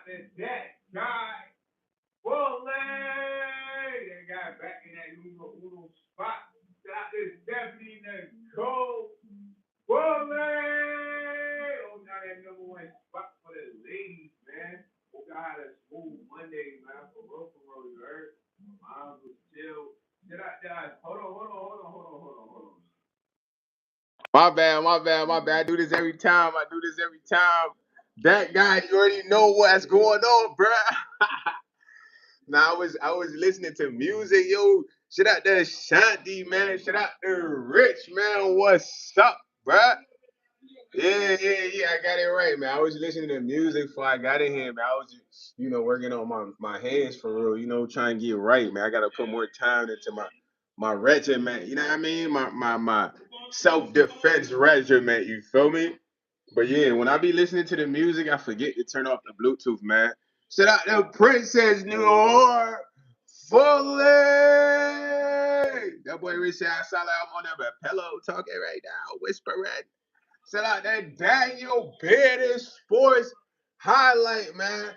that guy. Bully! They got back in that Uno spot. Got this Stephanie Nicole. Bully! Oh, now that number one spot for the ladies, man. Hope y'all had a smooth Monday, man. For real, you heard? Mom was chill. Did I, hold on. My bad. I do this every time. That guy, you already know what's going on, bruh. Now I was listening to music, yo. Shout out to Shanti, man. Shout out to Rich, man. What's up, bruh? Yeah. I got it right, man. I was listening to music before I got in here, man. I was just, working on my hands for real, trying to get right, man. I gotta put more time into my regiment, you know what I mean? My self defense regiment, you feel me? But yeah, when I be listening to the music, I forget to turn off the Bluetooth, man. Shout out to Princess New York, fully. That boy Rich said I sound like I'm on that pillow talking right now, whispering. Shout out that Daniel Bearden Sports highlight, man.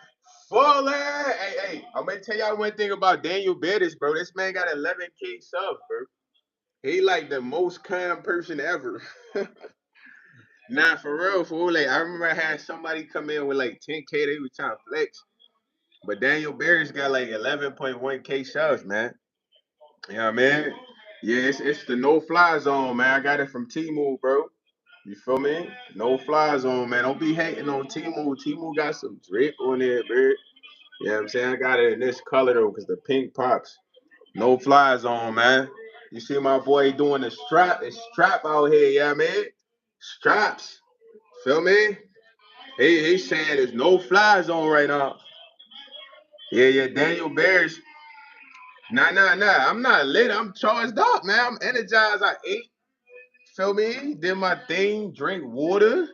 Fully. Hey, I'm gonna tell y'all one thing about Daniel Bearden, bro. This man got 11K subs, bro. He like the most kind person ever. Nah, for real. Like I remember I had somebody come in with like 10K. They was trying to flex, but Daniel Bearden's got like 11.1K subs, man. You know what I mean? Yeah, it's the no fly zone, man. I got it from Temu, bro. You feel me? No fly zone, man. Don't be hating on Temu. Temu got some drip on there, bro. You know what I'm saying? I got it in this color though, cause the pink pops. No fly zone, man. You see my boy doing the strap? It's strap out here, yeah, man. Straps. Feel me? He's saying there's no fly zone right now. Yeah. Daniel Bears. Nah. I'm not lit. I'm charged up, man. I'm energized. I ate. Feel me? Did my thing. Drink water.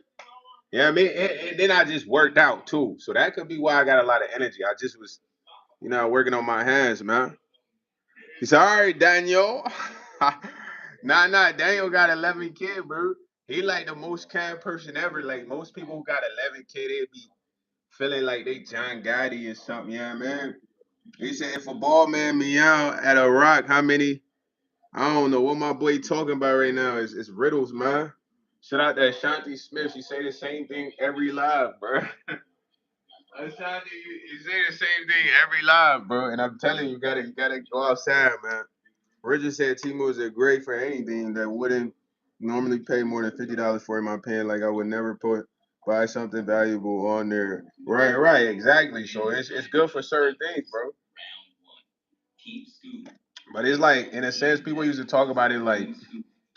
Yeah, I mean, and then I just worked out too. So that could be why I got a lot of energy. I just was, working on my hands, man. He said, all right, Daniel. Nah. Daniel got 11K, bro. He like the most kind person ever. Like most people who got 11K, they be feeling like they John Gotti or something. Yeah, man. He said if a ball man meow at a rock, how many? I don't know what my boy talking about right now. It's riddles, man. Shout out to Ashanti Smith. She say the same thing every live, bro. Ashanti, you say the same thing every live, bro. And I'm telling you, you gotta go outside, man. Richard said Timo is a great for anything that wouldn't normally pay more than $50 for in my pen. Like I would never buy something valuable on there. Right, exactly. So it's good for certain things, bro. But it's like in a sense, people used to talk about it like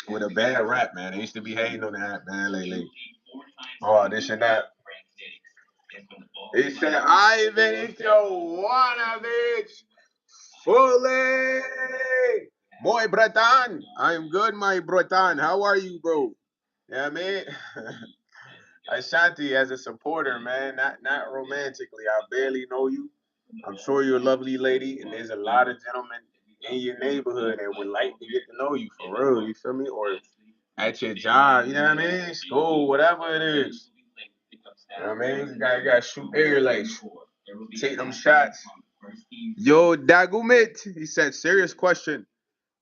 with a bad rap, man. They used to be hating on that, man. Like oh, this and that. He said, Ivan, it's your Wanavich fully. Boy, Bratan. I'm good, my Bratan. How are you, bro? Yeah, man. Ashanti as a supporter, man, not romantically. I barely know you. I'm sure you're a lovely lady, and there's a lot of gentlemen in your neighborhood that would like to get to know you for real. You feel me? Or at your job, you know what I mean? School, whatever it is. You know what I mean? You gotta shoot air like take them shots. Yo, Dagumit, he said, serious question.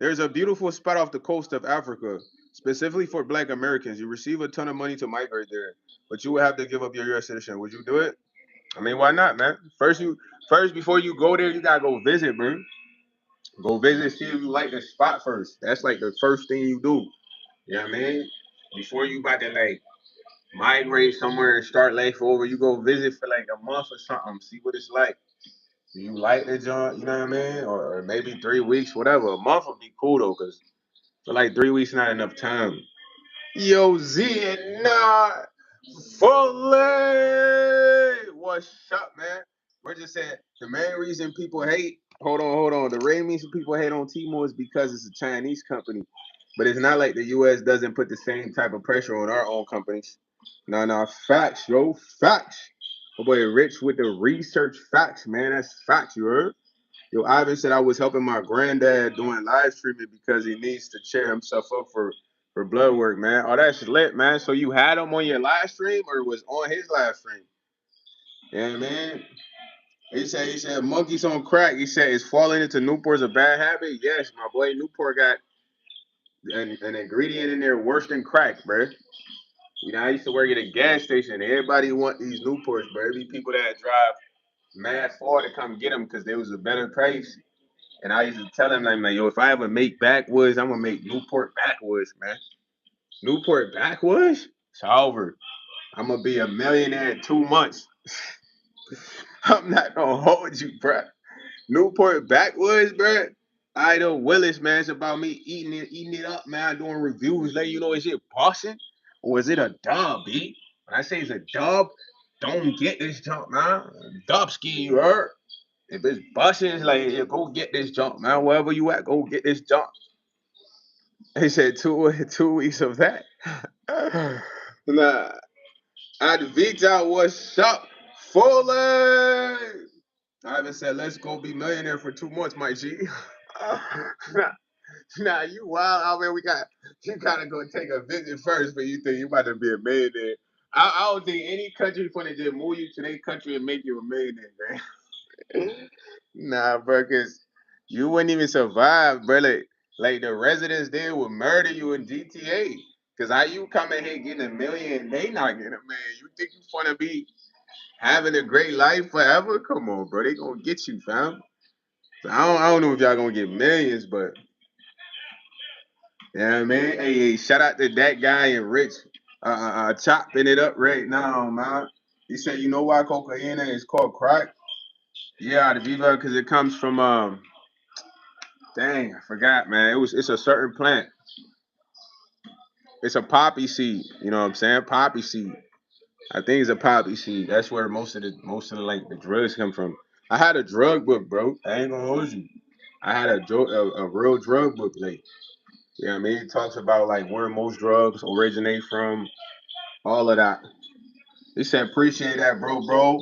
There's a beautiful spot off the coast of Africa, specifically for black Americans. You receive a ton of money to migrate there, but you would have to give up your US citizen. Would you do it? I mean, why not, man? First before you go there, you gotta go visit, bro. Go visit, see if you like the spot first. That's like the first thing you do. You know what I mean? Before you about to like migrate somewhere and start life over, you go visit for like a month or something, see what it's like. Do you like the joint? You know what I mean? Or maybe 3 weeks, whatever. A month would be cool though, cause for like 3 weeks not enough time. Yo, Z and not fully. What's up, man? We're just saying the main reason people hate. Hold on. The main reason people hate on Timo is because it's a Chinese company, but it's not like the U.S. doesn't put the same type of pressure on our own companies. No, facts, yo, facts. Oh boy, Rich with the research facts, man. That's facts, you heard? Yo, Ivan said I was helping my granddad doing live streaming because he needs to cheer himself up for blood work, man. Oh, that's lit, man. So you had him on your live stream or was on his live stream? Yeah, man. He said monkeys on crack. He said is falling into Newport's a bad habit. Yes, my boy, Newport got an ingredient in there worse than crack, bro. You know, I used to work at a gas station. Everybody want these Newports, bro. Every people that drive mad far to come get them because there was a better price. And I used to tell them, like, man, yo, if I ever make backwoods, I'm gonna make Newport backwoods, man. Newport backwoods? It's over. I'm gonna be a millionaire in 2 months. I'm not gonna hold you, bro. Newport backwoods, bro. I know Willis, man. It's about me eating it up, man. Doing reviews, letting you know is it busting or is it a dub, B? When I say it's a dub, don't get this jump, man. Dub ski, you heard? If it's busting, it's like, yeah, go get this jump, man. Wherever you at, go get this jump. He said 2 weeks of that. Nah, Advita, what's up? Fuller. Ivan said, let's go be millionaire for 2 months, my G. Nah, you wild out there. You gotta go take a visit first, but you think you about to be a millionaire. I don't think any country gonna just move you to their country and make you a millionaire, man. Nah, bro, cause you wouldn't even survive, bro. Like the residents there would murder you in GTA. Cause how you come in here getting a million, they not getting a million. You think you wanna be having a great life forever? Come on, bro. They gonna get you, fam. So I don't know if y'all gonna get millions, but yeah, man. Hey, shout out to that guy and Rich, chopping it up right now, man. He said, you know why cocaine is called crack? Yeah, the Viva, because it comes from dang, I forgot, man. It's a certain plant. It's a poppy seed. You know what I'm saying? Poppy seed. I think it's a poppy seed. That's where most of the like the drugs come from. I had a drug book, bro. I ain't gonna hold you. I had a real drug book, like, you know what I mean? It talks about like where most drugs originate from, all of that. He said, appreciate that, bro.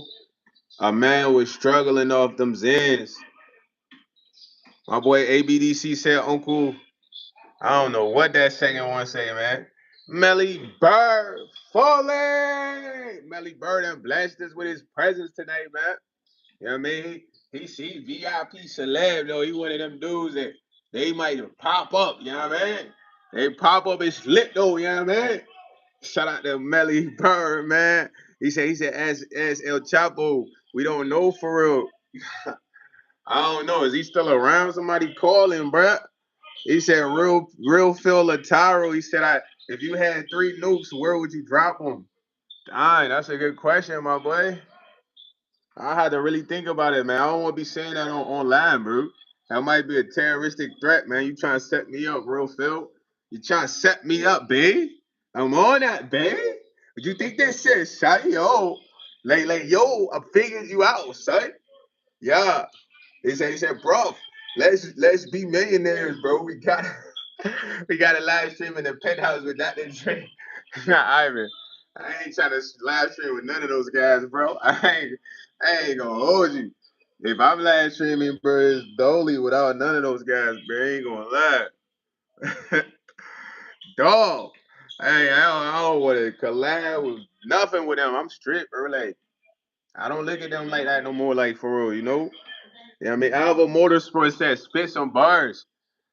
A man was struggling off them Zins. My boy ABDC said, Uncle, I don't know what that second one say, man. Melly Bird, falling. Melly Bird and blessed us with his presence tonight, man. You know what I mean? He VIP celeb, though. He one of them dudes that they might pop up, you know what I mean? They pop up, it's lit, though, you know what I mean? Shout out to Melly Bird, man. He said, as El Chapo, we don't know for real. I don't know. Is he still around? Somebody call him, bruh. He said, real Phil Lataro. He said, if you had 3 nukes, where would you drop them? Dang, that's a good question, my boy. I had to really think about it, man. I don't want to be saying that online, bro. That might be a terroristic threat, man. You trying to set me up, real Phil? You trying to set me up, babe? I'm on that, babe. But you think that shit, son? Yo, yo, I figured you out, son. Yeah. He said, bro, let's be millionaires, bro. We got a live stream in the penthouse with Dr. Dre. Not Ivan. I ain't trying to live stream with none of those guys, bro. I ain't gonna hold you. If I'm live streaming, bro, it's Dolly without none of those guys, bro. I ain't gonna lie. Dog. Hey, I don't want to collab with nothing with them. I'm strict, bro. Like, I don't look at them like that no more, like, for real, you know? Yeah, I mean, Alva Motorsports said, spit some bars.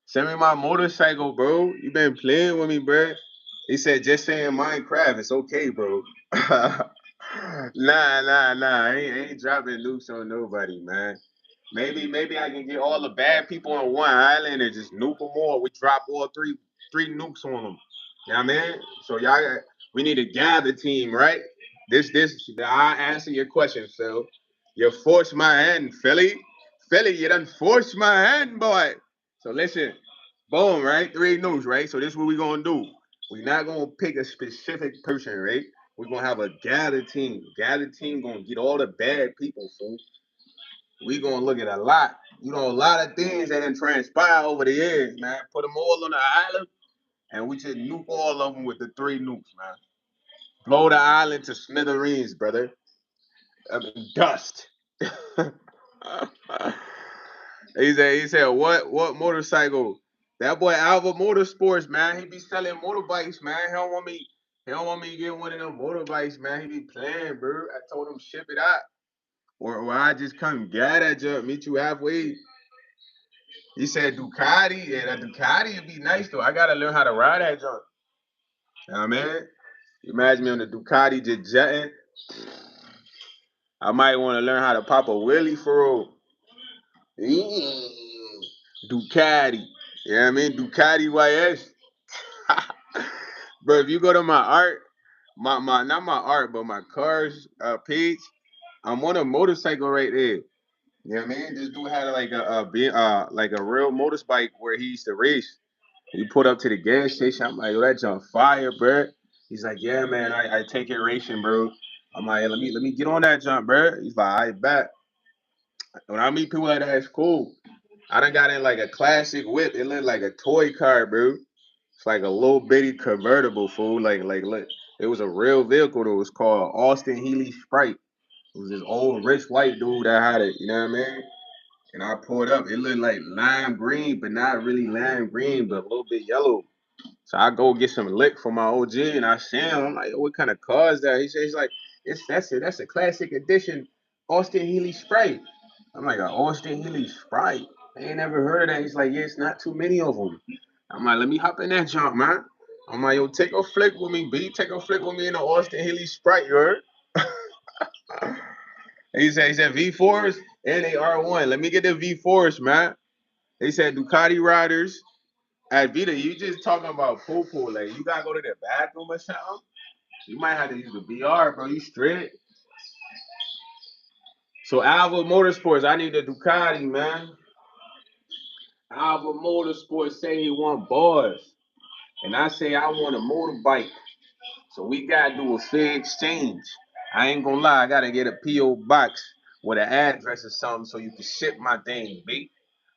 Send me my motorcycle, bro. You been playing with me, bro. He said, just saying Minecraft. It's okay, bro. Nah. I ain't dropping nukes on nobody, man. Maybe I can get all the bad people on one island and just nuke them all. We drop all three nukes on them. You know what I mean? So we need to gather team, right? I answer your question, Phil. You forced my hand, Philly. Philly, you done forced my hand, boy. So listen, boom, right? 3 nukes, right? So this is what we gonna do. We're not gonna pick a specific person, right? We're gonna have a gathered team. Gathered team gonna get all the bad people, fool. We gonna look at a lot of things that done transpire over the years, man. Put them all on the island, and we just nuke all of them with the 3 nukes, man. Blow the island to smithereens, brother. I mean, dust. he said, what motorcycle? That boy Alva Motorsports, man. He be selling motorbikes, man. He don't want me to get one of them motorbikes, man. He be playing, bro. I told him ship it out. Or I just come get that jump, meet you halfway. He said Ducati, yeah, that Ducati would be nice though. I gotta learn how to ride that jump. You know what I mean? Imagine me on the Ducati just jetting. I might want to learn how to pop a wheelie for real. Ducati. You know what I mean? Ducati YS. Bro, if you go to my art, my not my art, but my cars page, I'm on a motorcycle right there. You know what I mean? This dude had like like a real motorbike where he used to race. He pulled up to the gas station. I'm like, yo, that jump fire, bro. He's like, yeah, man, I take it racing, bro. I'm like, let me get on that jump, bro. He's like, I bet. When I meet people like that, it's cool. I done got in like a classic whip. It looked like a toy car, bro. It's like a little bitty convertible, fool. Like, look, it was a real vehicle that was called Austin Healey Sprite. It was this old rich white dude that had it. You know what I mean? And I pulled up. It looked like lime green, but not really lime green, but a little bit yellow. So I go get some lick for my OG, and I see him. I'm like, what kind of car is that? He says, he's like, that's a classic edition Austin Healey Sprite. I'm like, an Austin Healey Sprite? I ain't never heard of that. He's like, yeah, it's not too many of them. I'm like, let me hop in that jump, man. I'm like, yo, take a flick with me, B. Take a flick with me in the Austin Healey Sprite, you heard? He said V4s and they R1. Let me get the V4s, man. They said Ducati riders at Vita. You just talking about poo poo. Like, you gotta go to the bathroom or something. You might have to use the VR, bro. You straight. So Alva Motorsports, I need the Ducati, man. Alva Motorsports say he want bars. And I say I want a motorbike. So we gotta do a fair exchange. I ain't gonna lie, I gotta get a P.O. box with an address or something so you can ship my thing, B.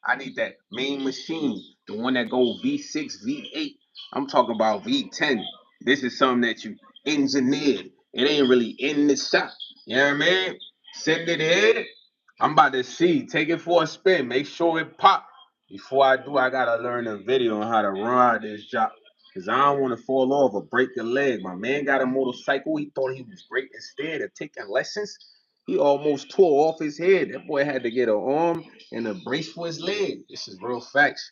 I need that main machine, the one that goes V6, V8. I'm talking about V10. This is something that you engineered. It ain't really in the shop. You know what I mean? Send it in. I'm about to see. Take it for a spin. Make sure it pop. Before I do, I gotta learn a video on how to ride this job. Cause I don't want to fall off or break a leg. My man got a motorcycle. He thought he was great. Instead of taking lessons, he almost tore off his head. That boy had to get an arm and a brace for his leg. This is real facts.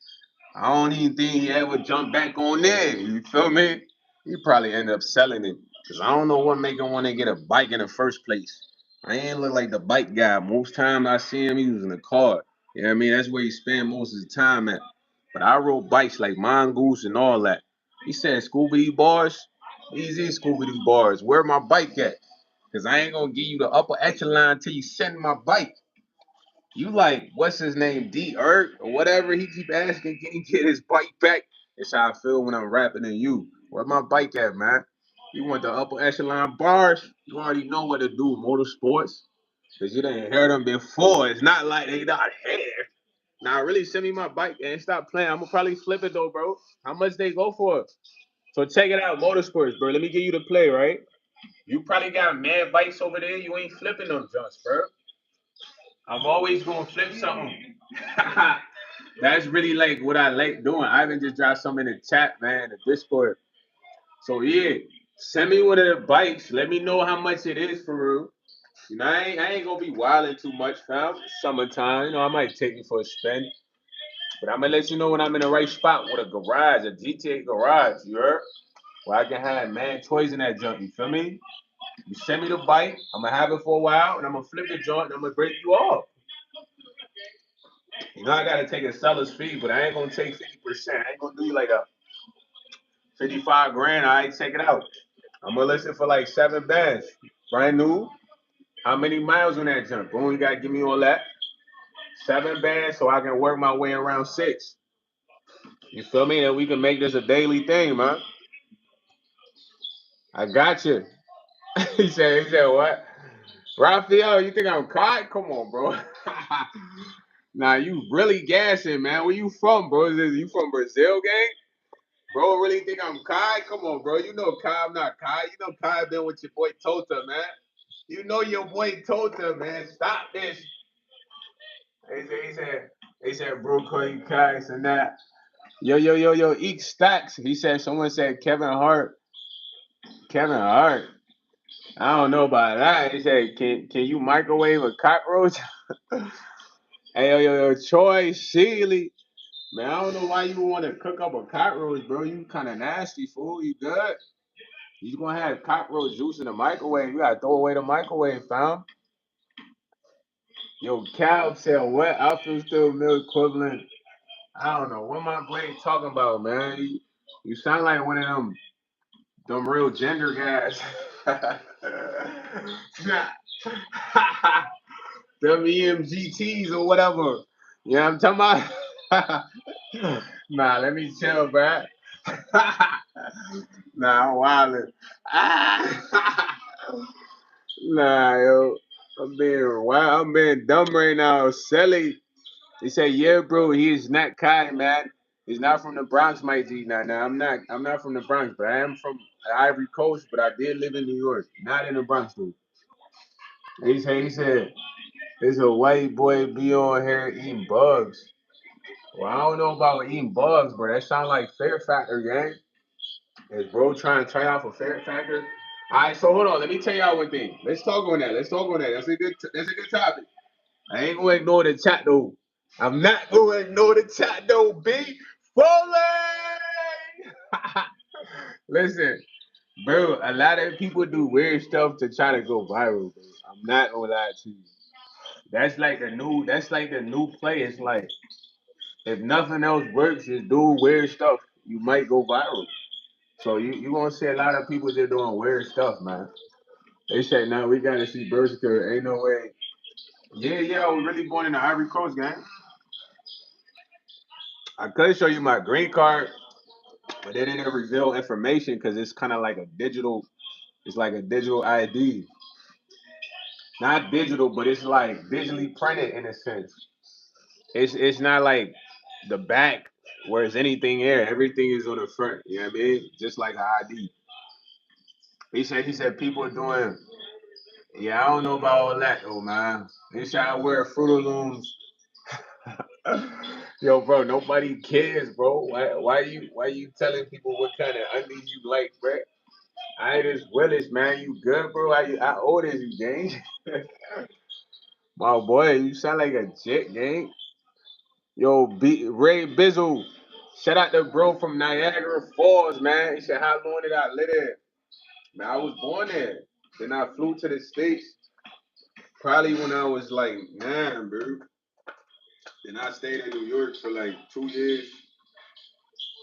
I don't even think he ever jumped back on there. You feel me? He probably ended up selling it. Cause I don't know what make him want to get a bike in the first place. I ain't look like the bike guy. Most time I see him, he was in a car. You know what I mean? That's where he spend most of the time at. But I rode bikes like Mongoose and all that. He said Scooby bars. Easy Scooby bars. Where my bike at? Cause I ain't gonna give you the upper echelon till you send my bike. You like what's his name, D Erg or whatever? He keep asking, can he get his bike back? It's how I feel when I'm rapping to you. Where my bike at, man? You want the upper echelon bars? You already know what to do, motorsports. Cause you didn't hear them before. It's not like they not here. Now really send me my bike and stop playing. I'm gonna probably flip it though, bro. How much they go for? So check it out, motorsports, bro. Let me give you the play, right? You probably got mad bikes over there. You ain't flipping them jumps, bro. I'm always gonna flip something. That's really like what I like doing. I even just dropped some in the chat, man, the Discord. So yeah, send me one of the bikes. Let me know how much it is for real. You know, I ain't gonna be wilding too much, fam. Summertime, you know, I might take you for a spin. But I'm gonna let you know when I'm in the right spot with a garage, a GTA garage, you heard? Where I can have man toys in that junk, you feel me? You send me the bike, I'm gonna have it for a while, and I'm gonna flip the joint, and I'm gonna break you off. You know, I gotta take a seller's fee, but I ain't gonna take 50%. I ain't gonna do you like a 55 grand. I ain't take it out. I'm gonna listen for like 7 bands. Brand new. How many miles on that jump? Boom, you gotta give me all that. 7 bands so I can work my way around six. You feel me? And we can make this a daily thing, man. I got you. he said what? Raphael, you think I'm caught? Come on, bro. Nah, you really gassing, man. Where you from, bro? You from Brazil, gang? Bro, really think I'm Kai? Come on, bro. You know Kai, I'm not Kai. You know Kai been with your boy Tota, man. You know your boy Tota, man. Stop this. He said, bro, call you Kai and that. Yo, eat stacks. He said, someone said Kevin Hart. Kevin Hart. I don't know about that. He said, can you microwave a cockroach? Hey, yo, Troy Sheely. Man, I don't know why you want to cook up a cockroach, bro. You kind of nasty, fool. You good? You gonna have cockroach juice in the microwave. You gotta throw away the microwave, fam. Yo, Cal said, what? I feel still meal equivalent. I don't know. What my brain talking about, man? You sound like one of them real gender guys. Them EMGTs or whatever. You know what I'm talking about? Nah, let me chill, bruh. Nah, I'm wildin'. Ah. Nah, yo. I'm being wild. I'm being dumb right now. Silly. He said, yeah, bro, he is not kind, man. He's not from the Bronx, my G. Nah, I'm not from the Bronx, but I am from Ivory Coast, but I did live in New York. Not in the Bronx, though. He said, there's a white boy be on here eating bugs. Well, I don't know about eating bugs, bro. That sound like Fear Factor, gang. Is bro trying to try out for Fear Factor? All right, so hold on. Let me tell y'all one thing. Let's talk on that. That's a good topic. I ain't gonna ignore the chat though. I'm not gonna ignore the chat though, B. Foley! Listen, bro, a lot of people do weird stuff to try to go viral, bro. I'm not gonna lie to you. That's like the new play. It's like if nothing else works, just do weird stuff. You might go viral. So you gonna see a lot of people just doing weird stuff, man. They say, no, we gotta see Berserker. Ain't no way. Yeah, I was really born in the Ivory Coast, gang. I could show you my green card, but they didn't reveal information because it's kind of like a digital. It's like a digital ID, not digital, but it's like digitally printed in a sense. It's not like the back where it's anything here. Everything is on the front. You know what I mean? Just like an ID. He said people are doing. Yeah, I don't know about all that though, man. They said I wear Fruit Looms. Yo, bro, nobody cares, bro. Why you telling people what kind of undies you like, bro? I just Willis, man. You good, bro? How old is you, gang? My boy, you sound like a jet, gang. Yo, Ray Bizzle. Shout out to bro from Niagara Falls, man. He said, how long did I live there? Man, I was born there. Then I flew to the States probably when I was like 9, bro. Then I stayed in New York for like 2 years.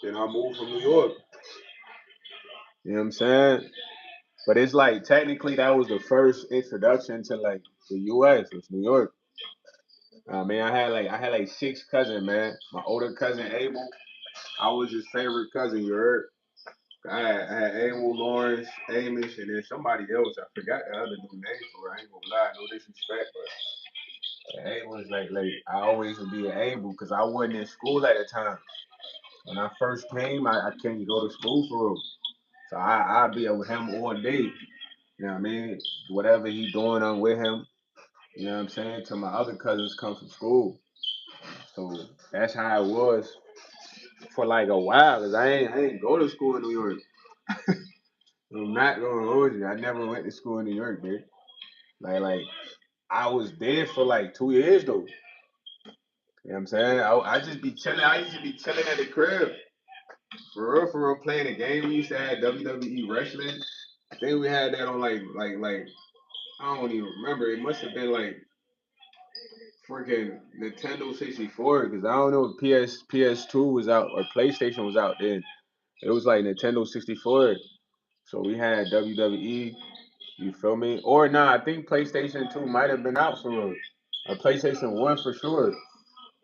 Then I moved from New York. You know what I'm saying? But it's like technically that was the first introduction to like the US, was New York. Man, I had like 6 cousins, man. My older cousin Abel, I was his favorite cousin. You heard? I had Abel, Lawrence, Amish, and then somebody else. I forgot the other new name for it. I ain't gonna lie, no disrespect, but Abel is like I always would be an Abel because I wasn't in school at the time. When I first came, I couldn't go to school for real. So I'd be with him all day. You know what I mean? Whatever he doing, I'm with him. You know what I'm saying? Till my other cousins come from school. So that's how it was for like a while. Cause I ain't go to school in New York. I'm not gonna hold you. I never went to school in New York, dude. Like I was there for like 2 years though. You know what I'm saying? I just be chilling. I used to be chilling at the crib. For real, playing a game. We used to have WWE wrestling. I think we had that on like I don't even remember. It must have been like freaking Nintendo 64 because I don't know if PS2 was out or PlayStation was out then. It was like Nintendo 64. So we had WWE. You feel me? Or nah, I think PlayStation 2 might have been out for real. Or PlayStation 1 for sure.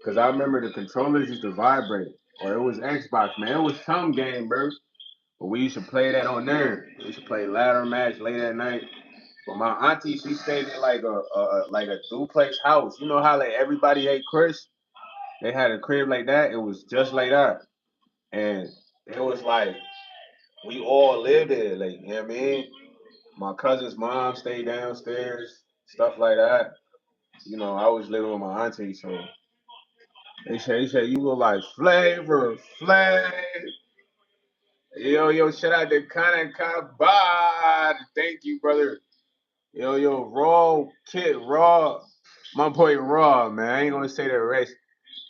Cause I remember the controllers used to vibrate. Or it was Xbox, man. It was some game, bro. But we used to play that on there. We used to play ladder match late at night. But my auntie, she stayed in like a duplex house. You know how like everybody ate Chris? They had a crib like that. It was just like that. And it was like we all lived there. Like, you know what I mean? My cousin's mom stayed downstairs, stuff like that. You know, I was living with my auntie, so they said you look like Flavor Flav. Yo, shout out to Kana Kabad. Thank you, brother. Yo, Raw, Kid Raw. My boy Raw, man. I ain't gonna say the rest.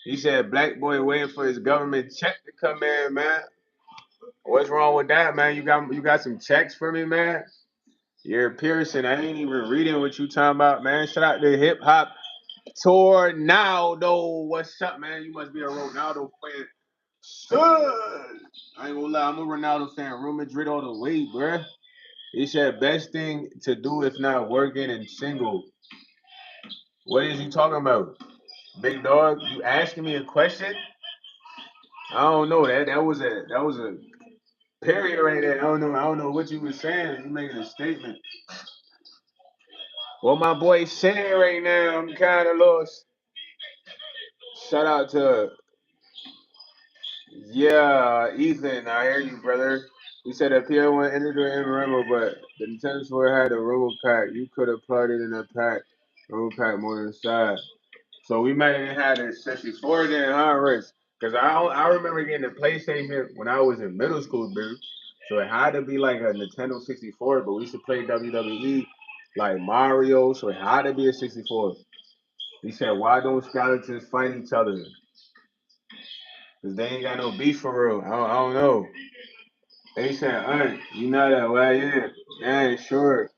He said black boy waiting for his government check to come in, man. What's wrong with that, man? You got some checks for me, man? You're Pearson. I ain't even reading what you talking about, man. Shout out to hip hop Tornado. What's up, man? You must be a Ronaldo fan. Son. I ain't gonna lie, I'm a Ronaldo fan. Real Madrid all the way, bruh. He said best thing to do if not working and single. What is you talking about? Big dog, you asking me a question? I don't know. That was a period right there. I don't know what you was saying. You making a statement. What my boy saying right now, I'm kinda lost. Shout out to Ethan, I hear you, brother. He said that PL1 entered the Rainbow, but the Nintendo Store had a Rumble pack. You could have plugged it in a pack. Rumble pack more than the side. So we might have had a 64 then, huh, Rich? Because I remember getting a PlayStation when I was in middle school, dude. So it had to be like a Nintendo 64, but we used to play WWE like Mario, so it had to be a 64. He said, why don't skeletons fight each other? Because they ain't got no beef for real. I don't know. They said, you know that way, yeah. Yeah, sure.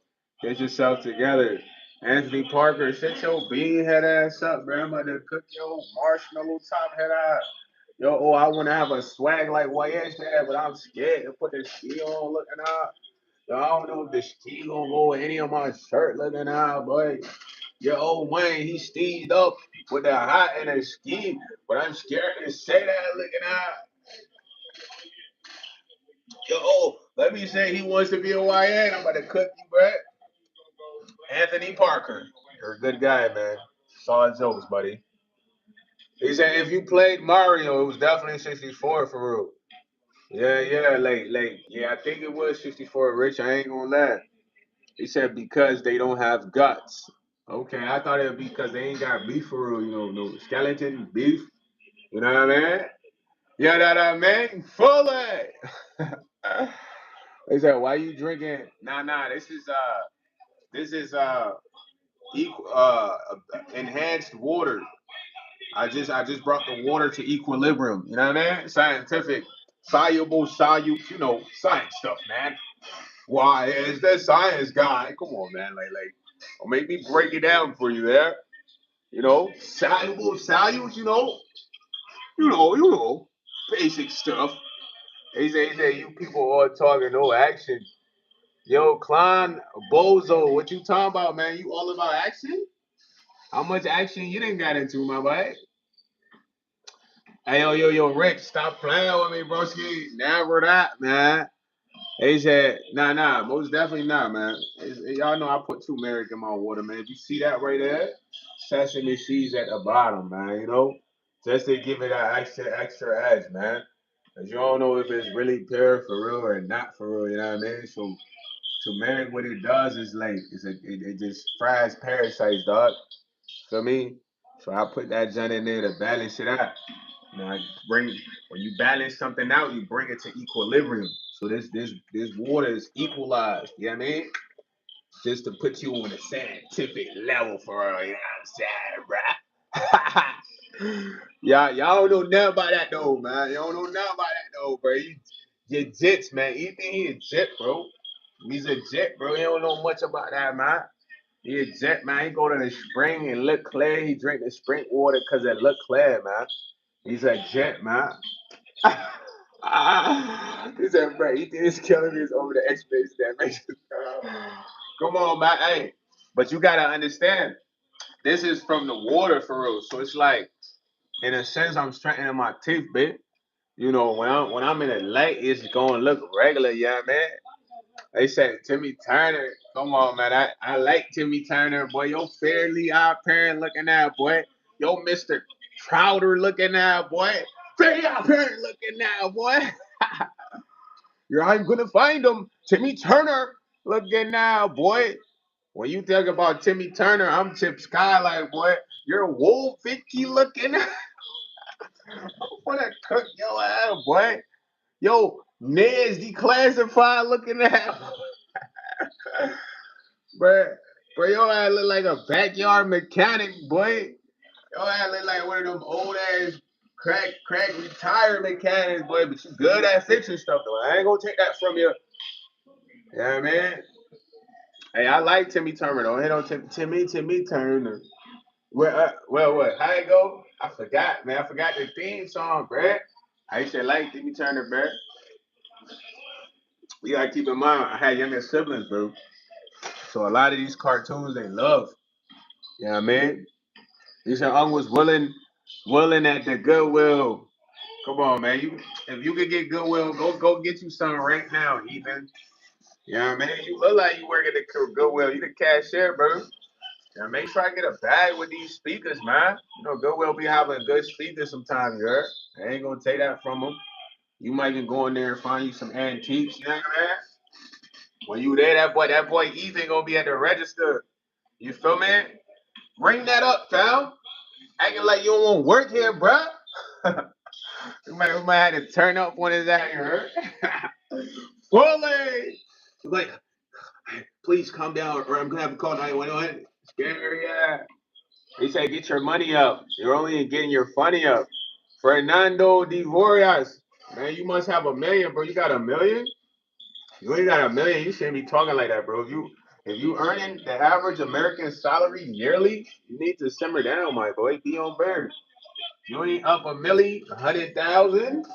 Get yourself together. Anthony Parker, shut your bean head ass up, bro. I'm about to cook your marshmallow top head ass. Yo, I want to have a swag like YS had, but I'm scared to put the ski on looking out. Yo, I don't know if the ski gonna go with any of my shirt looking out, boy. Your old Wayne, he steamed up with the hat and a ski, but I'm scared to say that looking out. Yo, let me say he wants to be a YN. I'm about to cook you, bro. Anthony Parker. You're a good guy, man. Solid jokes, buddy. He said if you played Mario, it was definitely 64 for real. Yeah, yeah, I think it was 64, Rich. I ain't gonna lie. He said because they don't have guts. Okay, I thought it would be because they ain't got beef for real, no skeleton beef. You know what I mean? Yeah, that I mean, fully. He said, why you drinking? Nah, this is equal, enhanced water. I just brought the water to equilibrium. You know what I mean? Scientific, soluble, science stuff, man. Why is that science guy? Come on, man. Like, or make me break it down for you there. Soluble, basic stuff. He said, you people all talking, no action. Yo, Klein, Bozo, what you talking about, man? You all about action? How much action you didn't got into, my boy? Hey, yo, Rick, stop playing with me, broski. Never that, man. He said, nah, most definitely not, man. Y'all know I put turmeric in my water, man. If you see that right there, sesame seeds at the bottom, man, just to give it that extra edge, man. Because you don't know if it's really pure for real or not for real, you know what I mean? So turmeric, what it does is like, it just fries parasites, dog. Feel me? So I put that junk in there to balance it out. Now bring when you balance something out, you bring it to equilibrium. So this water is equalized. You know what I mean? Just to put you on a scientific level for real. You know what I'm saying, bruh? y'all don't know nothing about that though, man. Y'all don't know nothing about that though, bro. You jits, man. You think he a jet, bro? He's a jet, bro. He don't know much about that, man. He a jet, man. He go to the spring and look clear. He drink the spring water because it look clear, man. He's a jet, man. He said, bro, he thinks killing is over the expectation that makes it. Come on, man. Hey, but you gotta understand, this is from the water for real. So it's like, in a sense, I'm straightening my teeth, bit. When I'm in a light, it's gonna look regular, yeah, man. They said Timmy Turner. Come on, man. I like Timmy Turner, boy. Yo, Fairly Odd Parent looking at, boy. Yo, Mr. Crowder looking at, boy. Fairly Odd Parent looking at, boy. I'm gonna find him. Timmy Turner looking now, boy. When you talk about Timmy Turner, I'm Chip Skylight, boy. You're Wolf 50 looking. I'm gonna cook your ass, boy. Yo, Ned's declassified looking at. Bruh. Bro, your ass look like a backyard mechanic, boy. Your ass look like one of them old ass crack retired mechanics, boy. But you good at fixing stuff though. I ain't gonna take that from you. Yeah, man. Hey, I like Timmy Turner though. Hit on Timmy Turner. Well, what? How it go? I forgot, man. I forgot the theme song, bruh. I used to like Timmy Turner, bruh. You gotta keep in mind, I had younger siblings, bro. So a lot of these cartoons they love. You know what I mean? These young was willing at the Goodwill. Come on, man. If you could get Goodwill, go get you some right now, Ethan. You know what I mean? You look like you work at the Goodwill. You the cashier, bro. Now make sure I get a bag with these speakers, man. You know, Goodwill be having good speakers sometimes, you heard? I ain't gonna take that from them. You might can go in there and find you some antiques, you know what I mean? When you there, that boy Ethan gonna be at the register. You feel me? Bring that up, fam. Acting like you don't want to work here, bruh. we might have to turn up when it's out here. Fully. Like, please calm down, or I'm gonna have to call 911. Scary, yeah. He said, get your money up. You're only getting your funny up. Fernando Divorias. Man, you must have a million, bro. You got a million? You ain't got a million. You shouldn't be talking like that, bro. If you earning the average American salary yearly, you need to simmer down, my boy. Be on bird. You ain't up a milli, 100,000.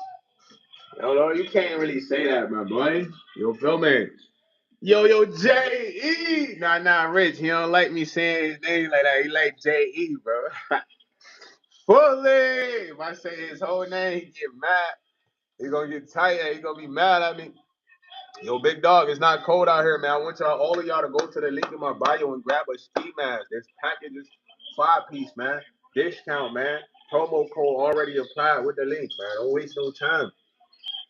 No, you can't really say that, my boy. You feel me? Yo, J.E. Nah, Rich. He don't like me saying his name like that. He like J.E., bro. Fully. If I say his whole name, he get mad. He gonna get tired. He gonna be mad at me. Yo, big dog, it's not cold out here, man. I want all of y'all to go to the link in my bio and grab a ski mask. This package is 5-piece, man. Discount, man. Promo code already applied with the link, man. Don't waste no time.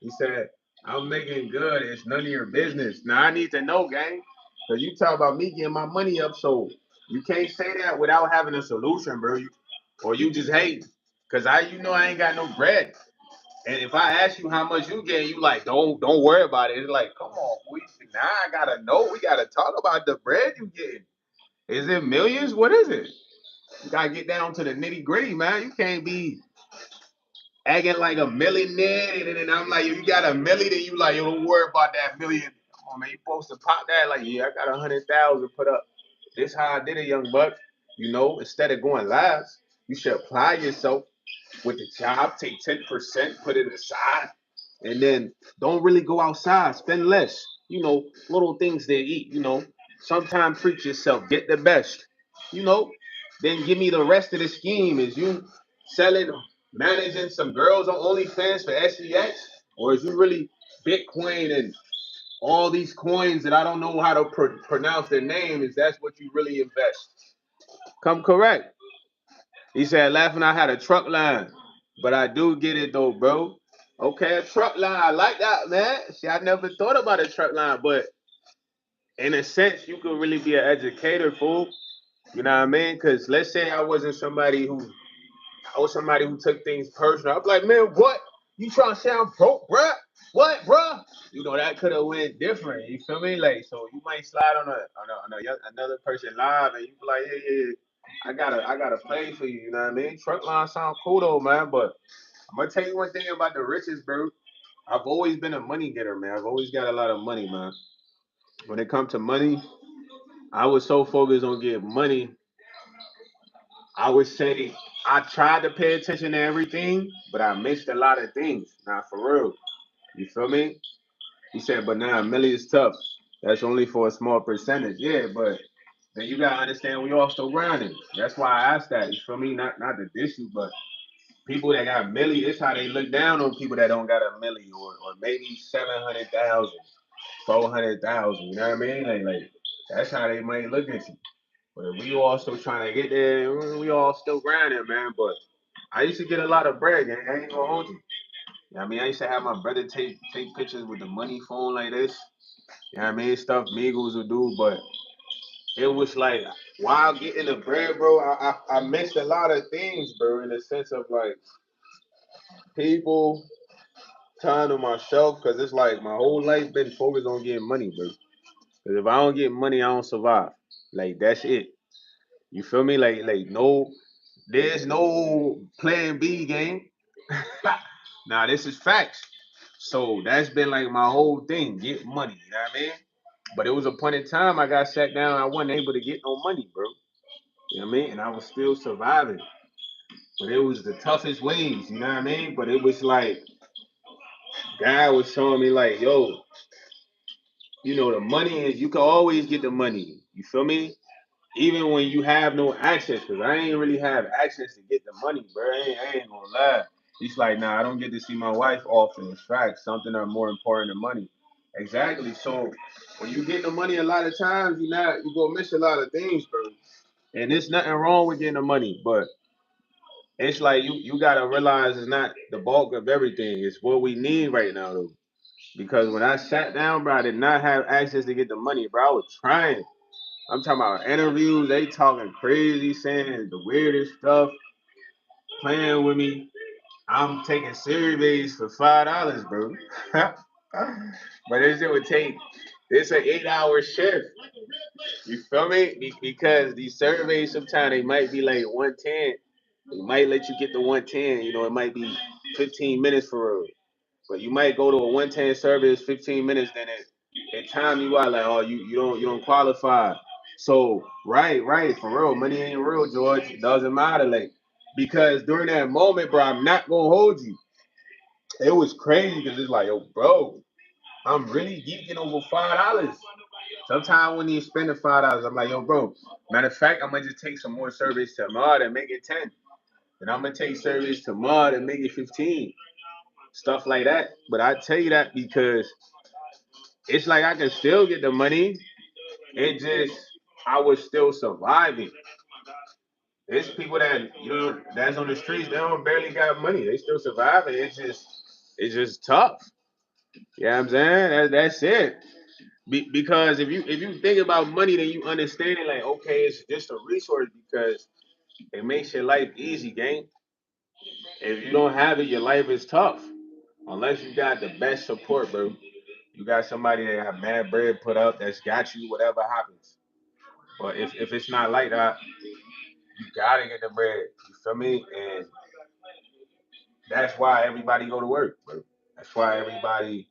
He said, I'm making good. It's none of your business. Now, I need to know, gang. Because you talk about me getting my money up, so you can't say that without having a solution, bro. Or you just hate. Because I ain't got no bread. And if I ask you how much you get, you like, don't worry about it. It's like, come on, now I gotta know. We gotta talk about the bread you getting. Is it millions? What is it? You gotta get down to the nitty gritty, man. You can't be acting like a millionaire, and then I'm like, you got a million, and you like, yo, don't worry about that million. Come on, man, you supposed to pop that like, yeah, I got 100,000 put up. This how I did it, young buck. Instead of going last, you should apply yourself with the job, take 10%, put it aside, and then don't really go outside, spend less. Little things they eat, Sometimes treat yourself, get the best, you know. Then give me the rest of the scheme. Is you selling, managing some girls on OnlyFans for SEX? Or is you really Bitcoin and all these coins that I don't know how to pronounce their name? Is that's what you really invest? Come correct. He said, laughing, I had a truck line, but I do get it though, bro. Okay, a truck line. I like that, man. See, I never thought about a truck line, but in a sense, you could really be an educator, fool. You know what I mean? Because let's say I was somebody who took things personal. I'm like, man, what? You trying to sound broke, bruh? What, bruh? That could have went different. You feel me? Like, so you might slide another person live, and you be like, yeah. I got a play for you. You know what I mean? Truck line sound cool though, man. But I'm gonna tell you one thing about the riches, bro. I've always been a money getter, man. I've always got a lot of money, man. When it comes to money, I was so focused on getting money. I would say I tried to pay attention to everything, but I missed a lot of things. Nah, for real. You feel me? He said, but now Millie is tough. That's only for a small percentage. Yeah, but then you gotta understand we all still grinding. That's why I asked that. You feel me? Not to diss you, but people that got Millie, it's how they look down on people that don't got a Millie or maybe 700,000, 400,000. You know what I mean? Like that's how they might look at you. But if we all still trying to get there, we all still grinding, man. But I used to get a lot of bread, gang. I ain't gonna hold you. You know what I mean? I used to have my brother take pictures with the money phone like this. You know what I mean? Stuff Migos would do, but it was like while getting the bread, bro, I missed a lot of things, bro, in the sense of like people, time to myself, because it's like my whole life been focused on getting money, bro. Because if I don't get money, I don't survive. Like that's it. You feel me? Like no, there's no plan B game. Now this is facts. So that's been like my whole thing. Get money. You know what I mean? But it was a point in time I got sat down. I wasn't able to get no money, bro. You know what I mean? And I was still surviving. But it was the toughest ways. You know what I mean? But it was like God was showing me like, yo, the money is you can always get the money. You feel me? Even when you have no access, because I ain't really have access to get the money, bro. I ain't gonna lie. He's like, nah, I don't get to see my wife often. It's fact, something that's more important than money. Exactly. So when you get the money, a lot of times you gonna miss a lot of things, bro. And there's nothing wrong with getting the money, but it's like you gotta realize it's not the bulk of everything. It's what we need right now, though. Because when I sat down, bro, I did not have access to get the money, bro. I was trying. I'm talking about interviews. They talking crazy, saying the weirdest stuff, playing with me. I'm taking surveys for $5, bro. But this it would take. It's an 8-hour shift. You feel me? Because these surveys sometimes they might be like 110. They might let you get the 110. It might be 15 minutes for real. But you might go to a 110 service, 15 minutes, then it time you out like, oh, you don't qualify. So right, for real, money ain't real, George. It doesn't matter, like, because during that moment, bro, I'm not gonna hold you. It was crazy because it's like, yo, bro, I'm really geeking over $5. Sometimes when you spend the $5, I'm like, yo, bro. Matter of fact, I'm gonna just take some more service to Mud and make it 10. And I'm gonna take service to Mud and make it 15. Stuff like that. But I tell you that because it's like I can still get the money. It just I was still surviving. There's people that that's on the streets. They don't barely got money. They still surviving. It's just tough. You know what I'm saying? That's it. Because if you think about money, then you understand it like, okay, it's just a resource because it makes your life easy, gang. If you don't have it, your life is tough. Unless you got the best support, bro. You got somebody that have mad bread put up that's got you whatever happens. But if it's not like that, you gotta get the bread. You feel me? And that's why everybody go to work, bro. That's why everybody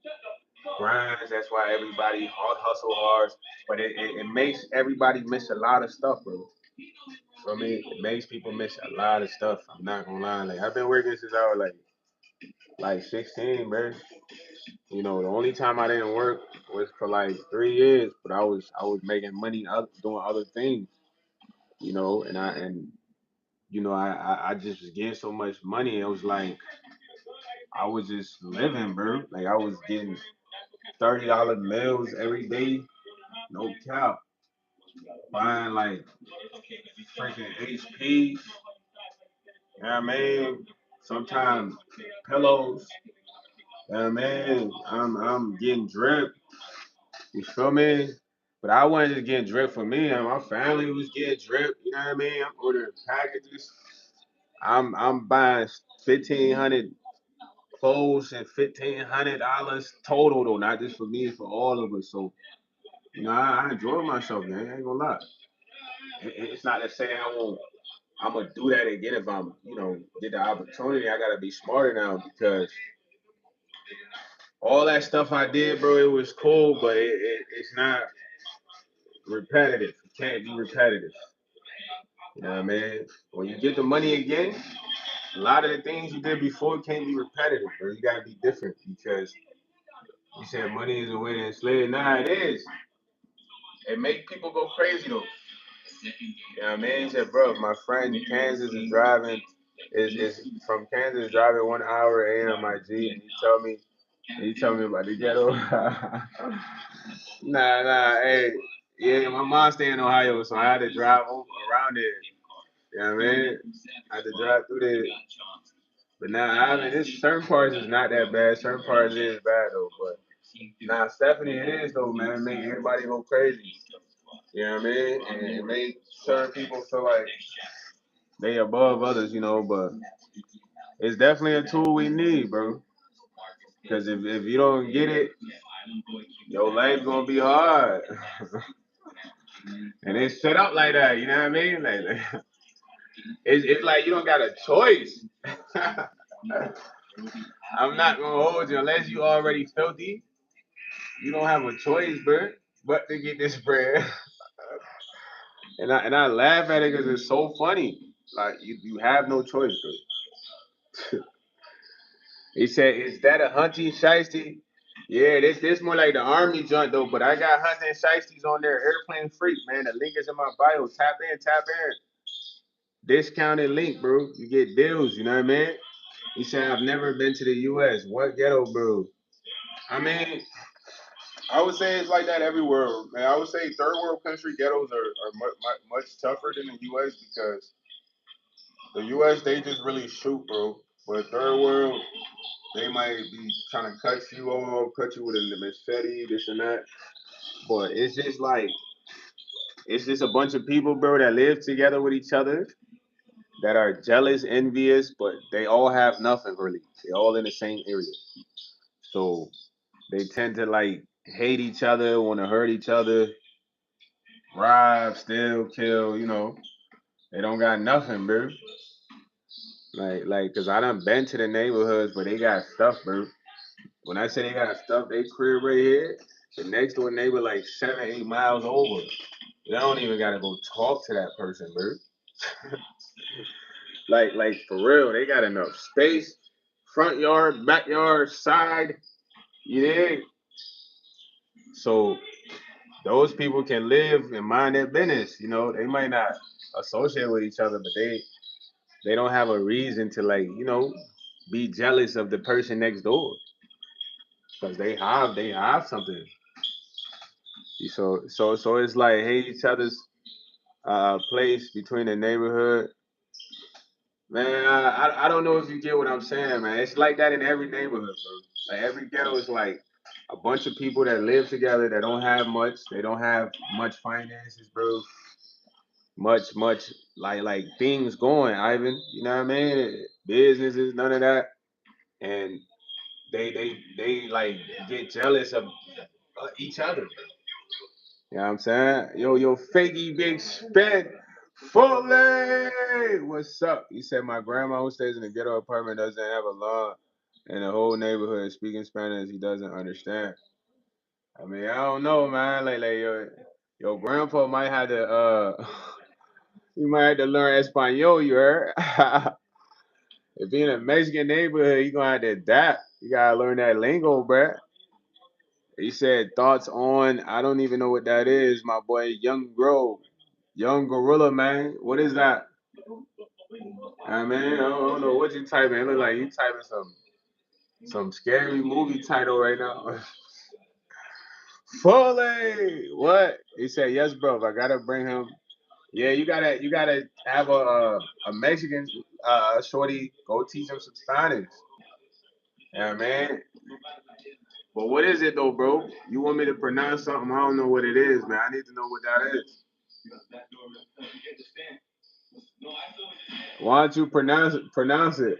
grinds. That's why everybody hustle hard. But it makes everybody miss a lot of stuff, bro. For me, it makes people miss a lot of stuff. I'm not gonna lie. Like I've been working since I was like 16, bro. The only time I didn't work was for like 3 years, but I was making money doing other things. And I just was getting so much money. It was like I was just living, bro. Like I was getting $30 meals every day, no cap. Buying like freaking HPs, you know what I mean? Sometimes pillows, you know what I mean? I'm getting drip, you feel me? But I wasn't just getting drip for me, and my family was getting drip, you know what I mean? I'm ordering packages. I'm buying 1,500 clothes and $1,500 total though, not just for me, for all of us. So I enjoy myself, man. I ain't gonna lie. It's not to say I won't. I'm gonna do that again if I'm, get the opportunity. I gotta be smarter now because all that stuff I did, bro, it was cool, but it's not repetitive. It can't be repetitive. You know what I mean? When you get the money again, a lot of the things you did before can't be repetitive, bro. You gotta be different because you said money is a way to enslave. Nah, it is. It make people go crazy though. You know what I mean? He said, bro, my friend in Kansas is driving, is from Kansas driving 1 hour AMIG, and he told me about the ghetto. Nah, hey, yeah, my mom stay in Ohio, so I had to drive around there. You know what I mean? I had to drive through there. But now, I mean, this certain parts is not that bad. Certain parts is bad though. But now, Stephanie, it is though, man. It make everybody go crazy. You know what I mean? And it make certain people feel like they above others, but it's definitely a tool we need, bro. Because if you don't get it, your life gonna be hard. And it's set up like that, you know what I mean? Like it's like you don't got a choice. I'm not gonna hold you unless you already filthy. You don't have a choice, bro, but to get this bread. And I laugh at it because it's so funny. Like you have no choice, bro. He said, "Is that a hunting shiesty?" Yeah, this more like the army joint though. But I got hunting shiesties on there. Airplane freak, man. The link is in my bio. Tap in, tap in. Discounted link, bro. You get deals. You know what I mean? He said, "I've never been to the U.S. What ghetto, bro?" I mean, I would say it's like that everywhere, man. I would say third world country ghettos are much tougher than the U.S. because the U.S. they just really shoot, bro. But third world, they might be trying to cut you off, cut you with a machete, this and that. But it's just a bunch of people, bro, that live together with each other that are jealous, envious, but they all have nothing really. They're all in the same area. So they tend to like hate each other, want to hurt each other, rob, steal, kill, you know. They don't got nothing, bro. Cause I done been to the neighborhoods, but they got stuff, bro. When I say they got stuff, they crib right here. The next door neighbor like 7, 8 miles over. They don't even gotta go talk to that person, bro. Like for real, they got enough space, front yard, backyard, side. You dig? So those people can live and mind their business. You know, they might not associate with each other, but they don't have a reason to like be jealous of the person next door because they have something. So it's like hate each other's place between the neighborhood. Man, I don't know if you get what I'm saying, man. It's like that in every neighborhood, bro. Like every ghetto is like a bunch of people that live together that don't have much. They don't have much finances, bro. Much like things going, Ivan. You know what I mean? Businesses, none of that. And they like get jealous of each other. You know what I'm saying? Yo, fakey big spin. Fully! What's up? He said my grandma who stays in the ghetto apartment doesn't have a law and the whole neighborhood speaking Spanish he doesn't understand. I mean, I don't know, man. Like your grandpa might have to you might have to learn Espanol, you heard? If you're in a Mexican neighborhood, you gonna have to adapt. You gotta learn that lingo, bruh. He said thoughts on I don't even know what that is, my boy Young Grove. Young Gorilla, man. What is that? I mean, I don't know what you typing. It look like you typing some scary movie title right now. Foley, what? He said, yes, bro. I gotta bring him. Yeah, you gotta have a Mexican shorty go teach him some Spanish. Yeah, man. But what is it though, bro? You want me to pronounce something? I don't know what it is, man. I need to know what that is. Why don't you pronounce it? Pronounce it.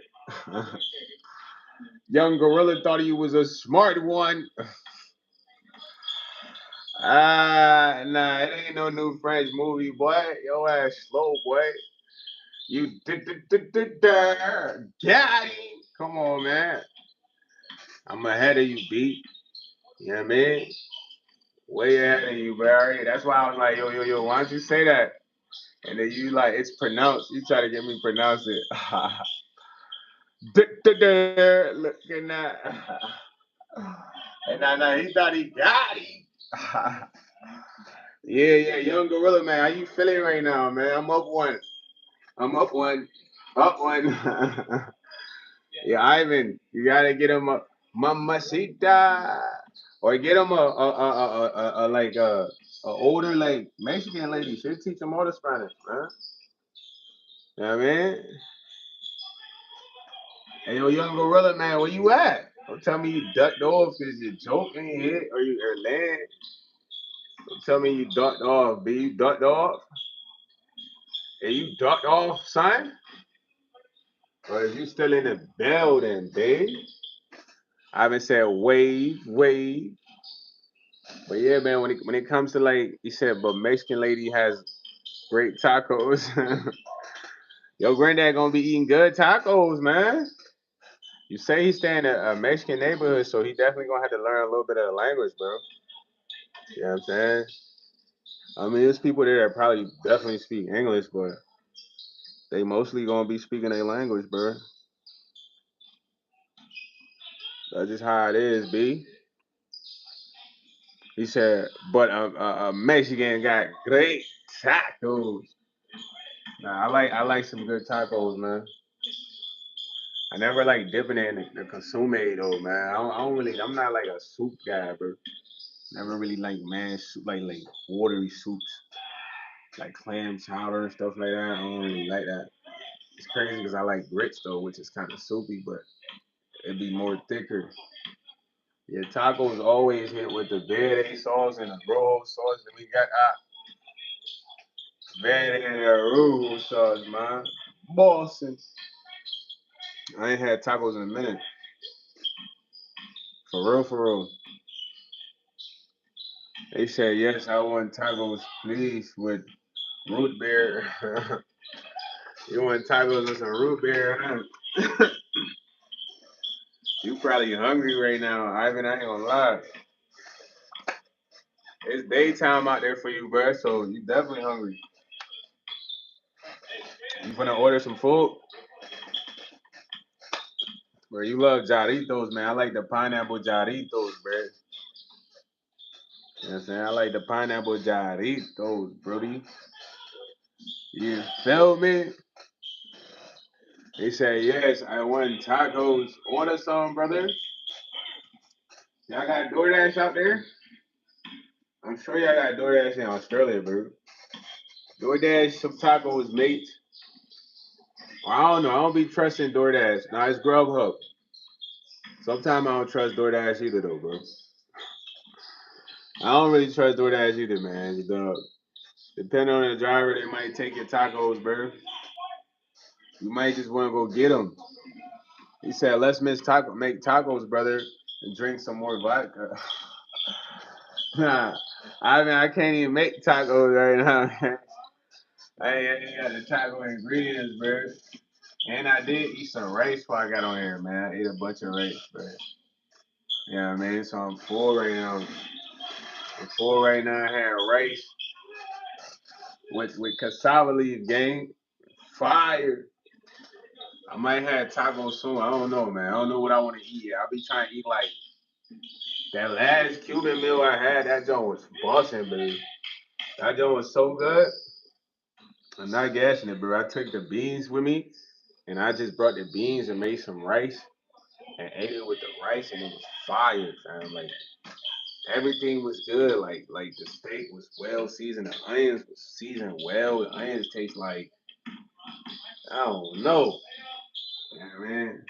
Young Gorilla thought he was a smart one. Nah, it ain't no new French movie, boy. Yo ass slow, boy. You got him. Come on, man. I'm ahead of you, B. You know what I mean? Way ahead of you, Barry. That's why I was like, yo, why don't you say that? And then you like, it's pronounced. You try to get me to pronounce it. Look at that. And now he thought he got him. Yeah, young gorilla man. How you feeling right now, man? I'm up one. I'm up one. Up one. Yeah, Ivan, you gotta get him a mamacita, or get him a like a older like Mexican lady. She'll teach him all the Spanish, man. You know what I mean? Hey, yo, young gorilla man, where you at? Don't tell me you ducked off because you joking hit or you land. Don't tell me you ducked off, B. You ducked off? Hey, you ducked off, son? Or is you still in the building, B? I haven't said wave, wave. But yeah, man, when it comes to like you said, but Mexican lady has great tacos. Your granddad gonna be eating good tacos, man. You say he's staying in a Mexican neighborhood, so he definitely gonna have to learn a little bit of the language, bro. You know what I'm saying? I mean, there's people there that probably definitely speak English, but they mostly gonna be speaking their language, bro. That's just how it is, B. He said, but a Mexican got great tacos. Nah, I like some good tacos, man. I never like dipping it in the consume though, man. I don't really. I'm not like a soup guy, bro. Never really like man soup, like watery soups, like clam chowder and stuff like that. I don't really like that. It's crazy because I like grits though, which is kind of soupy, but it'd be more thicker. Yeah, tacos always hit with the verde sauce and the rojo sauce, and we got verde and rojo sauce, man. Boston. I ain't had tacos in a minute. For real, for real. They said yes, I want tacos, please, with root beer. You want tacos with some root beer, huh? You probably hungry right now, Ivan. I ain't gonna lie. It's daytime out there for you, bro. So you definitely hungry. You gonna order some food? Bro, you love jarritos, man. I like the pineapple jarritos, bro. You know what I'm saying? I like the pineapple jarritos, brody. You feel me? They say, yes, I want tacos. Order some, brother. Y'all got DoorDash out there? I'm sure y'all got DoorDash in Australia, bro. DoorDash some tacos, mate. Well, I don't know. I don't be trusting DoorDash. Nah, it's Grubhub. Sometimes I don't trust DoorDash either, though, bro. I don't really trust DoorDash either, man. You know, depending on the driver, they might take your tacos, bro. You might just want to go get them. He said, let's make tacos, brother, and drink some more vodka. Nah, I mean, I can't even make tacos right now. I ain't got the taco ingredients, bro. And I did eat some rice before I got on here, man. I ate a bunch of rice, bro. Yeah, man. So I'm full right now. I'm full right now. I had rice with cassava leaf, gang. Fire. I might have tacos soon. I don't know, man. I don't know what I want to eat. I'll be trying to eat like that last Cuban meal I had. That joint was busting, baby. That joint was so good. I'm not gassing it, bro. I took the beans with me, and I just brought the beans and made some rice and ate it with the rice, and it was fire, fam. Like everything was good. Like the steak was well seasoned. The onions was seasoned well. The onions taste like I don't know, yeah, man.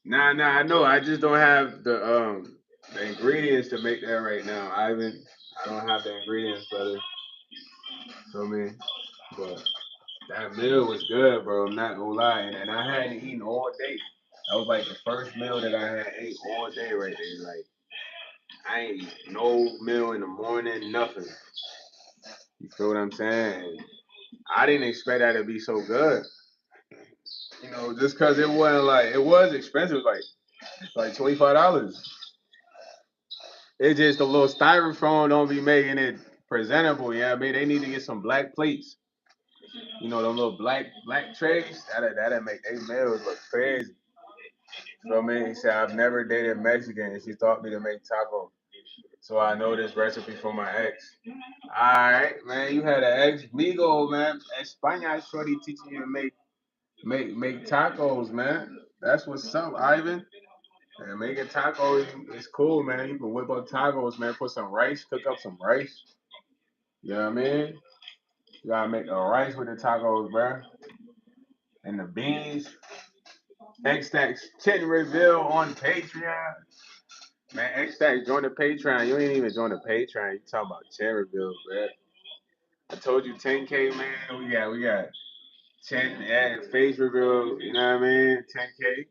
Nah. I know. I just don't have the ingredients to make that right now, Ivan. I don't have the ingredients, brother. Feel me? But that meal was good, bro. I'm not gonna lie, and I hadn't eaten all day. That was like the first meal that I had ate all day right there. Like I ain't eat no meal in the morning, nothing. You feel what I'm saying? I didn't expect that to be so good. You know, just cause it wasn't like it was expensive, like $25. It's just a little styrofoam don't be making it presentable. Yeah, I mean they need to get some black plates. You know, them little black trays. That'll make they meals look crazy. So me, he said I've never dated Mexican, and she taught me to make taco. So I know this recipe from my ex. All right, man. You had an ex Migo, man. España shorty teaching you to make tacos, man. That's what's up, Ivan. And making tacos is cool, man. You can whip up tacos, man. Put some rice, cook up some rice. You know what I mean? You gotta make the rice with the tacos, bro. And the beans. X Stacks Chin Reveal on Patreon. Man, X Stacks join the Patreon. You ain't even join the Patreon. You talking about Chin Reveal, bro. I told you 10K, man. We got 10 face reveal. You know what I mean? 10K.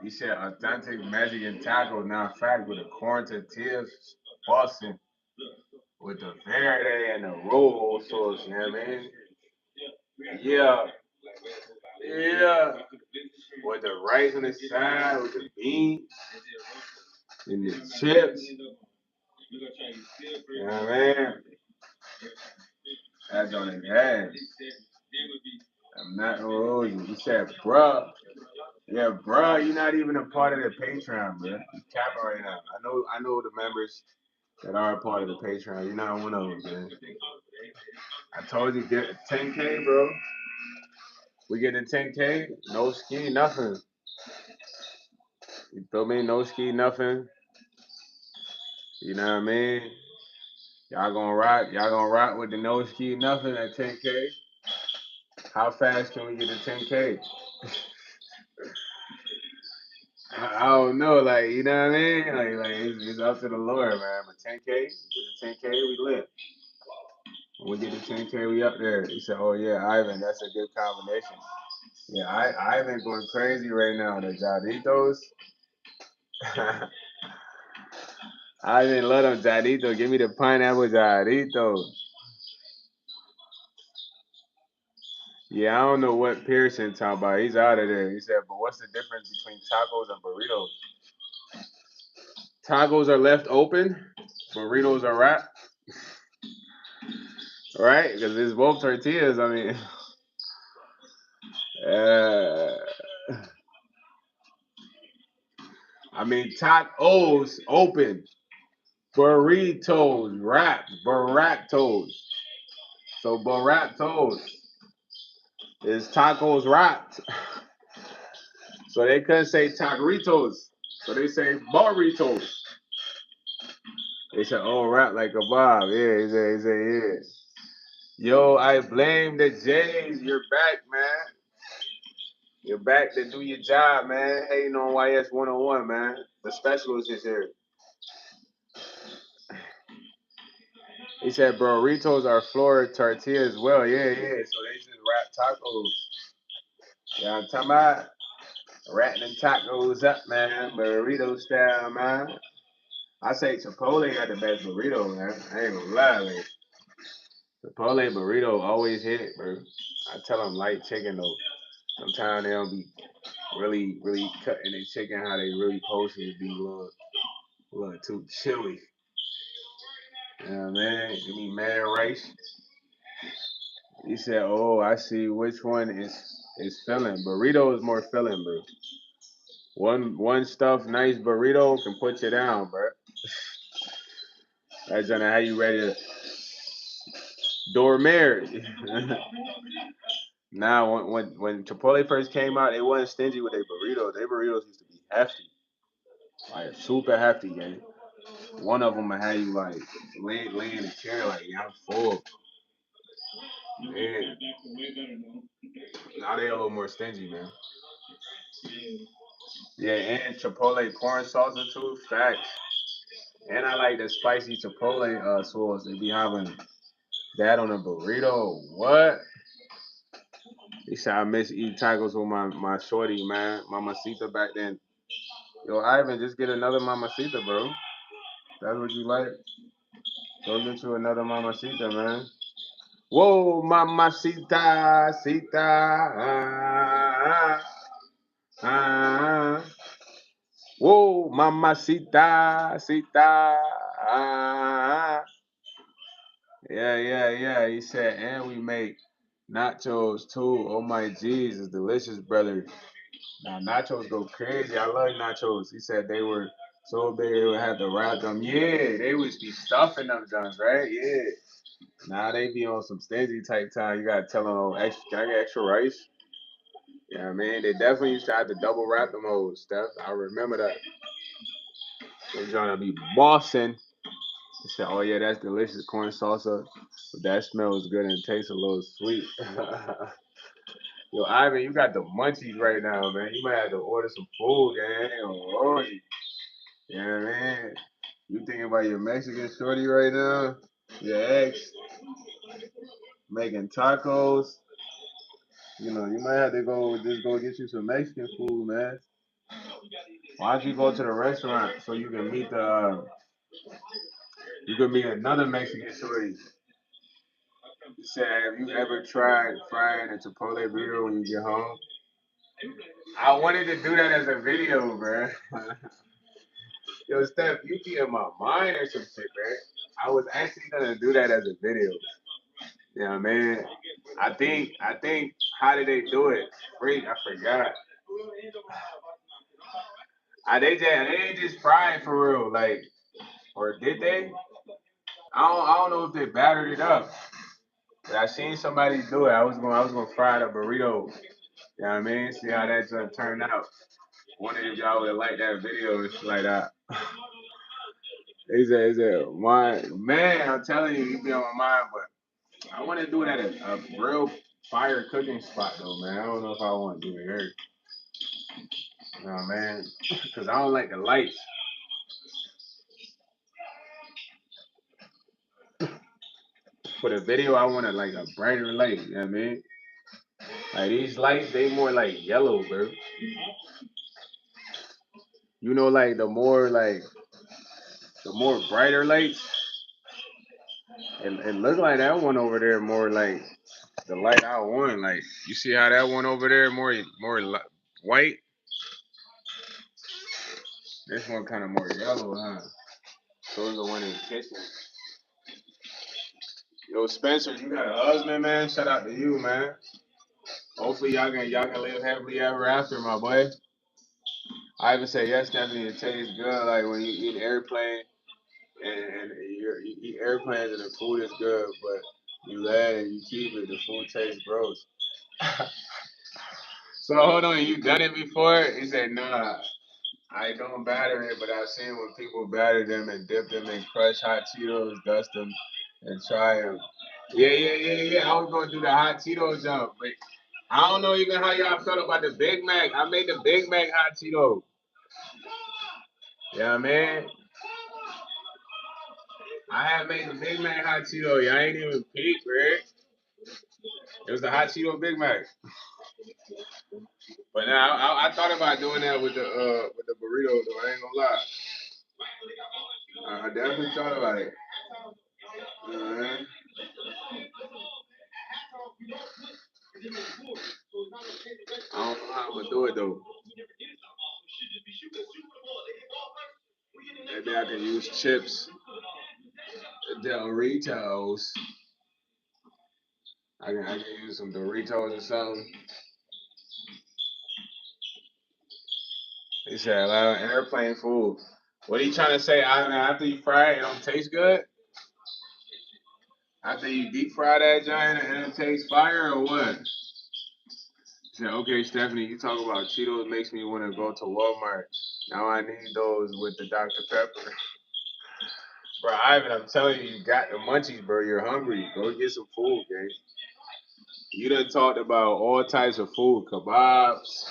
He said authentic Mexican taco, not fact, with the corn tortillas busting with the verde and the roll sauce, you know what I mean? Yeah, yeah. With the rice on the side, with the beans and the chips. You know what I mean? That's on his head. I'm not gonna hold you. He said, bruh. Yeah, bruh, you're not even a part of the Patreon, bro. You capping right now. I know the members that are a part of the Patreon. You're not one of them, man. I told you get 10K, bro. We get the 10K, no ski, nothing. You feel me? No ski, nothing. You know what I mean? Y'all gonna rock with the no ski, nothing at 10K. How fast can we get to 10K? I don't know, like, you know what I mean? Like it's up to the Lord, man. But 10K, get the 10K, we lit. When we get to 10K, we up there. He said, oh yeah, Ivan, that's a good combination. Yeah, Ivan going crazy right now. The Jaditos. Ivan love them Jaditos. Give me the pineapple Jaditos. Yeah, I don't know what Pearson talking about. He's out of there. He said, but what's the difference between tacos and burritos? Tacos are left open. Burritos are wrapped. Right? Because it's both tortillas. I mean, tacos open. Burritos wrapped. Burritos. So burritos is tacos wrapped. So they couldn't say tacoritos. So they say burritos. They said, oh, rap like a Bob. Yeah, he said, yeah. Yo, I blame the Jays. You're back, man. You're back to do your job, man. Hating on YS 101, man. The specialist is here. He said, burritos are Florida tortillas as well. Yeah. So they just wrap tacos. Yeah, I'm talking about wrapping them tacos up, man. Burrito style, man. I say Chipotle got the best burrito, man. I ain't gonna lie, like. Chipotle burrito always hit, bro. I tell them light chicken though. Sometimes they don't be really cutting their chicken how they really supposed to be a little too chili. You know what I mean? Give me mad rice. He said, oh, I see which one is filling. Burrito is more filling, bro. One stuffed nice burrito can put you down, bro. That's gonna how you ready to dormir. Now, when Chipotle first came out, they wasn't stingy with their burritos. Their burritos used to be hefty, like super hefty, gang. One of them would have you like lay in a chair, like yeah, I'm full. Man, now they a little more stingy, man. Yeah, and Chipotle corn salsa too, facts. And I like the spicy Chipotle sauce. They be having that on a burrito. What? He said I miss eating tacos with my shorty, man. Mamacita back then. Yo, Ivan, just get another mamacita, bro. That's what you like? Go get you another mamacita, man. Whoa, mamacita, cita. Ah. Whoa, mamacita, cita. Yeah. He said, and we make nachos too. Oh my jeez, it's delicious, brother. Now nachos go crazy. I love nachos. He said they were so big they would have to wrap them. Yeah, they would be stuffing them guns, right? Yeah. Now they be on some stingy type time. You gotta tell them, oh, extra, can I get extra rice? Yeah, man. They definitely used to have to double wrap them hoes, Steph. I remember that. They trying to be bossing. He said, oh yeah, that's delicious corn salsa. But that smells good and tastes a little sweet. Yo, Ivan, you got the munchies right now, man. You might have to order some food, gang. Oh, yeah, man. You thinking about your Mexican shorty right now? Your ex making tacos. You know, you might have to go get you some Mexican food, man. Why don't you go to the restaurant so you can meet another Mexican shorty? He said, have you ever tried frying a Chipotle burrito when you get home? I wanted to do that as a video, bro. Yo, Steph, you be in my mind or some shit, man. I was actually gonna do that as a video. You know what I mean? I think how did they do it? Freak, I forgot. They didn't just fry it for real, like, or did they? I don't know if they battered it up. But I seen somebody do it. I was gonna fry the burrito. You know what I mean? See how that's gonna turn out. Wonder if y'all would like that video and shit like that. Is it my man? I'm telling you, you be on my mind, but I want to do it at a real fire cooking spot though, man. I don't know if I want to do it here. You know what I mean? Cause I don't like the lights. For the video, I want like a brighter light. You know what I mean? Like these lights, they more like yellow, bro. You know, like the more brighter lights, it look like that one over there more like the light I want. Like you see how that one over there more white. This one kind of more yellow, huh? Those the one in the kitchen. Yo, Spencer, you got a husband, man. Shout out to you, man. Hopefully y'all can live happily ever after, my boy. I even say yes, definitely. It tastes good, like when you eat an airplane and you eat airplanes and the food is good, but you let it, you keep it, the food tastes gross. So hold on, you done it before? He said, nah. I don't batter it, but I've seen when people batter them and dip them in crushed hot Cheetos, dust them, and try them. Yeah. I was gonna do the hot Cheeto jump, but I don't know even how y'all felt about the Big Mac. I made the Big Mac hot Cheeto. Yeah, man. I had made the Big Mac hot Cheeto. Y'all ain't even peep, Rick. It was the hot Cheeto Big Mac. But now I thought about doing that with the burrito though. I ain't gonna lie. I definitely thought about it. Uh, I don't know how I'm gonna do it though. Maybe I can use chips, Doritos. I can use some Doritos or something. He said, airplane food. What are you trying to say? After you fry it, it don't taste good? After you deep fry that giant and it tastes fire or what? He said, okay, Stephanie, you talk about Cheetos makes me want to go to Walmart. Now I need those with the Dr. Pepper. Bro, Ivan, I'm telling you, you got the munchies, bro. You're hungry. Go get some food, gang. You done talked about all types of food, kebabs.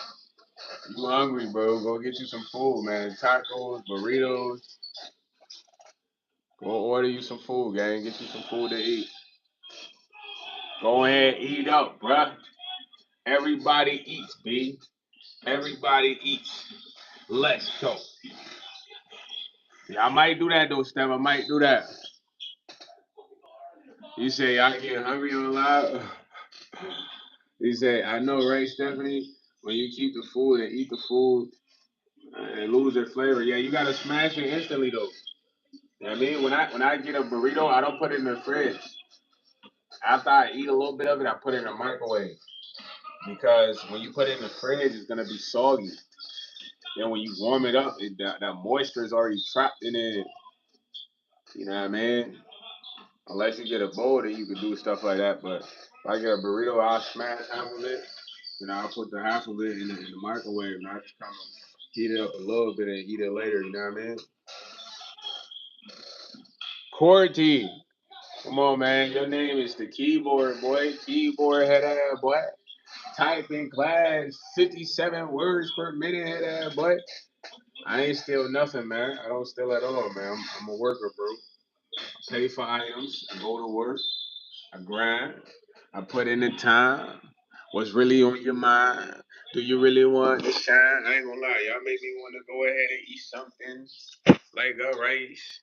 You hungry, bro? Go get you some food, man. Tacos, burritos. Go order you some food, gang. Get you some food to eat. Go ahead, eat up, bruh. Everybody eats, B. Everybody eats. Let's go. Yeah, I might do that though, Steph. I might do that. You say I get hungry on live. He said, I know, right, Stephanie? When you keep the food and eat the food and lose their flavor, yeah, you gotta smash it instantly though. You know what I mean? When I get a burrito, I don't put it in the fridge. After I eat a little bit of it, I put it in the microwave. Because when you put it in the fridge, it's gonna be soggy. Then when you warm it up, that moisture is already trapped in it. You know what I mean? Unless you get a bowl, then you can do stuff like that. But if I get a burrito, I'll smash half of it, then I'll put the half of it in the microwave, and I just kind of heat it up a little bit and eat it later. You know what I mean? Corty, come on, man. Your name is the keyboard boy, keyboard head ass boy. Type in class 57 words per minute head ass boy. I ain't steal nothing, man. I don't steal at all, man. I'm a worker, bro. I pay for items. I go to work. I grind. I put in the time. What's really on your mind? Do you really want to shine? I ain't gonna lie, y'all make me want to go ahead and eat something like a rice.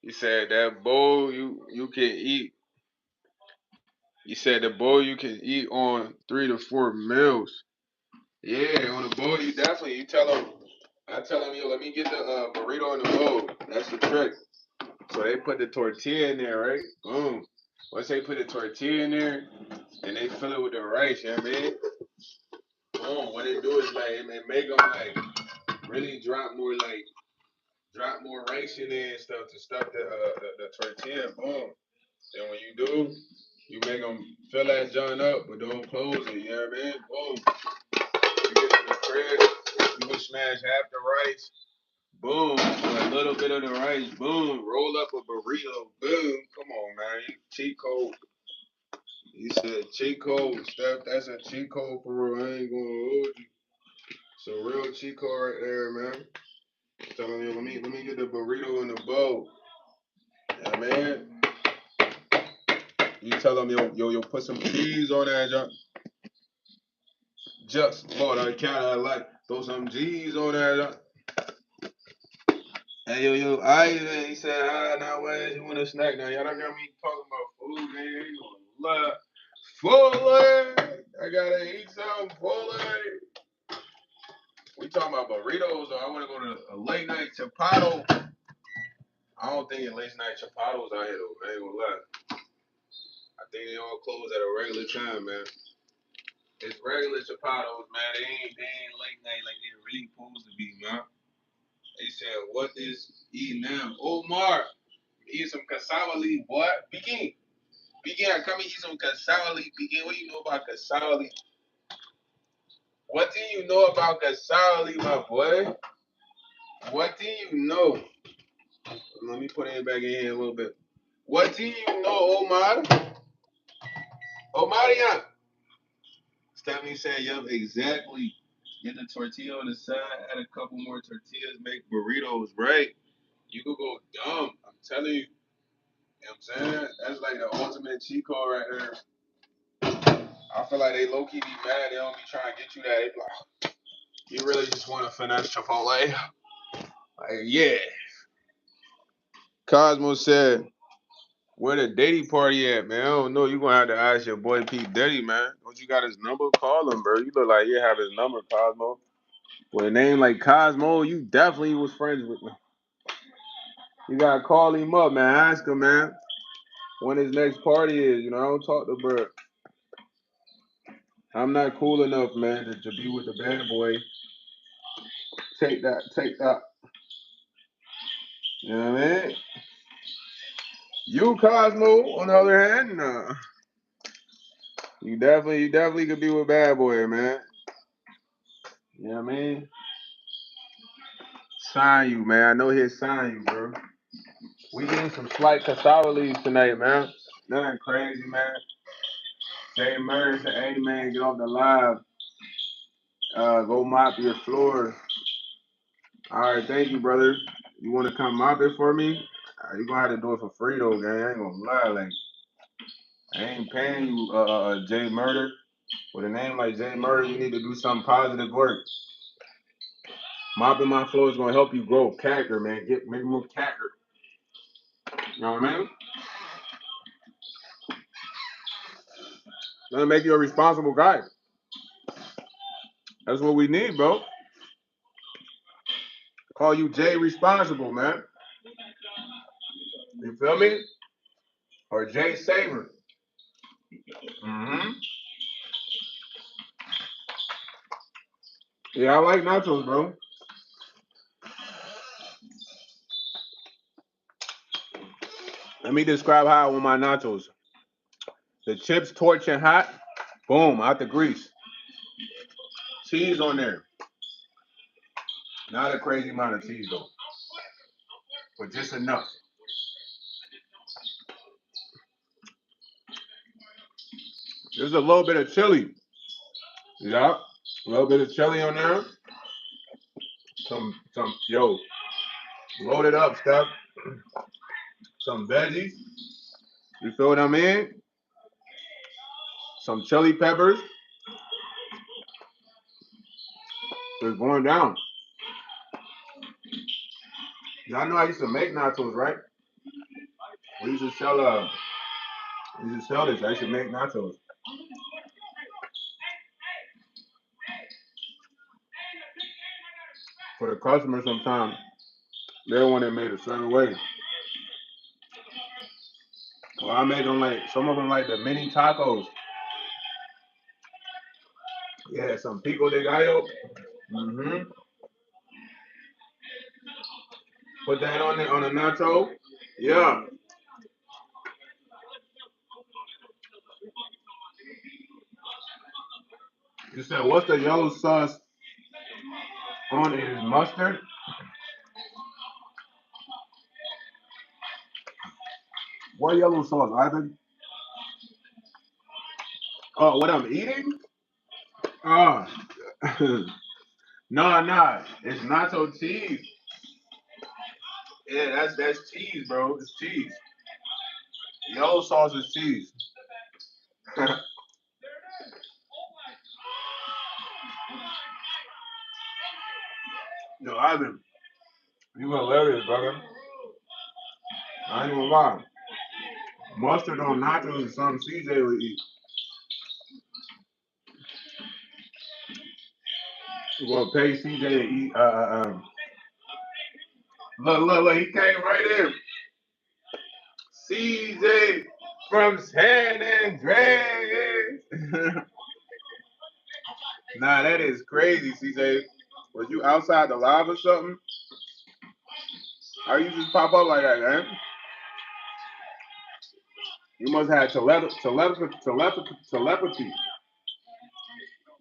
You said that bowl you can eat. You said the bowl you can eat on 3 to 4 meals. Yeah, on the bowl you definitely. You tell them. I tell them, yo, let me get the burrito in the bowl. That's the trick. So they put the tortilla in there, right? Boom. Once they put the tortilla in there, and they fill it with the rice, you know what I mean? Boom. What they do is like it make them like really drop more rice in there and stuff to stuff the tortilla. Boom. And when you do, you make them fill that joint up, but don't close it. You know what I mean? Boom. You get in the crib, you can smash half the rice. Boom. A little bit of the rice. Boom. Roll up a burrito. Boom. Come on, man. You cheat code. You said cheat code, Steph. That's a cheat code for real. I ain't gonna hold you. It's a real cheat code right there, man. Telling you, let me get the burrito in the bowl. Yeah, man. You tell them, yo, put some cheese on that, John. Just hold on, I like throw some G's on that. John. Hey, yo, he said, now what? You want a snack now? Y'all don't got me talking about food, man. You gonna lie. Fully, I gotta eat some fully. We talking about burritos, or I want to go to a late night chapato. I don't think late night chapatos out here though. I ain't gonna lie. I think they all close at a regular time, man. It's regular chapatos, man. They ain't late night like they really supposed to be, man. They said, what is eating now? Omar, eat some cassava leaf, boy. Begin, come and eat some cassava leaf. Begin, what do you know about cassava leaf? What do you know about cassava leaf, my boy? What do you know? Let me put it back in here a little bit. What do you know, Omar? Omarian. Stephanie said, yup, exactly. Get the tortilla on the side, add a couple more tortillas, make burritos, right? You could go dumb. I'm telling you. You know what I'm saying? That's like the ultimate cheat code right there. I feel like they low key be mad. They don't be trying to get you that. They be like, you really just want to finesse Chipotle? Like, yeah. Cosmo said, where the Diddy party at, man? I don't know. You gonna have to ask your boy Pete Diddy, man. Don't you got his number? Call him, bro. You look like you have his number, Cosmo. With a name like Cosmo, you definitely was friends with me. You gotta call him up, man. Ask him, man, when his next party is. You know, I don't talk to Bert. I'm not cool enough, man, to be with the bad boy. Take that. You know what I mean? You, Cosmo, on the other hand, nah. You definitely could be with bad boy, man. You know what I mean? Sign you, man. I know he'll sign you, bro. We getting some slight cassava leaves tonight, man. Nothing crazy, man. Jay Murray said, hey, man, get off the live. Go mop your floor. All right, thank you, brother. You want to come mop it for me? You gonna have to do it for free though, gang. I ain't gonna lie, like I ain't paying you, Jay Murder. With a name like Jay Murder, you need to do some positive work. Mopping my floor is gonna help you grow character, man. Make more character. You know what I mean? Gonna make you a responsible guy. That's what we need, bro. Call you Jay Responsible, man. You feel me? Or Jay Saver. Mm-hmm. Yeah, I like nachos, bro. Let me describe how I want my nachos. The chips torch and hot. Boom, out the grease. Cheese on there. Not a crazy amount of cheese though, but just enough. There's a little bit of chili. Yeah, a little bit of chili on there. Yo, load it up, stuff. Some veggies. You feel what I mean? some chili peppers. It's going down. Y'all know I used to make nachos, right? We used to sell this. I used to make nachos for the customers. Sometimes they want it made a certain way. Well, I make them like some of them like the mini tacos. Yeah, some pico de gallo. Put that on it on a nacho. Yeah. You said what's the yellow sauce on it? Is mustard? What yellow sauce, Ivan? Oh, what I'm eating? Oh, no, it's nacho cheese. Yeah, that's cheese, bro. It's cheese. Yellow sauce is cheese. Yo, Ivan, you hilarious, brother. I ain't gonna lie. Mustard on nachos is something CJ would eat. You gonna pay CJ to eat? Look, he came right in. CJ from San Andreas. Nah, that is crazy, CJ. Was you outside the live or something? How you just pop up like that, man? You must have telepathy.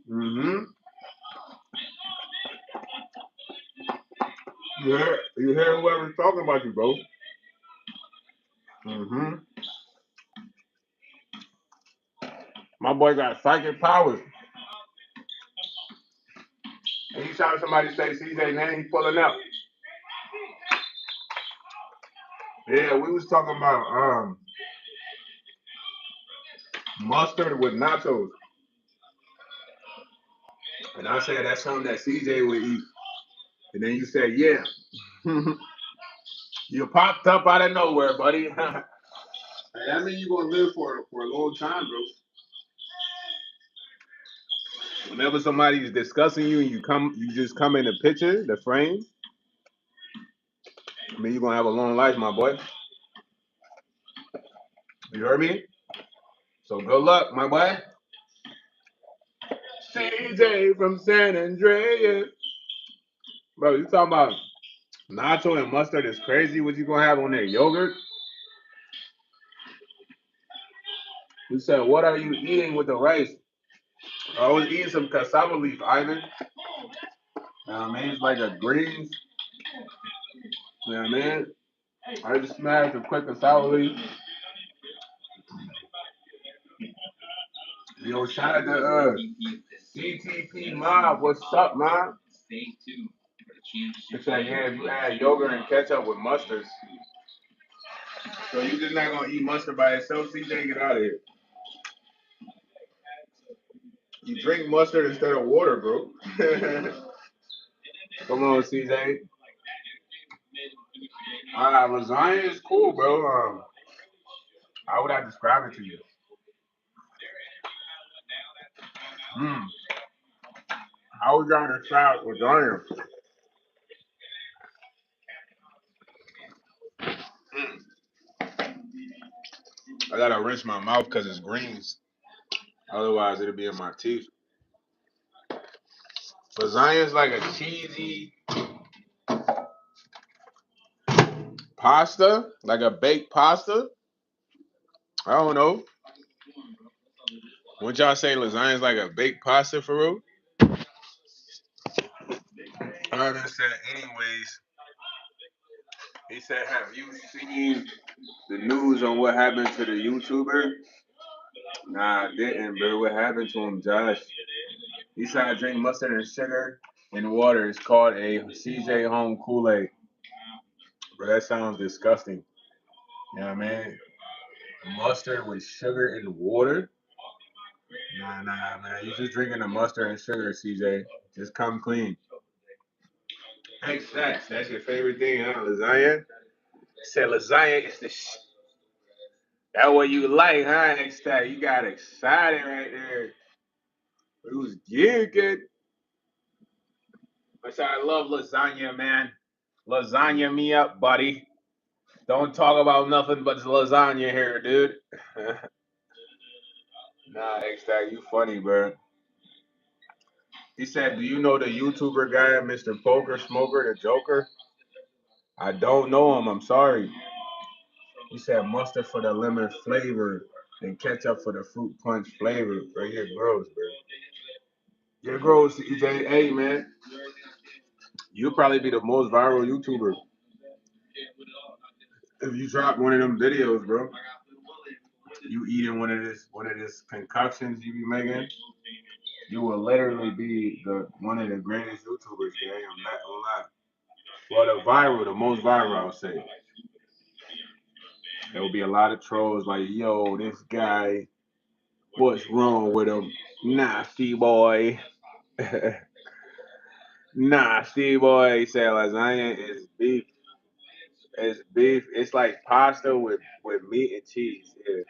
Mm-hmm. You hear whoever's talking about you, bro. Mm-hmm. My boy got psychic powers. Anytime somebody say CJ name, he pulling up. Yeah, we was talking about mustard with nachos. And I said that's something that CJ would eat. And then you said, yeah. You popped up out of nowhere, buddy. That means you're gonna live for a long time, bro. Whenever somebody's discussing you and you just come in the picture, the frame, I mean you're gonna have a long life, my boy. You heard me? So good luck, my boy. CJ from San Andreas. Bro, you talking about nacho and mustard is crazy. What you gonna have on there? Yogurt? You said, what are you eating with the rice? I was eating some cassava leaf, Ivan. You know what I mean? It's like a greens. You know what I mean? I just smashed a quick cassava leaf. Yo, shout out to CTP Mob. What's up, man? It's like, yeah, if you add yogurt and ketchup with mustard. So you just not gonna eat mustard by itself, CJ? Get out of here. You drink mustard instead of water, bro. Come on, CJ. Lasagna is cool, bro. How would I describe it to you? Mm. How would y'all describe lasagna? Mm. I gotta rinse my mouth because it's greens. Otherwise, it'll be in my teeth. Lasagna is like a cheesy pasta, like a baked pasta. I don't know. Would y'all say lasagna is like a baked pasta for real? I done said anyways. He said, have you seen the news on what happened to the YouTuber? Nah, I didn't, bro. What happened to him, Josh? He said I drink mustard and sugar in water. It's called a CJ Home Kool-Aid. But that sounds disgusting. You know what I mean? Mustard with sugar and water. Nah, man. You just drinking the mustard and sugar, CJ. Just come clean. Hey, Stacks, that's your favorite thing, huh? Lasagna? Said lasagna is the that what you like, huh? Hey, Stack, you got excited right there. It was good. I said I love lasagna, man. Lasagna me up, buddy. Don't talk about nothing but lasagna here, dude. Nah, X-Stack, you funny, bro. He said, do you know the YouTuber guy, Mr. Poker Smoker, the Joker? I don't know him, I'm sorry. He said mustard for the lemon flavor and ketchup for the fruit punch flavor. Bro, you're gross, bro. You're gross, CJ. Hey, man. You'll probably be the most viral YouTuber if you drop one of them videos, bro. You eating one of this concoctions you be making, you will literally be the one of the greatest YouTubers. Yeah, I'm not gonna lie. Well, the most viral, I'll say. There will be a lot of trolls like, yo, this guy, what's wrong with him? Nasty boy. Nasty boy. He said lasagna is beef. It's beef. It's like pasta with meat and cheese. Yeah.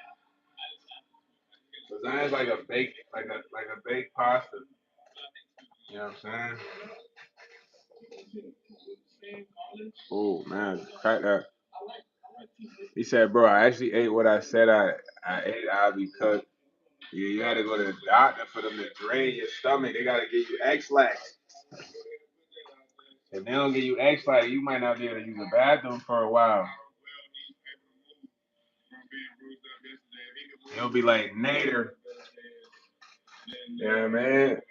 Lasagna is like a baked pasta. You know what I'm saying? Oh man, crack that. He said, bro, I actually ate what I said I ate. I'll be cut. Yeah, you gotta go to the doctor for them to drain your stomach. They gotta give you X-Lax. If they don't give you X-Lax, you might not be able to use the bathroom for a while. It'll be like Nader. Yeah, man.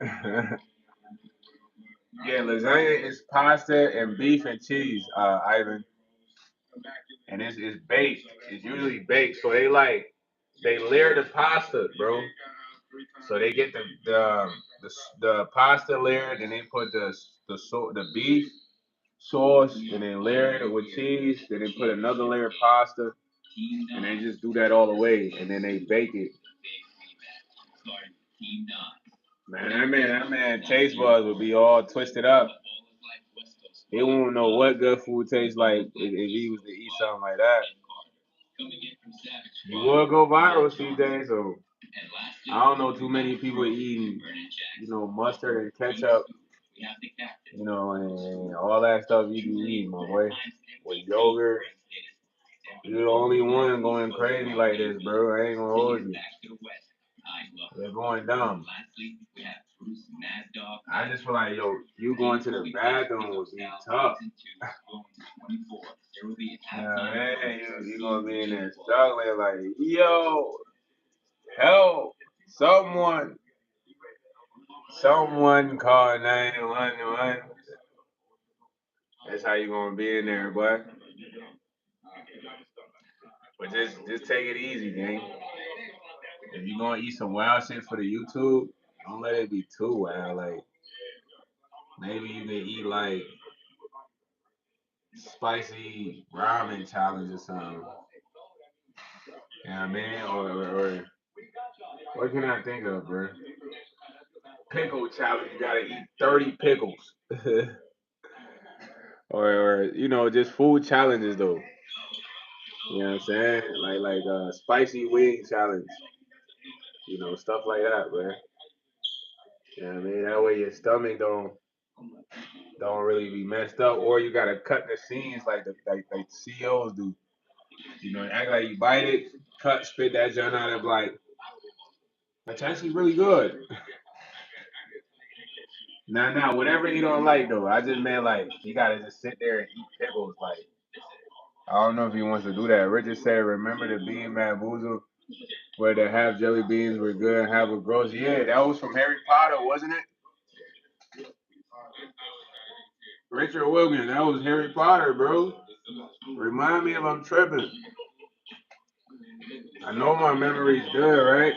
Yeah, lasagna is pasta and beef and cheese, Ivan. And it's baked. It's usually baked. So they layer the pasta, bro. So they get the pasta layer, then they put the beef sauce, and then layer it with cheese. Then they put another layer of pasta, and they just do that all the way, and then they bake it. Man, that man taste buds would be all twisted up. He won't know what good food tastes like if he was to eat something like that. You would go viral these days, so I don't know too many people eating, mustard and ketchup, and all that stuff you be eating, my boy. With yogurt. You're the only one going crazy like this, bro. I ain't gonna hold you. They're going dumb. I just feel like, yo, you going to the bathroom would be tough. Yeah, man, you gonna be in there struggling like, yo, help, someone call 911. That's how you gonna be in there, boy. But just take it easy, gang. If you gonna eat some wild shit for the YouTube, don't let it be too wild. Like maybe you can eat like spicy ramen challenge or something. You know what I mean? Or what can I think of, bro? Pickle challenge. You gotta eat 30 pickles. or just food challenges though. You know what I'm saying? Like spicy wing challenge. Stuff like that, bro. You know what I mean? That way your stomach don't really be messed up, or you gotta cut the scenes like CEOs do. Act like you bite it, cut, spit that junk out, and be like, that's actually really good. Now, whatever you don't like though, I just meant like you gotta just sit there and eat pickles. Like I don't know if he wants to do that. Richard said, remember the bean bamboozle where the half jelly beans were good and half were gross. Yeah, that was from Harry Potter, wasn't it? Richard Williams, that was Harry Potter, bro. Remind me if I'm tripping. I know my memory's good, right?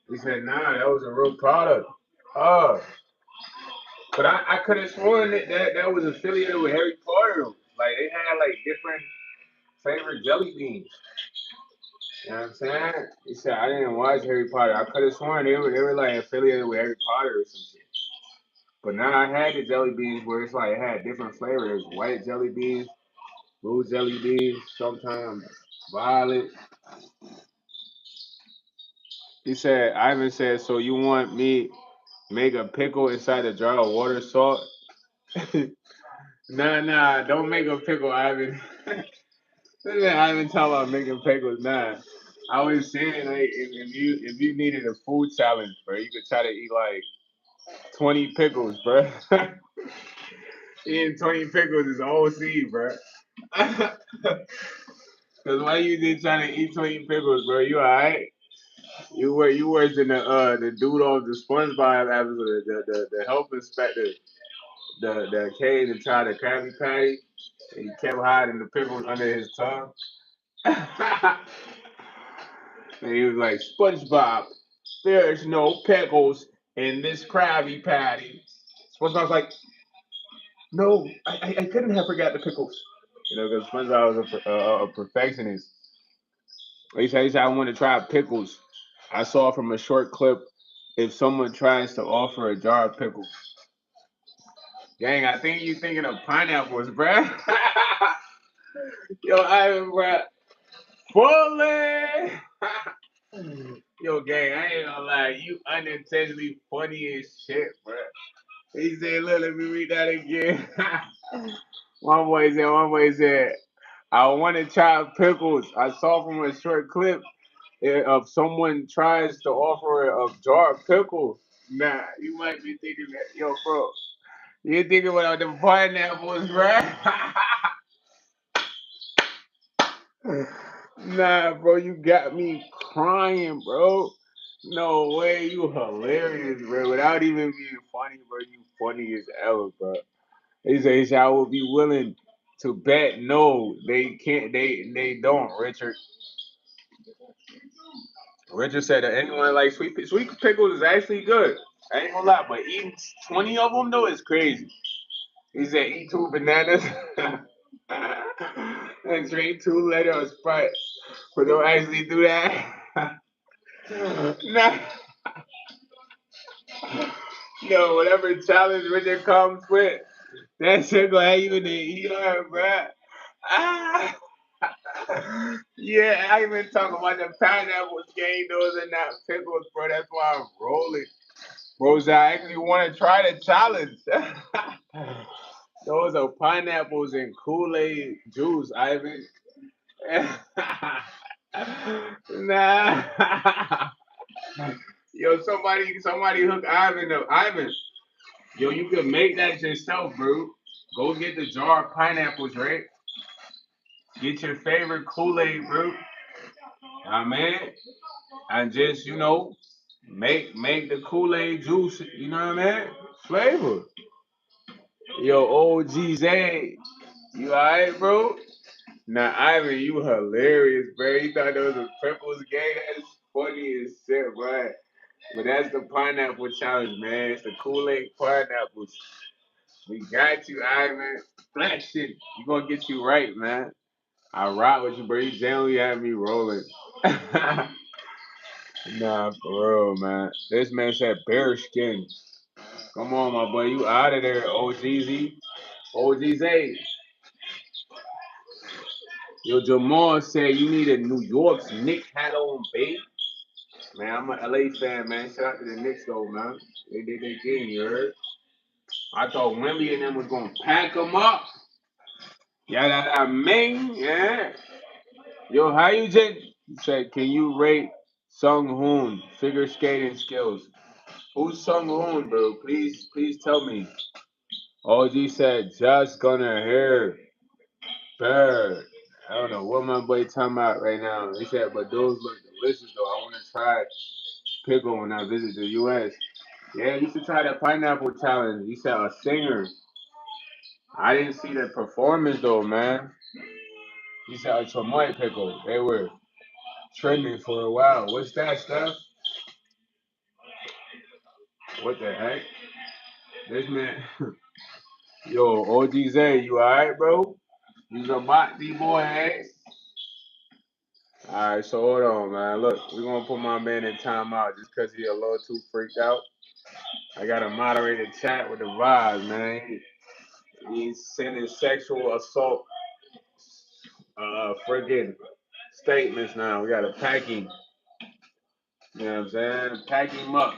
He said, nah, that was a real product. Oh, but I could have sworn that was affiliated with Harry Potter. Like they had like different favorite jelly beans. You know what I'm saying? He said I didn't watch Harry Potter. I could have sworn they were like affiliated with Harry Potter or some shit. But now I had the jelly beans where it's like it had different flavors. White jelly beans, blue jelly beans, sometimes violet. He said, Ivan said, so you want me make a pickle inside a jar of water salt? Nah, don't make a pickle, Ivan. Ivan talking about making pickles. Nah. I was saying like if you needed a food challenge, bro, you could try to eat like 20 pickles, bro. Eating 20 pickles is OC, bro. Cause why you just trying to eat 20 pickles, bro? You alright? You worse than the dude off the SpongeBob episode, the health inspector, the came to try the Krabby Patty, and he kept hiding the pickles under his tongue. And he was like, SpongeBob, there's no pickles in this Krabby Patty. SpongeBob's like, no, I couldn't have forgot the pickles. You know, because SpongeBob was a perfectionist. He said, I want to try pickles. I saw from a short clip if someone tries to offer a jar of pickles. Gang, I think you thinking of pineapples, bruh. Yo, Ivan, bruh. Fully! Yo, gang, I ain't gonna lie. You unintentionally funny as shit, bruh. He said, look, let me read that again. One boy said, I want to try pickles. I saw from a short clip if someone tries to offer a jar of pickles. Nah, you might be thinking that, yo, bro, you thinking about them pineapples, bruh? Nah, bro, you got me crying, bro. No way, you hilarious, bro. Without even being funny, bro, you funny as ever, bro. He said, I will be willing to bet no, they can't, they don't, Richard. Richard said that anyone like sweet pickles is actually good. I ain't gonna lie, but eating 20 of them though is crazy. He said eat 2 bananas and drink 2 liters of Sprite. But don't actually do that. Nah. Yo, whatever challenge Richard comes with, that shit gonna have you in the ER, bruh. Ah. Yeah, I even talking about the pineapples, gang. Those are not pickles, bro. That's why I'm rolling. Bros, I actually want to try the challenge. Those are pineapples and Kool-Aid juice, Ivan. Nah. Yo, somebody hook Ivan up. Ivan, yo, you can make that yourself, bro. Go get the jar of pineapples, right? Get your favorite Kool-Aid, bro. Man. And just, make the Kool-Aid juice, you know what I mean? Flavor. Yo, OGZ, you alright, bro? Now, Ivan, you hilarious, bro. You thought that was a Pimples gang? That's funny as shit, bro. But that's the pineapple challenge, man. It's the Kool-Aid pineapples. We got you, Ivan. That shit, you gonna get you right, man. I rock with you, bro. You generally have me rolling. Nah, for real, man. This man said bear skin. Come on, my boy. You out of there, OGZ. OGZ. Yo, Jamal said you need a New York's Knicks hat on, babe. Man, I'm an LA fan, man. Shout out to the Knicks, though, man. They did their thing, you heard? I thought Wemby and them was going to pack them up. Yeah, that I mean, yeah. Yo, how you just said, can you rate Sung Hoon figure skating skills? Who's Sung Hoon, bro? Please tell me. OG said, just gonna hear bird. I don't know what my boy talking about right now. He said, but those look delicious though. I want to try pickle when I visit the U.S. Yeah, you should try that pineapple challenge. He said a singer. I didn't see the performance though, man. He said a chamoy pickle. They were trending for a while. What's that stuff? What the heck? This man, yo, OGZ, you alright, bro? You's a bot, D boy, eh? All right, so hold on, man. Look, we're gonna put my man in timeout just because he a little too freaked out. I got a moderated chat with the vibes, man. He's sending sexual assault, friggin' statements now. We gotta pack him. You know what I'm saying? Pack him up.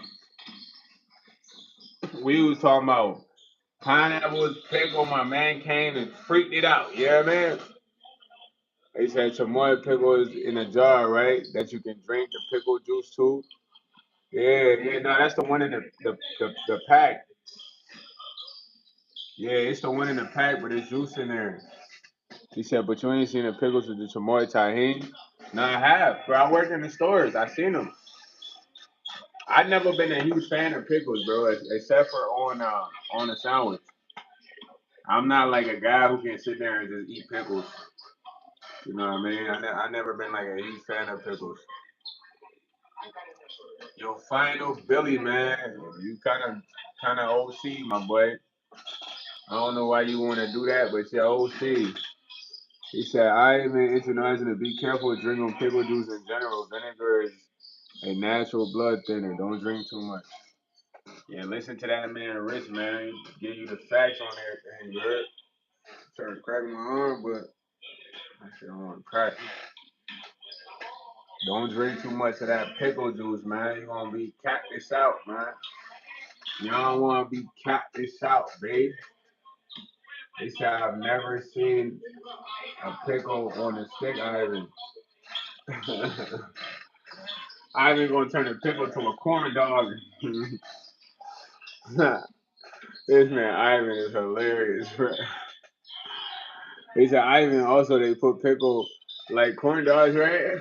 We was talking about pineapples, pickle. My man came and freaked it out. Yeah, man. He said chamoy pickle is in a jar, right? That you can drink the pickle juice too. Yeah, yeah, no, that's the one in the pack. Yeah, it's the one in the pack, but there's juice in there. He said, but you ain't seen the pickles with the chamoy tahini? No, I have, bro. I work in the stores. I seen them. I've never been a huge fan of pickles, bro, except for on a sandwich. I'm not like a guy who can sit there and just eat pickles. You know what I mean? I never been like a huge fan of pickles. Yo, final Billy, man. You kind of OC, my boy. I don't know why you want to do that, but you're OC. He said, I even international to be careful drinking pickle juice in general. Vinegar is a natural blood thinner. Don't drink too much. Yeah, listen to that man, Rich, man. Give you the facts on everything, you heard? Trying to crack my arm, but I shit don't want to crack. Don't drink too much of that pickle juice, man. You're going to be capped this out, man. You don't want to be capped this out, babe. They said I've never seen a pickle on a stick, Ivan. Ivan gonna turn a pickle to a corn dog. This man Ivan is hilarious. He said Ivan also they put pickle like corn dogs, right?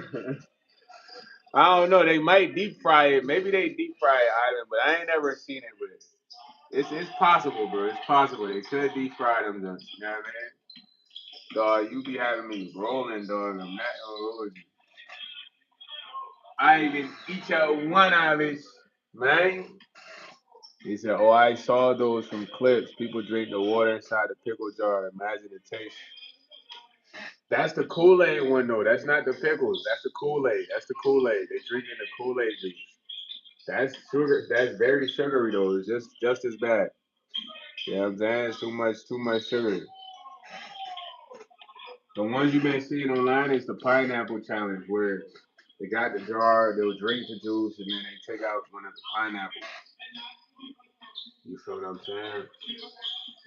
I don't know. They might deep fry it. Maybe they deep fry it, Ivan, but I ain't never seen it with it. It's possible, bro. It's possible. They could deep fry them joints. You know what I mean? Dog, you be having me rolling, dog. I'm not gonna hold you. I even eat out one of it, man. He said, "Oh, I saw those from clips. People drink the water inside the pickle jar. Imagine the taste." That's the Kool-Aid one, though. That's not the pickles. That's the Kool-Aid. That's the Kool-Aid. They drinking the Kool-Aid juice. That's sugar. That's very sugary, though. It's just as bad. You know what I'm saying? It's too much sugar. The ones you've been seeing online is the pineapple challenge, where they got the jar, they'll drink the juice, and then they take out one of the pineapples. You feel what I'm saying?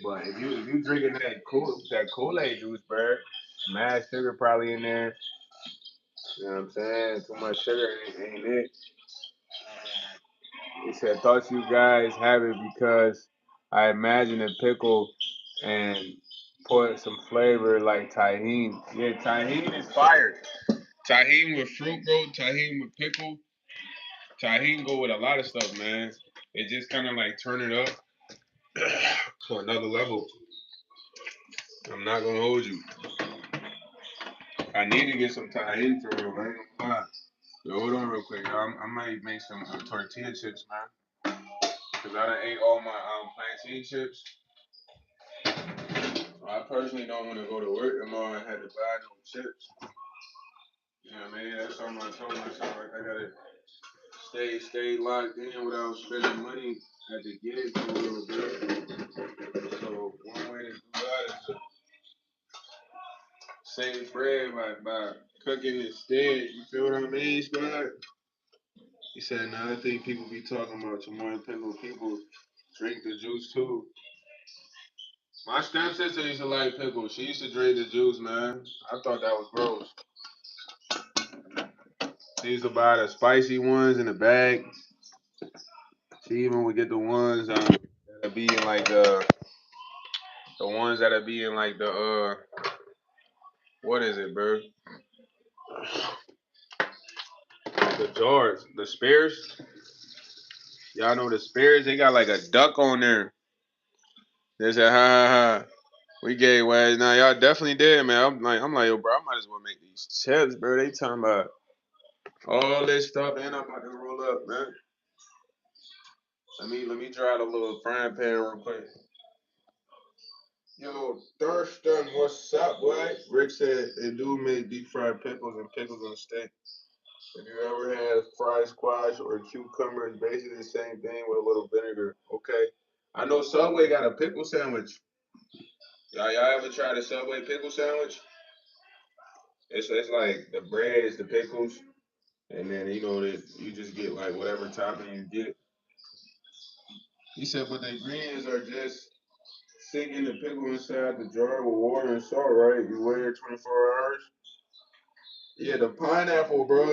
But if you drinking that Kool-Aid juice, bro, mad sugar probably in there. You know what I'm saying? Too much sugar ain't it. He said, thought you guys have it because I imagine a pickle and put some flavor like tahini. Yeah, tahini is fire. Tahini with fruit, bro. Tahini with pickle. Tahini go with a lot of stuff, man. It just kind of like turn it up to another level. I'm not gonna hold you. I need to get some tahini for real, man. Yo, hold on real quick. I might make some tortilla chips, man. Cause I done ate all my plantain chips. I personally don't want to go to work tomorrow and have to buy no chips. You know what I mean? That's something I told myself. Like, I gotta stay locked in without spending money. Had to get it for a little bit. So one way to do that is to save bread by cooking instead. You feel what I mean, Scott? He said, now I think people be talking about tomorrow people drink the juice too. My stepsister used to like pickles. She used to drink the juice, man. I thought that was gross. She used to buy the spicy ones in the bag. She even would get the ones that be in like the ones that be in like the what is it, bro? The jars, the spares. Y'all know the spares? They got like a duck on there. They said, ha ha ha. We gave ways. Now y'all definitely did, man. I'm like, yo, bro, I might as well make these chips, bro. They talking about all this stuff, and I'm about to roll up, man. Let me dry the little frying pan real quick. Yo, Thurston, what's up, boy? Rick said they do make deep fried pickles and pickles on steak. If you ever had fried squash or cucumber, it's basically the same thing with a little vinegar. Okay. I know Subway got a pickle sandwich. Y'all ever tried a Subway pickle sandwich? It's like the bread is the pickles, and then you know that you just get like whatever topping you get. He said, but the ingredients are just sinking the pickle inside the jar with water and salt, right? You wait it 24 hours. Yeah, the pineapple, bro.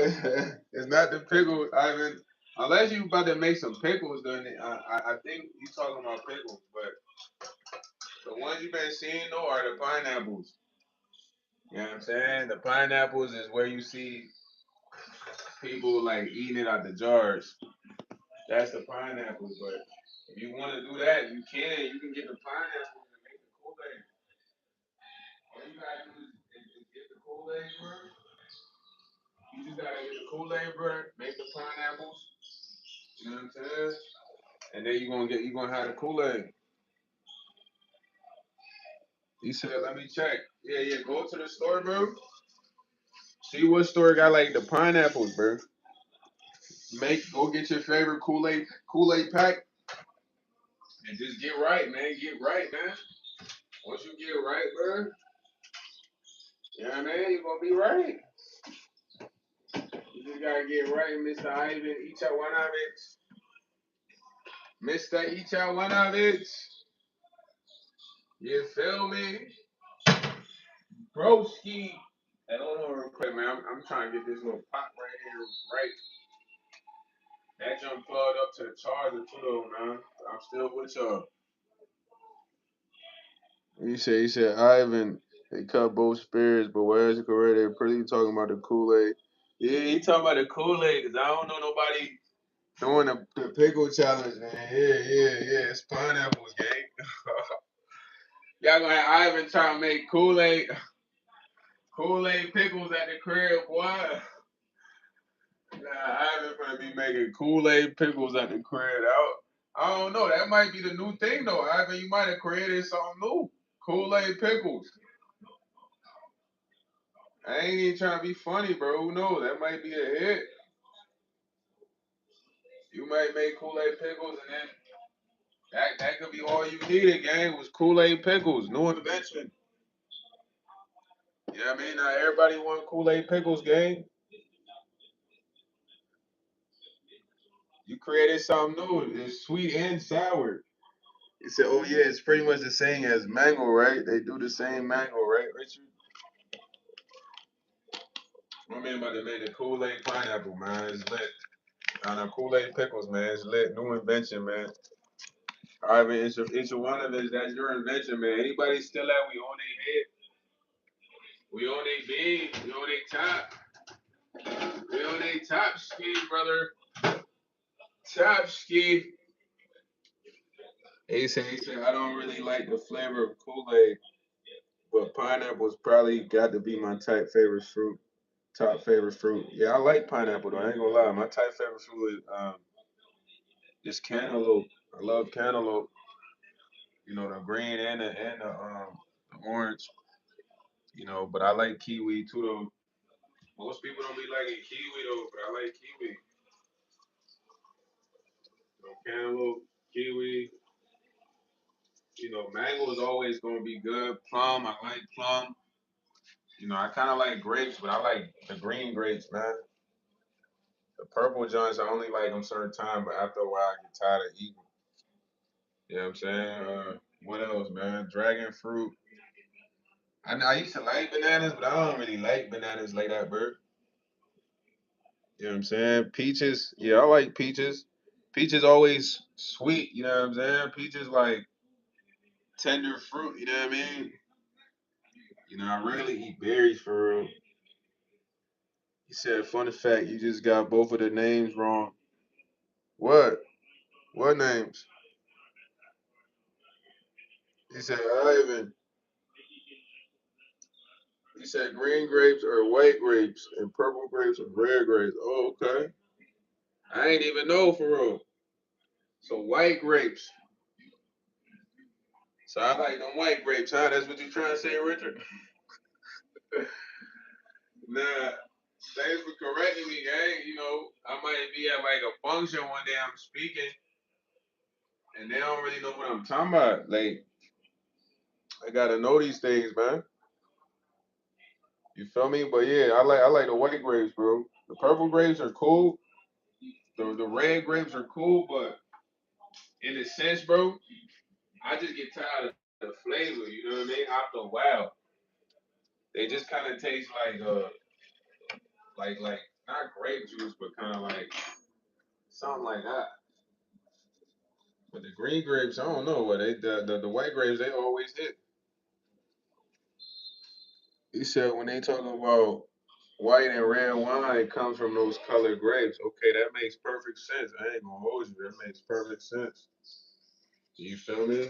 It's not the pickles, Ivan. Unless you about to make some pickles, then I think you talking about pickles. But the ones you've been seeing though are the pineapples. You know what I'm saying? The pineapples is where you see people like eating it out the jars. That's the pineapple. But if you want to do that, you can. You can get the pineapples and make the Kool-Aid. All you gotta do is get the Kool-Aid, bro. You just gotta get the Kool-Aid, bro. Make the pineapples. You know what I'm saying? And then you gonna have the Kool-Aid. He said, let me check. Yeah, yeah. Go to the store, bro. See what store got like the pineapples, bro. Go get your favorite Kool-Aid pack and just get right, man. Get right, man. Once you get right, bro, you know what I mean? You're gonna be right. You just gotta get right, Mr. Ivan. Each out one of it. Mr. Each out one of it. You feel me? Broski. Hey, hold on real quick, man. I'm trying to get this little pot right here right. That jump plugged up to the charger too, though, man. I'm still with y'all. He said, Ivan, they cut both spirits, but where's the correct? They're pretty talking about the Kool-Aid. Yeah, he talking about the Kool-Aid, because I don't know nobody doing the pickle challenge, man. Yeah. It's pineapples, gang. Y'all gonna have Ivan trying to make Kool-Aid pickles at the crib, boy. Nah, Ivan gonna be making Kool-Aid pickles at the crib. I don't know. That might be the new thing, though. Ivan, you might have created something new. Kool-Aid pickles. I ain't even trying to be funny, bro. Who knows? That might be a hit. You might make Kool-Aid pickles, and then that could be all you needed, gang. Was Kool-Aid pickles, new invention. You know what I mean? Now everybody want Kool-Aid pickles, gang. You created something new. It's sweet and sour. He said, "Oh yeah, it's pretty much the same as mango, right? They do the same mango, right, Richard?" I mean, about to make the Kool-Aid pineapple, man. It's lit. The Kool-Aid pickles, man. It's lit. New invention, man. All right, man. It's one of us. That's your invention, man. Anybody still at? We on their head. We on their beam. We on their top. We on their top ski, brother. Top ski. He said, I don't really like the flavor of Kool-Aid, but pineapple's probably got to be my type favorite fruit. Top favorite fruit. Yeah, I like pineapple though. I ain't gonna lie. My type favorite fruit is cantaloupe. I love cantaloupe. You know, the green the orange. You know, but I like kiwi too though. Most people don't be liking kiwi though, but I like kiwi. You know, cantaloupe, kiwi. You know, mango is always gonna be good. Plum, I like plum. You know, I kind of like grapes, but I like the green grapes, man. The purple joints, I only like them certain time, but after a while, I get tired of eating. You know what I'm saying? What else, man? Dragon fruit. I used to like bananas, but I don't really like bananas like that, bro. You know what I'm saying? Peaches, yeah, I like peaches. Peaches always sweet, you know what I'm saying? Peaches like tender fruit, you know what I mean? You know, I rarely eat berries for real. He said, fun fact, you just got both of the names wrong. What? What names? He said, Ivan. He said green grapes are white grapes and purple grapes are red grapes. Oh, okay. I ain't even know for real. So white grapes. So I like them white grapes, huh? That's what you trying to say, Richard? Nah. Thanks for correcting me, gang. You know, I might be at like a function one day I'm speaking and they don't really know what I'm talking about. Like, I gotta know these things, man. You feel me? But yeah, I like the white grapes, bro. The purple grapes are cool. The red grapes are cool, but in a sense, bro, I just get tired of the flavor. You know what I mean? After a while, they just kind of taste like not grape juice, but kind of like something like that. But the green grapes, I don't know what the white grapes they always hit. He said when they talk about white and red wine comes from those colored grapes. Okay, that makes perfect sense. I ain't gonna hold you. That makes perfect sense. You feel me?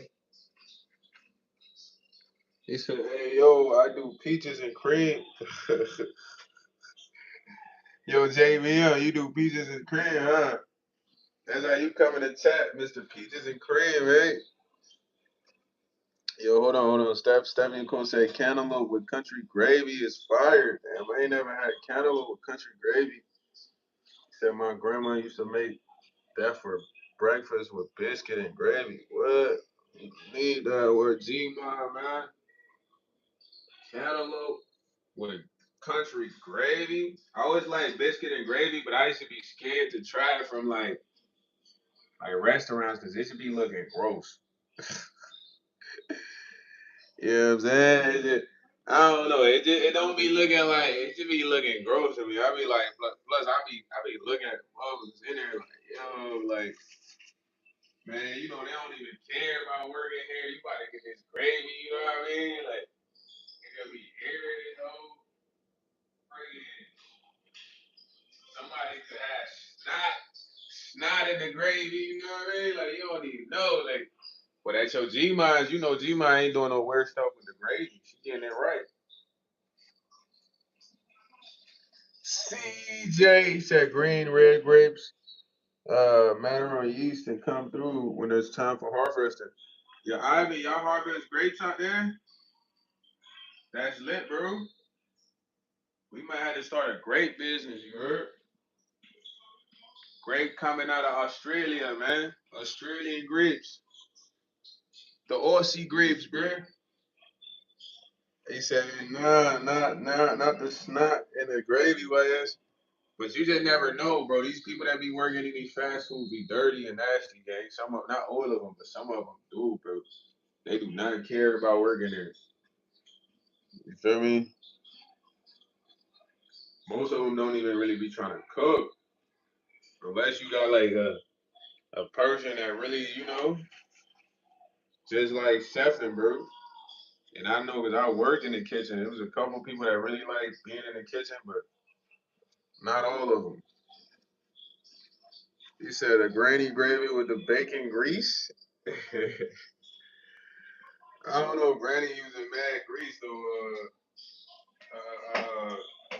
He said, "Hey, yo, I do peaches and cream." Yo, JVM, you do peaches and cream, huh? That's how you come in the chat, Mr. Peaches and Cream, right? Yo, hold on. Stephanie Cole said cantaloupe with country gravy is fire. Damn, I ain't never had cantaloupe with country gravy. Said my grandma used to make that for breakfast with biscuit and gravy. What? Need that word G-Ma, man. Cantaloupe with country gravy. I always like biscuit and gravy, but I used to be scared to try it from like restaurants because it should be looking gross. You know what I'm saying? I don't know. It don't be looking like it should be looking gross to me. I be like, plus I be looking at the motherfuckers in there like, yo, like, man, you know they don't even care about working here. You about to get this gravy, you know what I mean? Like, it gonna be airy, you know. Friggin' somebody could have snot in the gravy, you know what I mean? Like, you don't even know, like. But at your G-Mines, you know G-Mine ain't doing no weird stuff with the gravy. She getting it right. CJ said green, red grapes matter on yeast and come through when it's time for harvesting. Yeah, Ivy, y'all harvest grapes out there? That's lit, bro. We might have to start a grape business, you heard? Grape coming out of Australia, man. Australian grapes. The Aussie grapes, bro. He said, nah, not the snot and the gravy, ways. But you just never know, bro. These people that be working in these fast food be dirty and nasty, gang. Some of, not all of them, but some of them do, bro. They do not care about working there. You feel me? Most of them don't even really be trying to cook, unless you got like a person that really, just like chefing, bro. And I know because I worked in the kitchen. There was a couple people that really like being in the kitchen, but not all of them. He said a granny gravy with the bacon grease. I don't know, granny using mad grease though.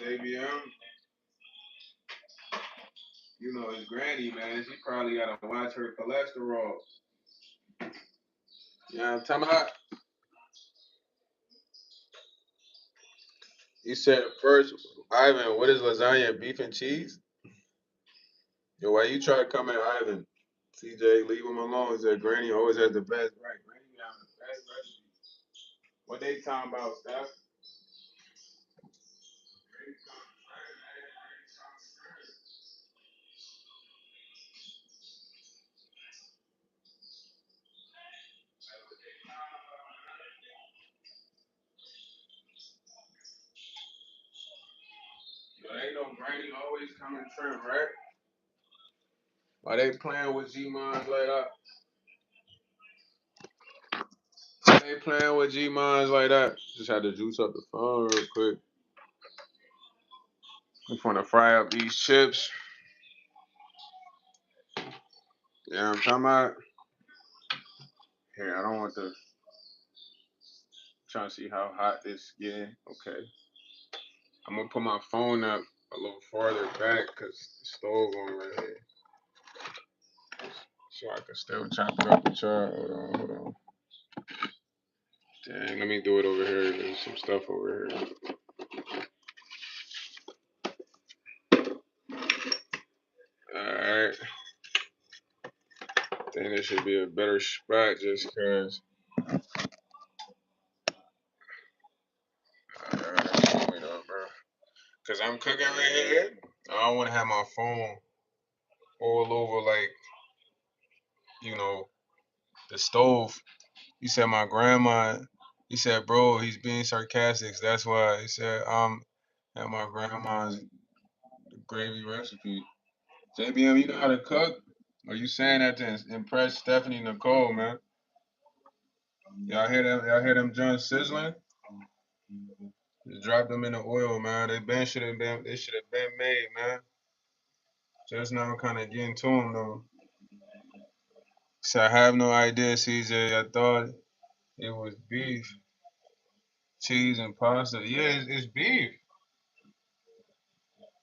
JBM, you know, his granny, man, she probably got to watch her cholesterol. You know what I'm talking about? You said first, Ivan, what is lasagna? Beef and cheese? Yo, why you try to come at Ivan? CJ, leave him alone. He said Granny always has the best. Right, Granny got the best recipe. What they talking about, Steph? Yo, they know Granny always coming trim, right? Why they playing with G-Mons like that? Why they playing with G-Mons like that? Just had to juice up the phone real quick. I'm gonna fry up these chips. Yeah, I'm talking about. Here, I don't want to. Trying to see how hot this getting. Okay. I'm gonna put my phone up a little farther back because the stove on right here. So I can still chop it up with y'all. Hold on. Dang, let me do it over here. There's some stuff over here. Alright. I think this should be a better spot just cause. Alright, wait up, bro. Cause I'm cooking right here. I don't wanna have my phone all over like, you know, the stove. He said my grandma, he said, bro, he's being sarcastic. That's why he said at my grandma's gravy recipe. JBM, you know how to cook? Or you saying that to impress Stephanie Nicole, man? Y'all hear them? Y'all hear them joints sizzling? Just drop them in the oil, man. They should have been. They should have been made, man. Just now, kind of getting to them though. So I have no idea, CJ. I thought it was beef, cheese, and pasta. Yeah, it's beef.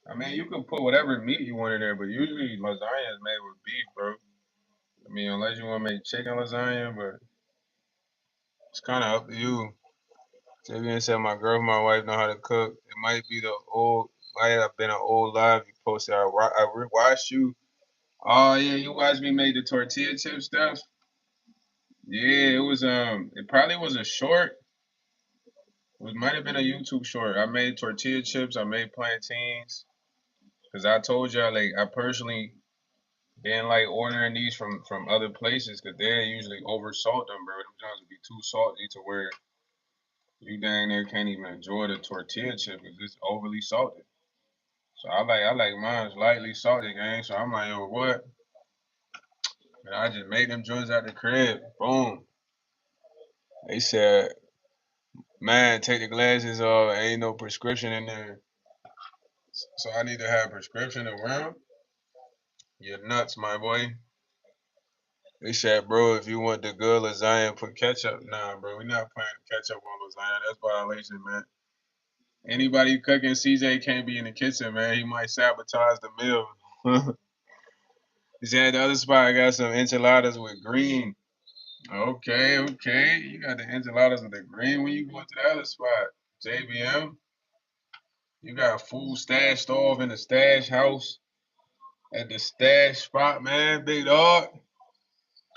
I mean, you can put whatever meat you want in there, but usually lasagna is made with beef, bro. I mean, unless you want to make chicken lasagna, but it's kind of up to you. JBN said my girl, my wife know how to cook. It might be the old, might have been an old live you posted. I watched you. Oh yeah, you watched me make the tortilla chip stuff. Yeah, it was it probably was a short. It might have been a YouTube short. I made tortilla chips. I made plantains. Cause I told y'all like I personally didn't like ordering these from other places because they usually over salt them, bro. Them joints would be too salty to where you dang near can't even enjoy the tortilla chip because it's overly salted. So I like mine lightly salty, gang. So I'm like, yo, what? And I just made them joints out the crib. Boom. They said, man, take the glasses off. Ain't no prescription in there. So I need to have prescription around. You're nuts, my boy. They said, bro, if you want the good lasagna, put ketchup. Nah, bro, we not putting ketchup on lasagna. That's violation, man. Anybody cooking, CJ can't be in the kitchen, man. He might sabotage the meal. He said the other spot I got some enchiladas with green. Okay, okay. You got the enchiladas with the green. When you going to the other spot, JBM, you got food stashed off in the stash house at the stash spot, man. Big dog.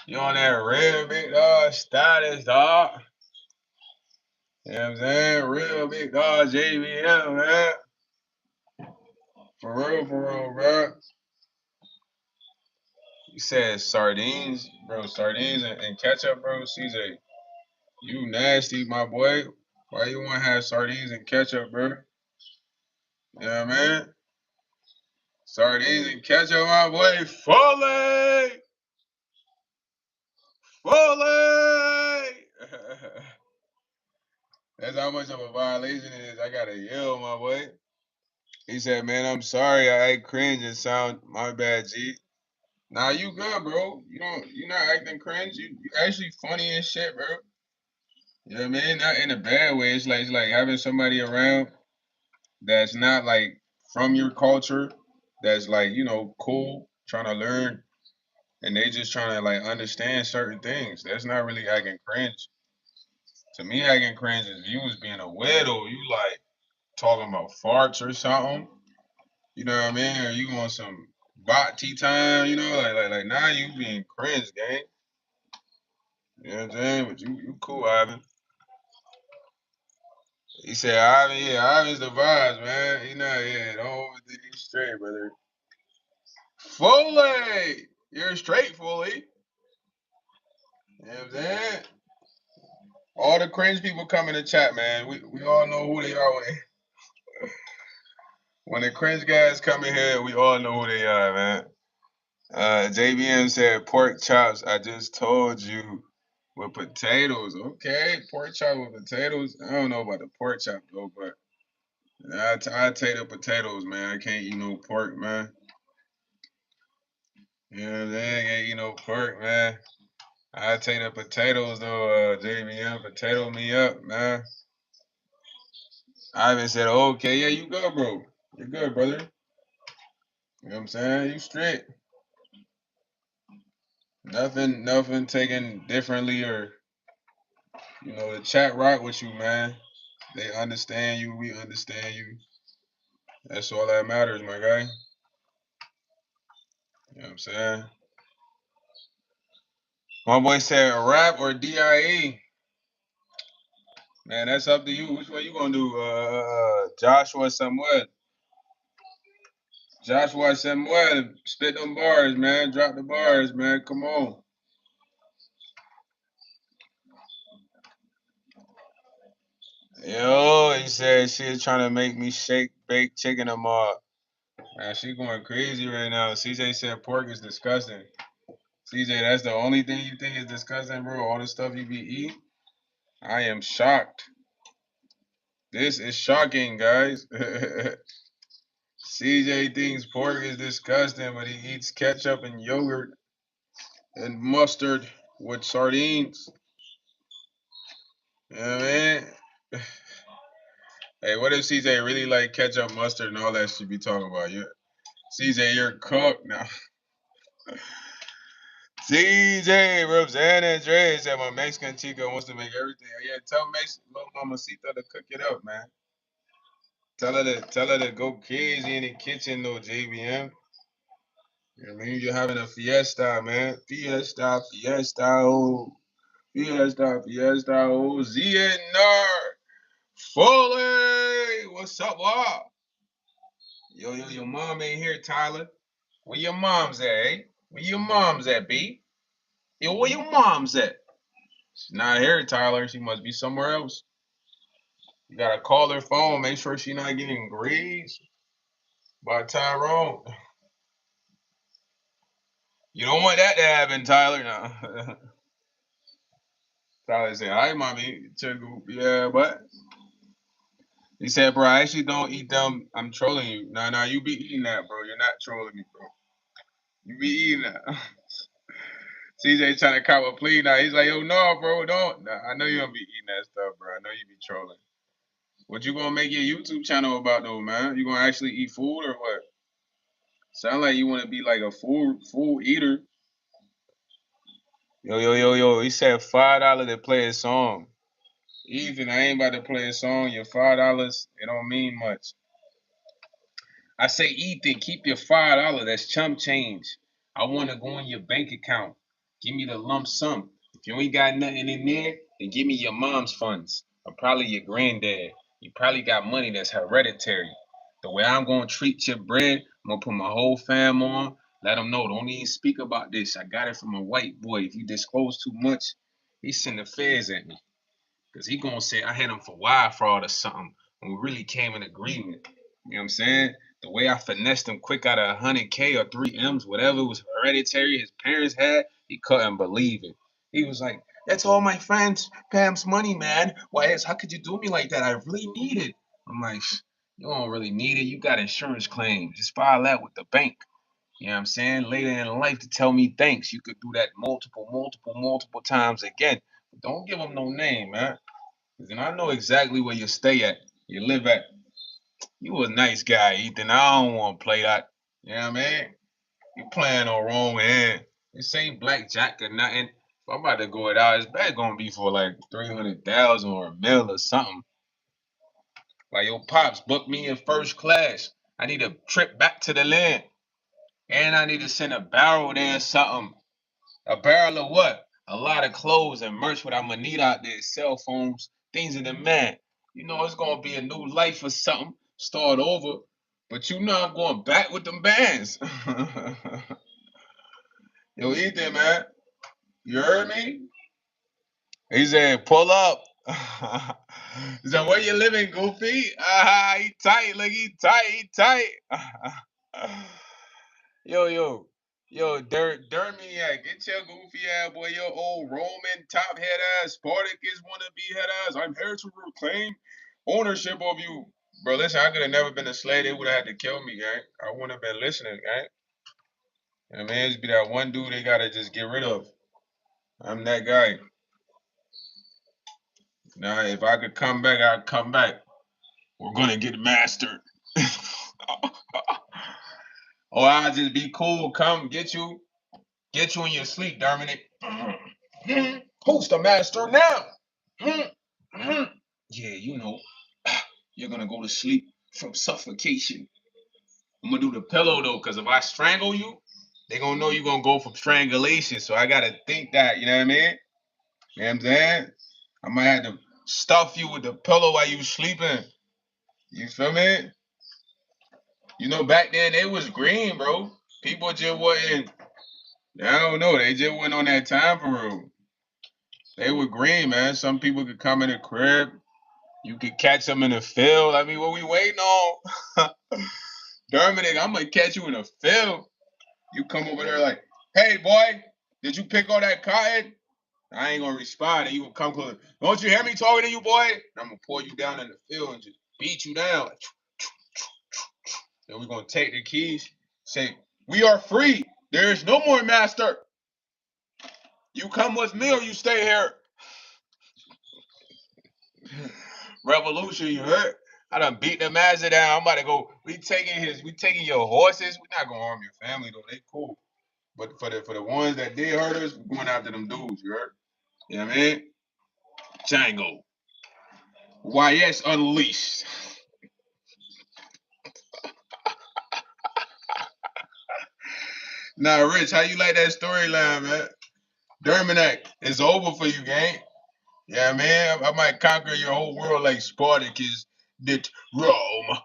You on that real big dog status, dog. You know what I'm saying? Real big dog JBM, man. For real, bro. You said sardines, bro. Sardines and ketchup, bro. CJ, you nasty, my boy. Why you want to have sardines and ketchup, bro? You know what I mean? Sardines and ketchup, my boy. Foley! Foley! That's how much of a violation it is. I got to yell, my boy. He said, man, I'm sorry. I act cringe and sound, my bad, G. Nah, you good, bro. You're not acting cringe. You actually funny and shit, bro. You know what I mean? Not in a bad way. It's like having somebody around that's not like from your culture, that's like, cool, trying to learn, and they just trying to like understand certain things. That's not really acting cringe. To me, acting cringe is you was being a weirdo. You like talking about farts or something. You know what I mean? Or you want some bot tea time, like now you being cringe, gang. You know what I'm saying? But you cool, Ivan. He said, Ivan, yeah, Ivan's the vibes, man. Yeah, don't overthink it straight, brother. Foley! You're straight, Foley. You know what I'm saying? All the cringe people come in the chat, man. We all know who they are when the cringe guys come in here, we all know who they are, man. JBM said pork chops. I just told you with potatoes. Okay, pork chop with potatoes. I don't know about the pork chop though, but I take the potatoes, man. I can't eat no pork, man. You know what I'm saying? I can't eat no pork, man. I take the potatoes though, JBM. Potato me up, man. Ivan said, okay, yeah, you good, bro. You're good, brother. You know what I'm saying? You straight. Nothing taken differently or You know, the chat rock with you, man. They understand you. We understand you. That's all that matters, my guy. You know what I'm saying? My boy said rap or DIE. Man, that's up to you. Which one you gonna do? Joshua Samuel. Joshua Samuel. Spit them bars, man. Drop the bars, man. Come on. Yo, he said she's trying to make me shake baked chicken tomorrow. Man, she going crazy right now. CJ said pork is disgusting. CJ, that's the only thing you think is disgusting, bro? All the stuff you be eating? I am shocked. This is shocking, guys. CJ thinks pork is disgusting, but he eats ketchup and yogurt and mustard with sardines. You know what I mean? Hey, what if CJ really like ketchup, mustard, and all that shit be talking about? CJ, you're cooked now. CJ, Rosanna Dre said my Mexican chica wants to make everything. Yeah, tell Mexican little Mamacita to cook it up, man. Tell her to go crazy in the kitchen, though, JBM. You know what I mean? You're having a fiesta, man. Fiesta, oh. Fiesta, oh. ZNR. Foley! What's up, what? Yo, your mom ain't here, Tyler. Where your mom's at, eh? Where your mom's at, B? Yo, where your mom's at? She's not here, Tyler. She must be somewhere else. You gotta call her phone, make sure she's not getting grazed by Tyrone. You don't want that to happen, Tyler. No. Tyler said, "Hi, mommy." Yeah, but he said, "Bro, I actually don't eat them. I'm trolling you. Nah, you be eating that, bro. You're not trolling me, bro. You be eating that." CJ trying to cop a plea now. He's like, "Yo, no, bro, don't. Nah, I know you don't be eating that stuff, bro. I know you be trolling. What you gonna make your YouTube channel about, though, man? You gonna actually eat food or what? Sound like you want to be like a food eater." Yo. He said $5 to play a song. Ethan, I ain't about to play a song. Your $5, it don't mean much. I say, Ethan, keep your $5. That's chump change. I want to go in your bank account. Give me the lump sum. If you ain't got nothing in there, then give me your mom's funds or probably your granddad. You probably got money that's hereditary. The way I'm gonna treat your bread, I'm gonna put my whole fam on. Let them know. Don't even speak about this. I got it from a white boy. If you disclose too much, he send the feds at me. Because he gonna say I had him for wire fraud or something when we really came in agreement. You know what I'm saying? The way I finessed him quick out of 100K or 3M's, whatever was hereditary his parents had, he couldn't believe it. He was like, "That's all my friends, Pam's money, man. How could you do me like that? I really need it." I'm like, "You don't really need it. You got insurance claims. Just file that with the bank." You know what I'm saying? Later in life to tell me thanks. You could do that multiple times again. Don't give them no name, man. And I know exactly where you stay at, you live at. You a nice guy, Ethan. I don't want to play that. You know what I mean? You playing on wrong end. This ain't blackjack or nothing. If I'm about to go it out, it's bad gonna be for like 300,000 or a mil or something. Like your pops booked me in first class. I need a trip back to the land. And I need to send a barrel there or something. A barrel of what? A lot of clothes and merch what I'm gonna need out there, cell phones, things of the man. You know it's gonna be a new life or something. Start over. But you know I'm going back with them bands. Yo, Ethan, man. You heard me? He said, pull up. He said, where you living, Goofy? He tight, look, he tight. Yo, Dermiac, get your goofy ass, boy, your old Roman top head ass, Spartacus wannabe head ass. I'm here to reclaim ownership of you. Bro, listen, I could have never been a slave. They would have had to kill me, gang. I wouldn't have been listening, gang. And man, just be that one dude they gotta just get rid of. I'm that guy. Now, if I could come back, I'd come back. We're gonna get mastered. Or I'll just be cool, come get you in your sleep, Dominic. Who's the master now? Yeah, you know, you're gonna go to sleep from suffocation. I'm gonna do the pillow though, because if I strangle you, they gonna know you're gonna go from strangulation. So I gotta think that, you know what I mean? You know what I'm saying? I might have to stuff you with the pillow while you sleeping. You feel me? You know, back then it was green, bro. People just wasn't, I don't know, they just wasn't on that time for real. They were green, man. Some people could come in the crib. You could catch them in the field. I mean, what we waiting on? Dominic, I'm gonna catch you in the field. You come over there like, hey boy, did you pick all that cotton? I ain't gonna respond, and you gonna come close. Don't you hear me talking to you, boy? I'm gonna pull you down in the field and just beat you down. Then we're gonna take the keys, say, we are free. There is no more master. You come with me or you stay here. Revolution, you heard? I done beat the master down. I'm about to go. We taking your horses. We not gonna harm your family though. They cool. But for the ones that did hurt us, we're going after them dudes, you heard? You know what I mean? Django. YS Unleashed. Now, Rich, how you like that storyline, man? Derminac, it's over for you, gang. Yeah, man. I might conquer your whole world like Spartacus did Rome.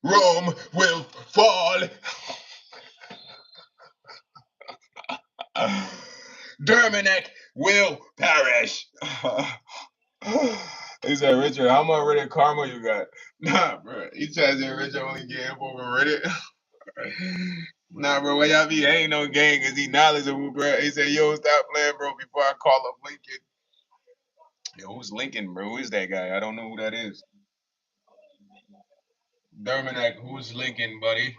Rome will fall. Derminac will perish. He said, Richard, how much Reddit karma you got? Nah, bro. He tried to say Richard only get him over Reddit. Nah, bro, why y'all be ain't no gang? Cause he knowledgeable, bro. He said, yo, stop playing, bro, before I call up Lincoln. Yo, who's Lincoln, bro? Who is that guy? I don't know who that is. Derminac, who's Lincoln, buddy?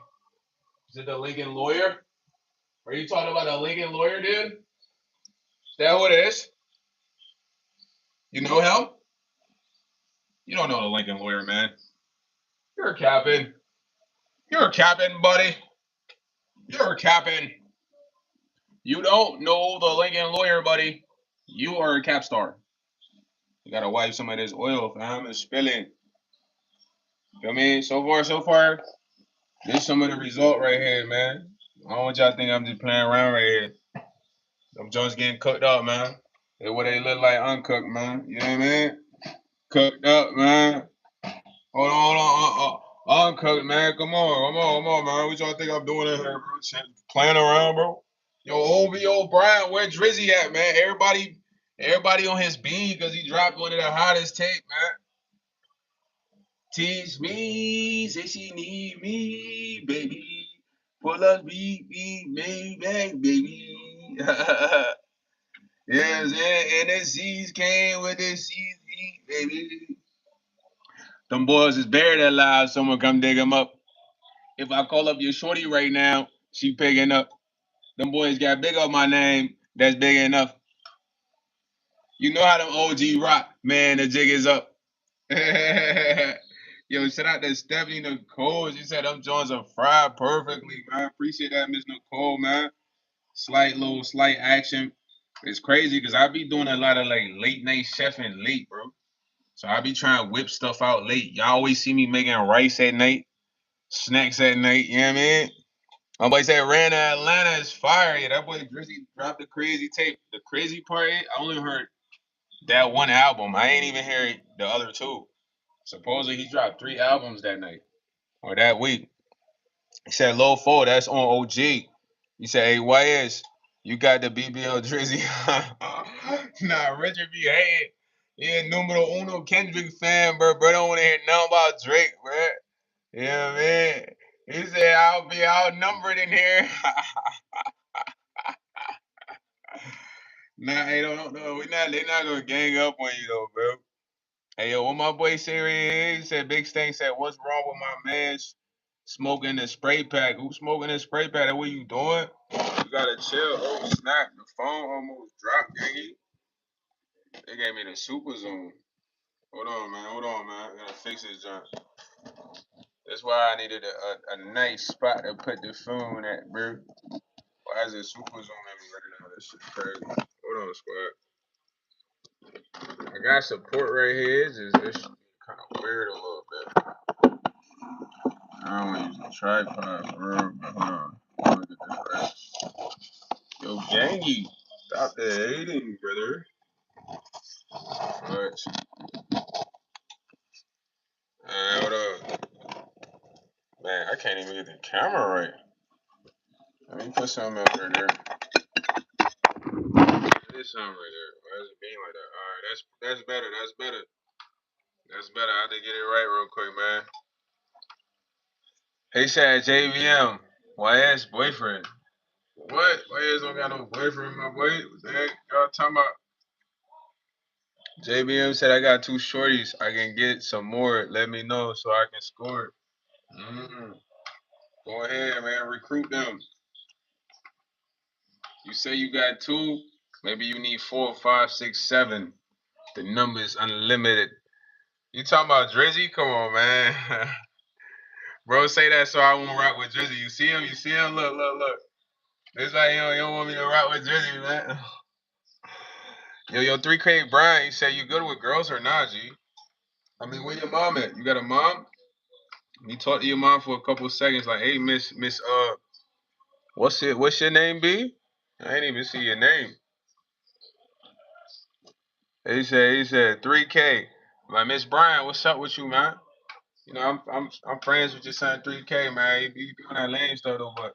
Is it the Lincoln lawyer? Are you talking about a Lincoln lawyer, dude? Is that who it is? You know him? You don't know the Lincoln lawyer, man. You're a captain. You're a captain, buddy. You're a captain. You don't know the Lincoln lawyer, buddy. You are a cap star. You gotta wipe some of this oil, fam. It's spilling. Feel me? So far, so far. This some of the result right here, man. I don't want y'all to think I'm just playing around right here. Them joints getting cooked up, man. They what they look like uncooked, man. You know what I mean? Cooked up, man. Hold on. Uncooked, man. Come on, man. What y'all think I'm doing in here, bro? Playing around, bro. Yo, OVO Brian, where Drizzy at, man? Everybody on his beat because he dropped one of the hottest tape, man. Teach me, say she need me, baby. Pull up, me, back, baby. Yeah, and the C's came with the C's, baby. Them boys is buried alive. Someone come dig them up. If I call up your shorty right now, she picking up. Them boys got big on my name. That's big enough. You know how them OG rock, man. The jig is up. Yo, shout out to Stephanie Nicole. She said them joints are fried perfectly, man. Appreciate that, Miss Nicole, man. Slight action. It's crazy because I be doing a lot of like late night chefing late, bro. So I be trying to whip stuff out late. Y'all always see me making rice at night, snacks at night. You know what I mean? My boy said ran to Atlanta is fire. Yeah, that boy Drizzy dropped the crazy tape. The crazy part, I only heard that one album. I ain't even heard the other two. Supposedly he dropped 3 albums that night or that week. He said Low 4, that's on OG. He said, hey, YS, you got the BBL Drizzy. Nah, Richard be hating. Yeah, numero uno Kendrick fan, bro. Bro, don't want to hear nothing about Drake, bro. Yeah, man. He said I'll be outnumbered in here. Nah, hey, don't no, they not gonna gang up on you though, bro. Hey yo, what my boy say right here? He said Big Stank said, what's wrong with my man smoking the spray pack? Who's smoking the spray pack? That what you doing? You gotta chill. Oh snap, the phone almost dropped, gangy. They gave me the super zoom. Hold on, man. I gotta fix this junk. That's why I needed a nice spot to put the phone at, bro. Why is it super zoom at me right now? This shit crazy. Hold on, squad. I got support right here. It's kind of weird a little bit. I don't want to use a tripod for real, but hold on. Let me get this right. Yo, Gangy, stop the hating, brother. Alright. Hold up. Man, I can't even get the camera right. Let me put something else right there. There's something right there. Why is it being like that? Alright, that's better. That's better. That's better. I had to get it right real quick, man. He said JVM, YS boyfriend. What? YS don't got no boyfriend, my boy. What the heck y'all talking about? JBM said I got 2 shorties. I can get some more. Let me know so I can score. Go ahead, man. Recruit them. You say you got 2. Maybe you need 4, 5, 6, 7. The number is unlimited. You talking about Drizzy? Come on, man. Bro, say that so I won't rock with Drizzy. You see him? You see him? Look, look, look. This like you don't want me to rock with Drizzy, man. Yo, 3K Brian, you say you good with girls or not, G? I mean, where your mom at? You got a mom? You talk to your mom for a couple of seconds, like, hey, Miss, what's your name, B? I ain't even see your name. He said 3K. Like, Miss Brian, what's up with you, man? You know, I'm friends with your son 3K, man. He be doing that lame stuff though, but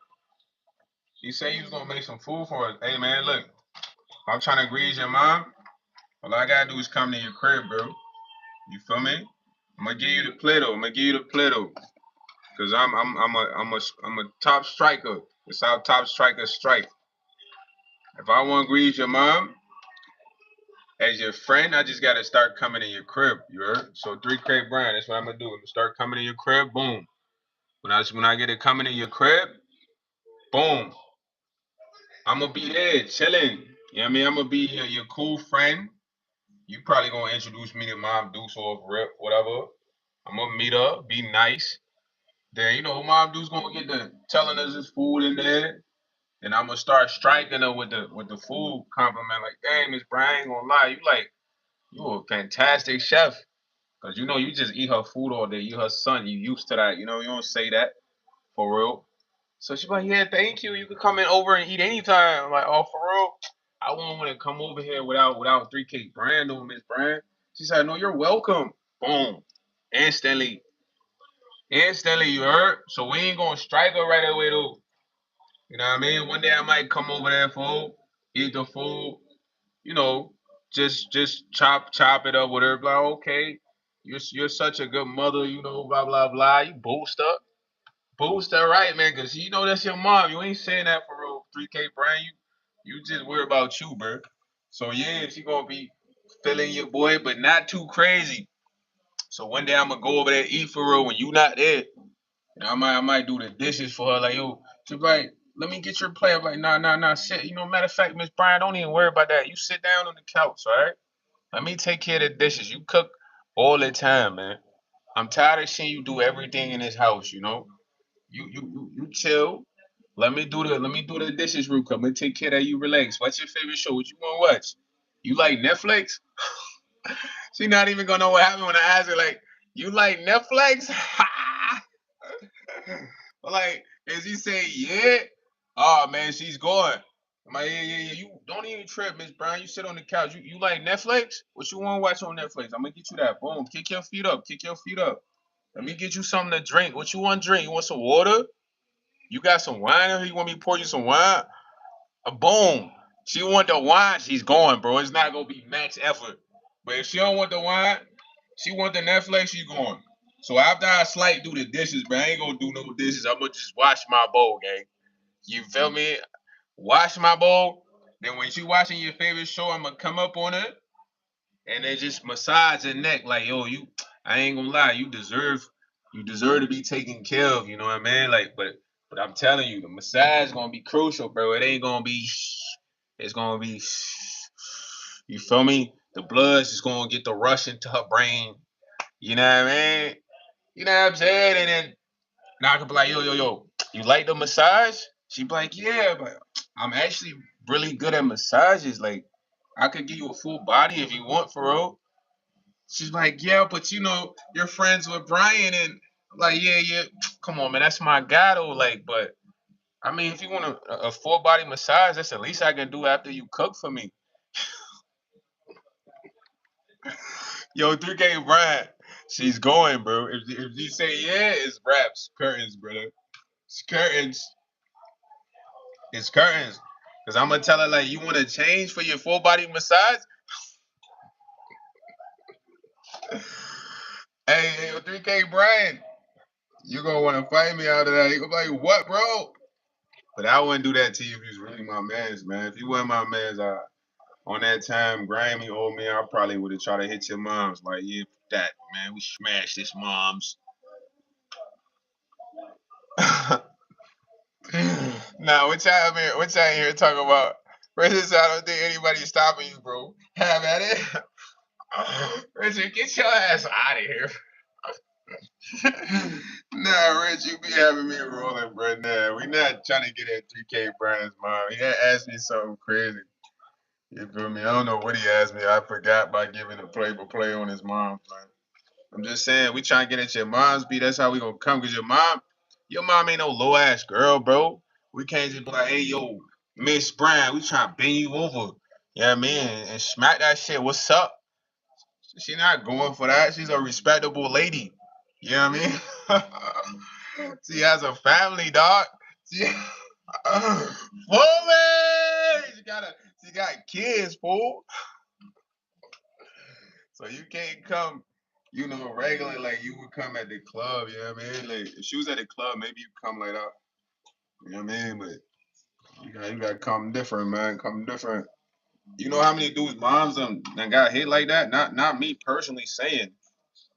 he said he was gonna make some food for us. Hey man, look, I'm trying to grease your mom. All I gotta do is come to your crib, bro. You feel me? I'm gonna give you the Play-Doh. Cause I'm a top striker. It's how top strikers strike. If I want to grease your mom as your friend, I just gotta start coming in your crib. You heard? So 3K Brian, that's what I'm gonna do. I'm gonna start coming in your crib. Boom. When I get it coming in your crib, boom. I'm gonna be there chilling. You know what I mean? I'm gonna be your cool friend. You probably gonna introduce me to Mom Deuce or Rip, whatever. I'm gonna meet her, be nice. Then Mom Deuce gonna get the telling us his food in there. Then I'm gonna start striking her with the food compliment. Like, dang, Miss Brian, I ain't gonna lie, you a fantastic chef. Cause you just eat her food all day. You her son, you used to that. You don't say that for real. So she's like, yeah, thank you. You can come in over and eat anytime. I'm like, oh, for real? I won't want to come over here without 3K brand on Miss Brand. She said, no, you're welcome. Boom. Instantly. Instantly, you heard? So we ain't gonna strike her right away though. You know what I mean? One day I might come over there for eat the food, you know, just chop it up with her. Like, okay, you're such a good mother, blah blah blah. You boost up. Boost her right, man, cause that's your mom. You ain't saying that for real 3K Brian. You just worry about you, bro. So yeah, she gonna be feeling your boy, but not too crazy. So one day I'm gonna go over there eat for real when you not there. I might do the dishes for her. Like, yo, she's like, let me get your plate. I'm like, nah, sit. Matter of fact, Miss Brian, don't even worry about that. You sit down on the couch, all right? Let me take care of the dishes. You cook all the time, man. I'm tired of seeing you do everything in this house, You chill. Let me do the dishes real quick. I'm gonna take care of you. Relax. What's your favorite show? What you want to watch? You like Netflix? She not even gonna know what happened when I ask her. Like, you like Netflix? Like, and she say, yeah. Oh man, she's going. I'm like, yeah. You don't even trip, Miss Brown. You sit on the couch. You like Netflix? What you want to watch on Netflix? I'm gonna get you that. Boom. Kick your feet up. Kick your feet up. Let me get you something to drink. What you want to drink? You want some water? You got some wine or you want me to pour you some wine? Boom. She want the wine, she's going, bro. It's not gonna be max effort. But if she don't want the wine, she want the Netflix, she going. So after I slight do the dishes, bro, I ain't gonna do no dishes. I'm gonna just wash my bowl, gang. You feel me? Wash my bowl. Then when she watching your favorite show, I'm gonna come up on it and then just massage her neck. Like, yo, I ain't gonna lie, you deserve to be taken care of, you know what I mean? Like, but I'm telling you, the massage gonna be crucial, bro. It ain't gonna be it's gonna be you feel me? The blood's just gonna get the rush into her brain. You know what I mean? You know what I'm saying? And then now I can be like, yo, you like the massage? She be like, yeah, but I'm actually really good at massages. Like, I could give you a full body if you want, for real. She's like, yeah, but you're friends with Brian, and I'm like, yeah, yeah. Come on, man, that's my guy though. Like, but I mean, if you want a full body massage, that's the least I can do after you cook for me. Yo, 3K Brian, she's going, bro. If you say yeah, it's wraps, curtains, brother. It's curtains. It's curtains. Cause I'm gonna tell her like, you want to change for your full body massage? Hey, 3K Brian, you gonna want to fight me out of that? You gonna be like, what, bro? But I wouldn't do that to you if you was really my man's, man. If you weren't my man's, on that time, Grammy old me, I probably would have tried to hit your moms. Like, yeah, that man, we smashed this moms. Nah, what y'all here talking about? Richard, I don't think anybody's stopping you, bro. Have at it. Richard, get your ass out of here. Nah, Rich, you be having me rolling, bro. Nah, we not trying to get at 3K Brian's mom. He had asked me something crazy. You feel me? I don't know what he asked me. I forgot by giving a play-by-play on his mom. Man. I'm just saying, we trying to get at your mom's beat. That's how we gonna come. Cause your mom ain't no low ass girl, bro. We can't just be like, hey, yo, Miss Brown, we trying to bend you over. You know what I mean? And smack that shit. What's up? She not going for that. She's a respectable lady. You know what I mean? She has a family, dog. She, Fully! She got kids, fool. So you can't come, regular like you would come at the club, you know what I mean? Like if she was at the club, maybe you come like that. You know what I mean? But you gotta come different, man. Come different. You know how many dudes moms done got hit like that? Not me personally saying,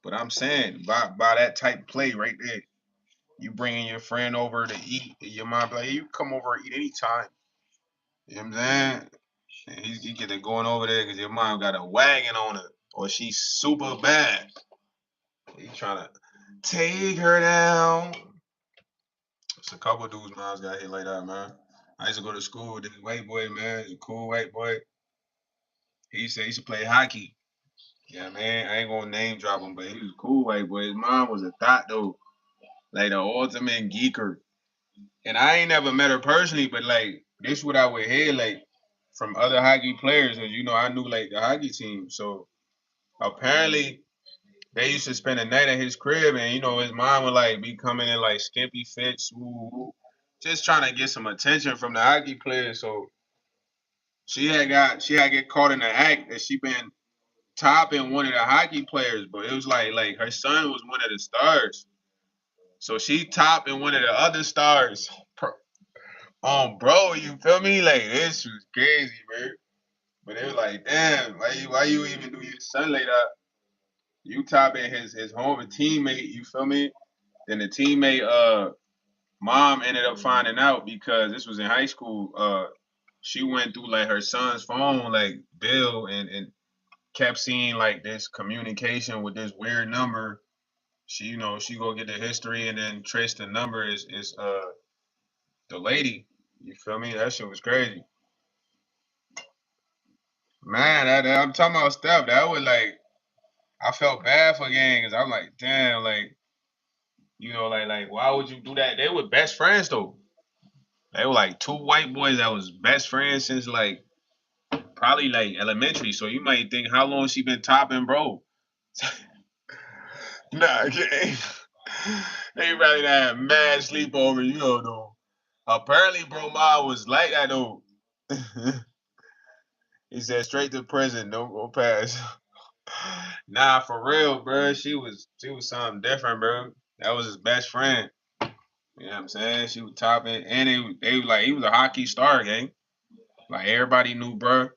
but I'm saying by that type play right there. You bringing your friend over to eat, and your mom be like, hey, you come over and eat anytime. You know what I'm saying? And he get it going over there because your mom got a wagon on her, or she's super bad. He trying to take her down. It's a couple of dudes moms got hit like that, man. I used to go to school with this white boy, man. He's a cool white boy. He said he used to play hockey. Yeah, man. I ain't gonna name drop him, but he was a cool white boy. His mom was a thought though, like the ultimate geeker. And I ain't never met her personally, but like this what I would hear like from other hockey players, cause I knew like the hockey team. So apparently they used to spend the night at his crib, and his mom would like be coming in like skimpy fits, just trying to get some attention from the hockey players. So she had get caught in the act that she been topping one of the hockey players, but it was like her son was one of the stars. So she topping one of the other stars. Bro, you feel me? Like this was crazy, man. But it was like, damn, why you even do your son like that? You topping his home teammate, you feel me? Then the teammate mom ended up finding out because this was in high school. She went through like her son's phone, like Bill, and kept seeing like this communication with this weird number. She go get the history and then trace the number is the lady. You feel me? That shit was crazy. Man, I'm talking about stuff that was like I felt bad for gang because I'm like, damn, like like why would you do that? They were best friends though. They were like two white boys that was best friends since like probably like elementary. So you might think how long she been topping, bro. Nah, gang. They probably had mad sleepover, though. Apparently, bro, ma was like that though. He said straight to prison, don't go past. Nah, for real, bro. She was something different, bro. That was his best friend. You know what I'm saying? She was topping, and they was like he was a hockey star, gang. Like everybody knew, bro.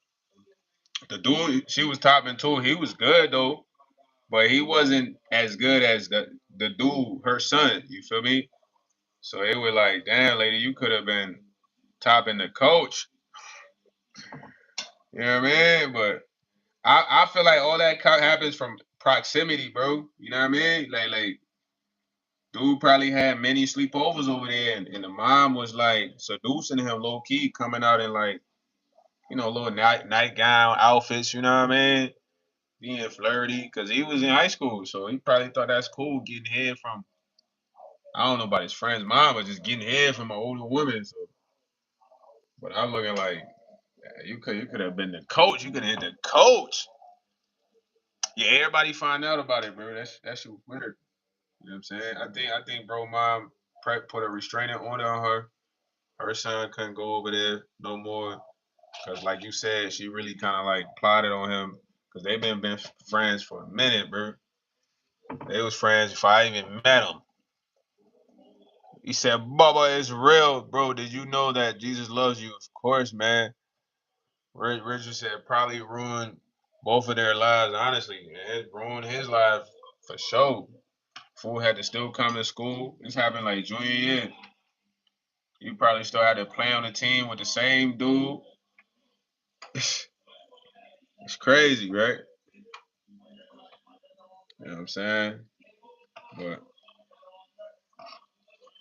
The dude she was topping too. He was good though, but he wasn't as good as the dude, her son. You feel me? So they were like, damn, lady, you could have been topping the coach. You know what I mean? But I feel like all that happens from proximity, bro. You know what I mean? Like dude probably had many sleepovers over there, and the mom was like seducing him low key, coming out in like little nightgown outfits. You know what I mean? being flirty because he was in high school, so he probably thought that's cool getting head from I don't know about his friend's mom, but just getting head from an older woman. So, but I'm looking like you could have been the coach. You could have hit the coach. Yeah, everybody find out about it, bro. That's weird. You know what I'm saying? I think bro mom put a restraining order on her. Her son couldn't go over there no more because, like you said, she really kind of like plotted on him because they've been friends for a minute, bro. They was friends before I even met him. He said, "Bubba, it's real, bro. Did you know that Jesus loves you?" Of course, man. Richard said probably ruined both of their lives. Honestly, it ruined his life for sure. Fool had to still come to school. This happened like junior year. You probably still had to play on the team with the same dude. It's crazy, right? You know what I'm saying? But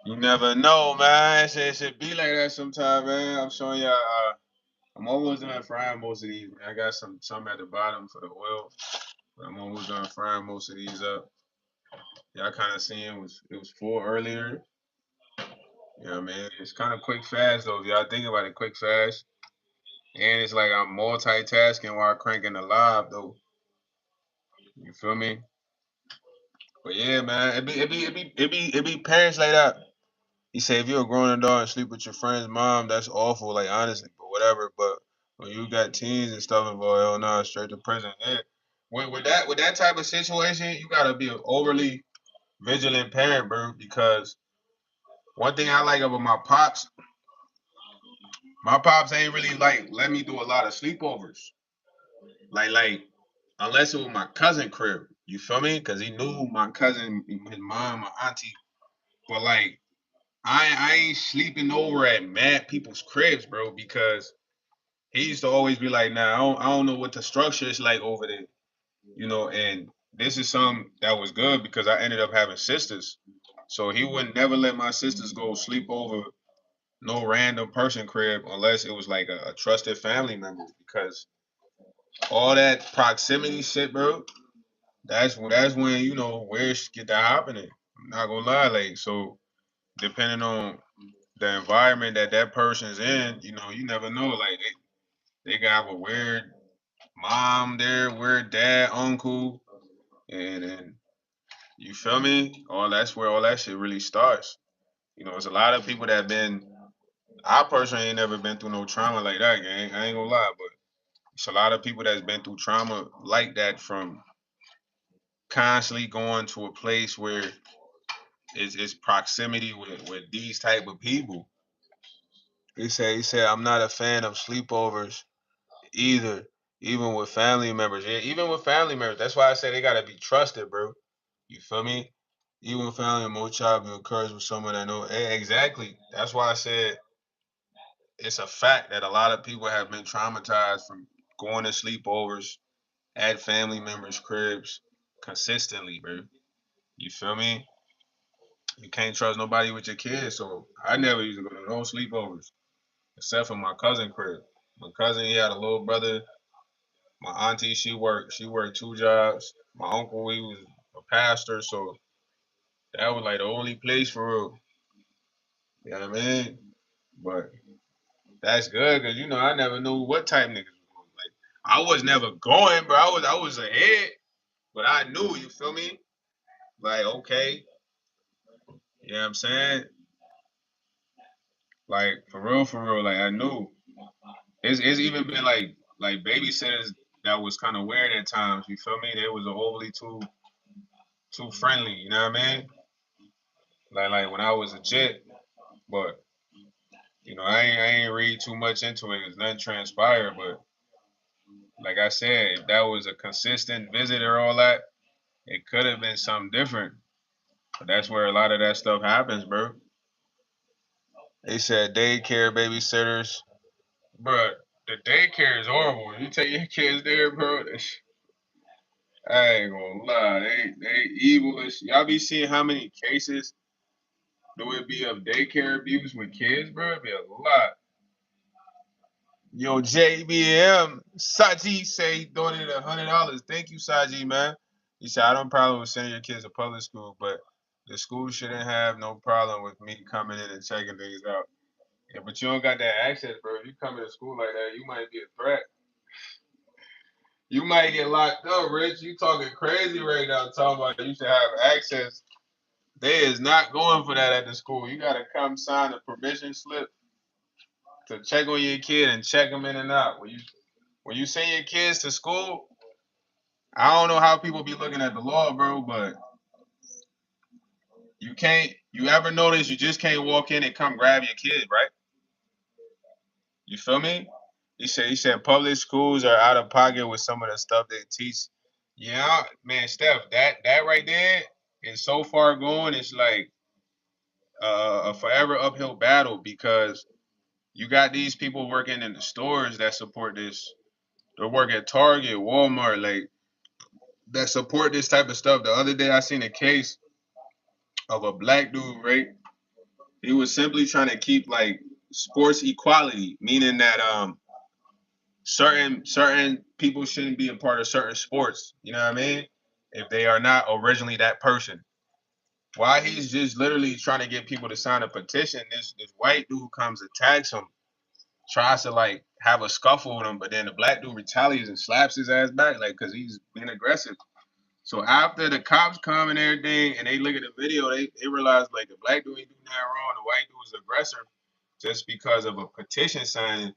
you never know, man. It should be like that sometime, man. I'm showing y'all. I'm almost done frying most of these, man. I got some at the bottom for the oil, but I'm almost done frying most of these up. Y'all kind of seeing it was full earlier. You know what I mean? It's kind of quick fast though. If y'all think about it, quick fast, and it's like I'm multitasking while cranking the live though. You feel me? But yeah, man, it be parents like that. He said if you're a grown adult and sleep with your friend's mom, that's awful. Like honestly, but whatever. But when you got teens and stuff involved, hell no, straight to prison. Yeah. With that type of situation, you gotta be an overly vigilant parent, bro. Because one thing I like about my pops ain't really like let me do a lot of sleepovers. Like unless it was my cousin crib. You feel me? Because he knew my cousin, his mom, my auntie. But like I ain't sleeping over at mad people's cribs, bro, because he used to always be like, nah, I don't know what the structure is like over there, and this is something that was good because I ended up having sisters. So he would never let my sisters go sleep over no random person crib unless it was like a trusted family member because all that proximity shit, bro, that's when, where shit get that happening. I'm not gonna lie, like so depending on the environment that person's in, you never know. Like they got a weird mom there, weird dad, uncle, and you feel me? All that's where all that shit really starts. It's a lot of people that been. I personally ain't never been through no trauma like that, gang. I ain't gonna lie, but it's a lot of people that's been through trauma like that from constantly going to a place where it's proximity with these type of people. He said, I'm not a fan of sleepovers either, even with family members. Yeah, even with family members. That's why I say they gotta be trusted, bro. You feel me? Even with family, more child be encouraged with someone that know. Exactly. That's why I said it's a fact that a lot of people have been traumatized from going to sleepovers at family members' cribs consistently, bro. You feel me? You can't trust nobody with your kids, so I never used to go to no sleepovers except for my cousin crib. My cousin, he had a little brother. My auntie, she worked two jobs. My uncle, he was a pastor, so that was like the only place for real. You know what I mean? But that's good because I never knew what type niggas was going. Like I was never going, bro. I was ahead, but I knew. You feel me? Like okay, you know what I'm saying? Like for real. Like I knew. It's even been like babysitters that was kind of weird at times. You feel me? They was overly too friendly. You know what I mean? Like when I was a jit, but I ain't read too much into it. Cause nothing transpired. But like I said, if that was a consistent visit or all that, it could have been something different. But that's where a lot of that stuff happens, bro. They said daycare babysitters, bro. The daycare is horrible. You take your kids there, bro. I ain't gonna lie, they evilish. Y'all be seeing how many cases do it be of daycare abuse with kids, bro? It be a lot. Yo, JBM, Saji say he donated $100. Thank you, Saji, man. He said, I don't problem with sending your kids to public school, but the school shouldn't have no problem with me coming in and checking things out. Yeah, but you don't got that access, bro. If you come to school like that, you might be a threat. You might get locked up, Rich. You talking crazy right now, talking about you should have access. They is not going for that at the school. You gotta come sign a permission slip to check on your kid and check them in and out. When you send your kids to school, I don't know how people be looking at the law, bro, but you can't. You ever notice you just can't walk in and come grab your kid, right? You feel me? He said public schools are out of pocket with some of the stuff they teach. Yeah, man, Steph, that right there is so far going. It's like a forever uphill battle because you got these people working in the stores that support this. They work at Target, Walmart, like that support this type of stuff. The other day I seen a case of a black dude, right? He was simply trying to keep like sports equality, meaning that certain people shouldn't be a part of certain sports. You know what I mean? If they are not originally that person. Why he's just literally trying to get people to sign a petition, this white dude comes, attacks him, tries to like have a scuffle with him, but then the black dude retaliates and slaps his ass back, like because he's being aggressive. So after the cops come and everything, and they look at the video, they realize like the black dude ain't doing that wrong, the white dude was the aggressor, just because of a petition signing.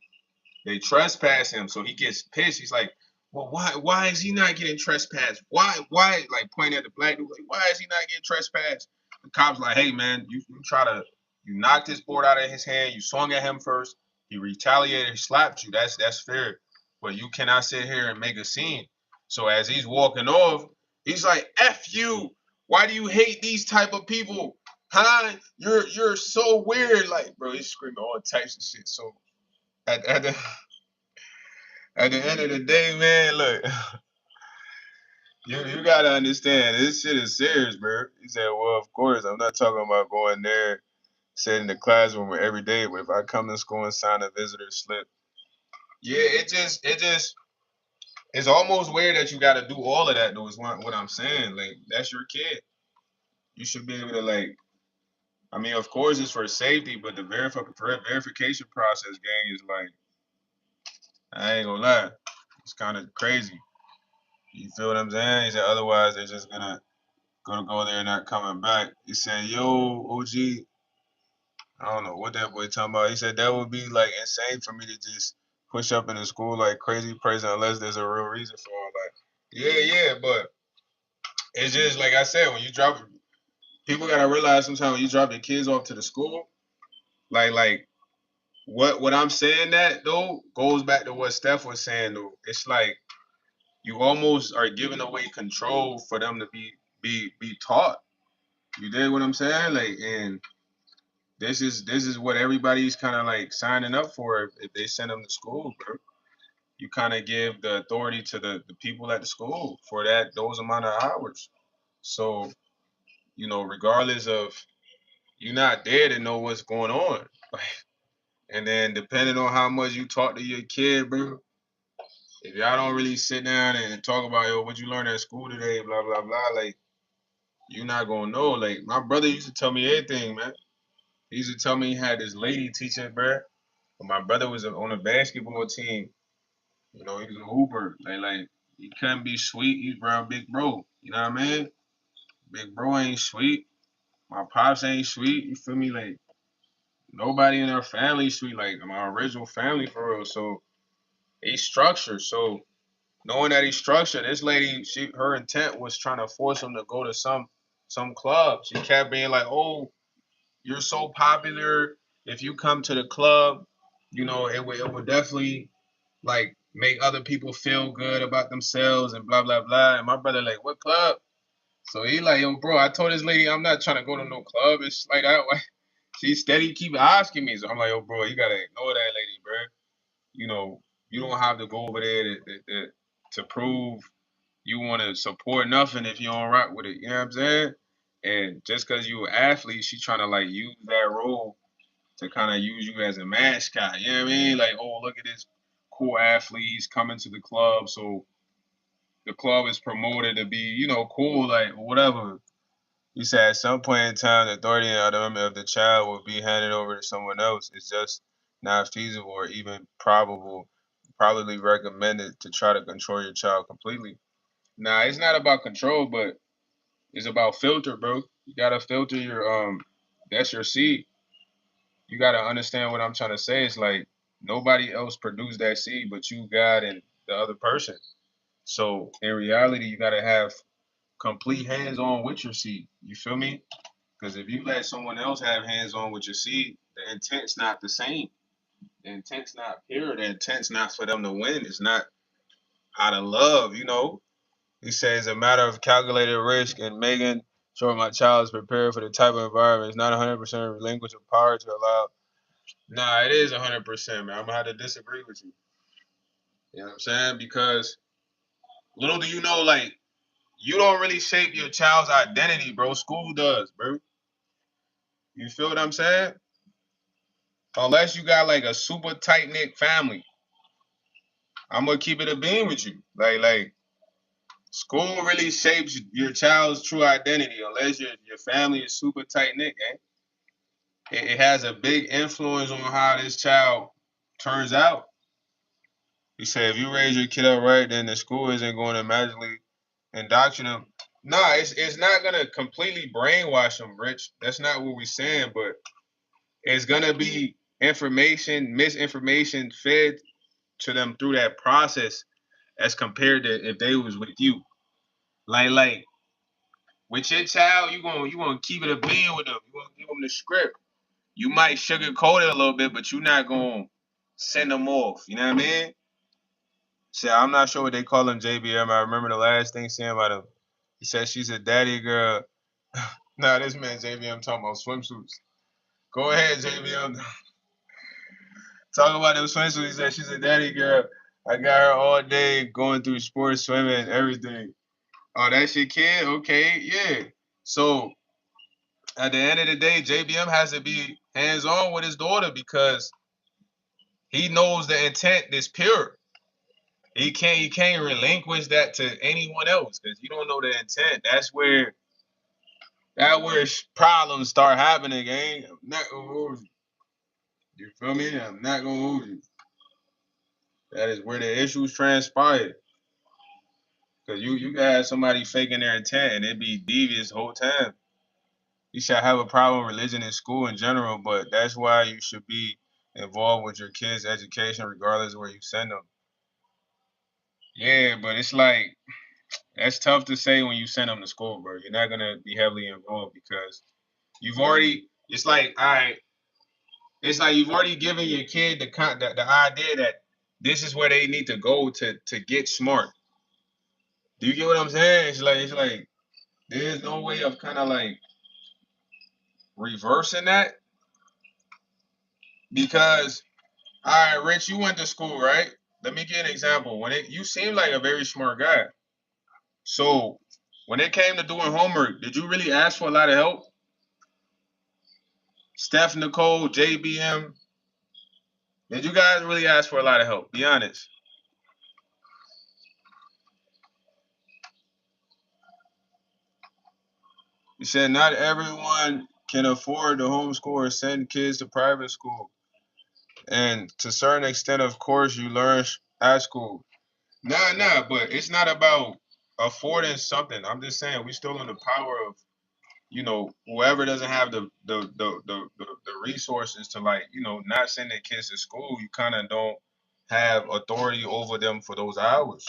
They trespass him, so he gets pissed. He's like, "Well, why is he not getting trespassed? Why?" Like pointing at the black dude, like, "Why is he not getting trespassed?" The cops like, "Hey, man, you knocked his board out of his hand. You swung at him first. He retaliated. He slapped you. That's fair, but you cannot sit here and make a scene." So as he's walking off, he's like, "F you. Why do you hate these type of people? Huh? You're so weird." Like, bro, he's screaming all types of shit. So at the at the end of the day, man, look, you gotta understand this shit is serious, bro. He said, "Well, of course, I'm not talking about going there, sitting in the classroom every day, but if I come to school and sign a visitor slip, yeah, it just it's almost weird that you got to do all of that. Though is what I'm saying. Like that's your kid. You should be able to like. I mean, of course, it's for safety, but the verification process, gang, is like I ain't gonna lie, it's kind of crazy. You feel what I'm saying? He said otherwise they're just gonna go there and not coming back. He said, "Yo, OG, I don't know what that boy talking about." He said that would be like insane for me to just push up in the school like crazy person unless there's a real reason for all that. Yeah, yeah, but it's just like I said, when you drop people gotta realize sometimes when you drop your kids off to the school, like what I'm saying that though goes back to what Steph was saying though. It's like you almost are giving away control for them to be taught. You did what I'm saying? Like and this is what everybody's kind of like signing up for if they send them to school, bro. You kind of give the authority to the people at the school for those amount of hours. So, regardless of you're not there to know what's going on. And then depending on how much you talk to your kid, bro, if y'all don't really sit down and talk about yo, what you learned at school today, blah blah blah, like you're not gonna know. Like my brother used to tell me everything, man. He used to tell me he had this lady teaching, bro. But my brother was on a basketball team. He was a hooper. Like he couldn't be sweet. He's bro, big bro. You know what I mean? Big bro ain't sweet. My pops ain't sweet. You feel me? Like nobody in our family sweet. Like my original family for real. So he's structured. So knowing that he's structured, this lady, her intent was trying to force him to go to some club. She kept being like, "Oh, you're so popular. If you come to the club, it would definitely like make other people feel good about themselves and blah blah blah." And my brother like, "What club?" So he like, "Yo, bro, I told this lady I'm not trying to go to no club." It's like that. She steady keep asking me. So I'm like, "Yo, bro, you gotta ignore that lady, bro. You don't have to go over there to prove you want to support nothing if you don't rock with it. You know what I'm saying?" And just because you an athlete, she trying to like use that role to kind of use you as a mascot. You know what I mean? Like, oh, look at this. cool athletes coming to the club, so the club is promoted to be, cool, like whatever. He said at some point in time, the authority of the child will be handed over to someone else. It's just not feasible or even probably recommended to try to control your child completely. Nah, it's not about control, but it's about filter, bro. You gotta filter that's your seed. You gotta understand what I'm trying to say. It's like nobody else produced that seed but you, God, and the other person. So in reality, you gotta have complete hands on with your seed. You feel me? Because if you let someone else have hands on with your seed, the intent's not the same. The intent's not pure. The intent's not for them to win. It's not out of love. He says a matter of calculated risk and making sure my child is prepared for the type of environment. It's not 100% relinquish of power to allow. Nah, it is 100%, man. I'm gonna have to disagree with you. You know what I'm saying? Because little do you know, like, you don't really shape your child's identity, bro. School does, bro. You feel what I'm saying? Unless you got like a super tight knit family, I'm gonna keep it a beam with you. Like school really shapes your child's true identity. Unless your family is super tight knit, eh? It has a big influence on how this child turns out. He said if you raise your kid up right, then the school isn't going to magically indoctrinate them. Nah, it's not gonna completely brainwash them, Rich. That's not what we're saying, but it's gonna be misinformation fed to them through that process as compared to if they was with you. Like with your child, you gonna keep it a being with them. You gonna give them the script. You might sugarcoat it a little bit, but you're not gonna send them off. You know what I mean? So I'm not sure what they call him, JBM. I remember the last thing saying about him. He said she's a daddy girl. Nah, this man JBM talking about swimsuits. Go ahead, JBM. Talk about them swimsuits. He said she's a daddy girl. I got her all day going through sports, swimming, everything. Oh, that's your kid? Okay, yeah. So at the end of the day, JBM has to be hands on with his daughter because he knows the intent is pure. He can't relinquish that to anyone else because you don't know the intent. That's where problems start happening, gang. I'm not gonna hold you. You feel me? I'm not gonna hold you. That is where the issues transpire. Cause you can have somebody faking their intent and it be devious the whole time. You should have a problem with religion in school in general, but that's why you should be involved with your kids' education regardless of where you send them. Yeah, but it's like that's tough to say when you send them to school, bro. You're not gonna be heavily involved because you've already. It's like all right. It's like you've already given your kid the idea that this is where they need to go to get smart. Do you get what I'm saying? It's like there's no way of kind of like reversing that because all right, Rich, you went to school, right? Let me give an example. You seem like a very smart guy. So when it came to doing homework, did you really ask for a lot of help? Steph, Nicole, JBM, did you guys really ask for a lot of help? Be honest. You said not everyone can afford to homeschool or send kids to private school. And to a certain extent, of course, you learn at school. Nah, but it's not about affording something. I'm just saying we still in the power of whoever doesn't have the resources to like, not send their kids to school, you kind of don't have authority over them for those hours.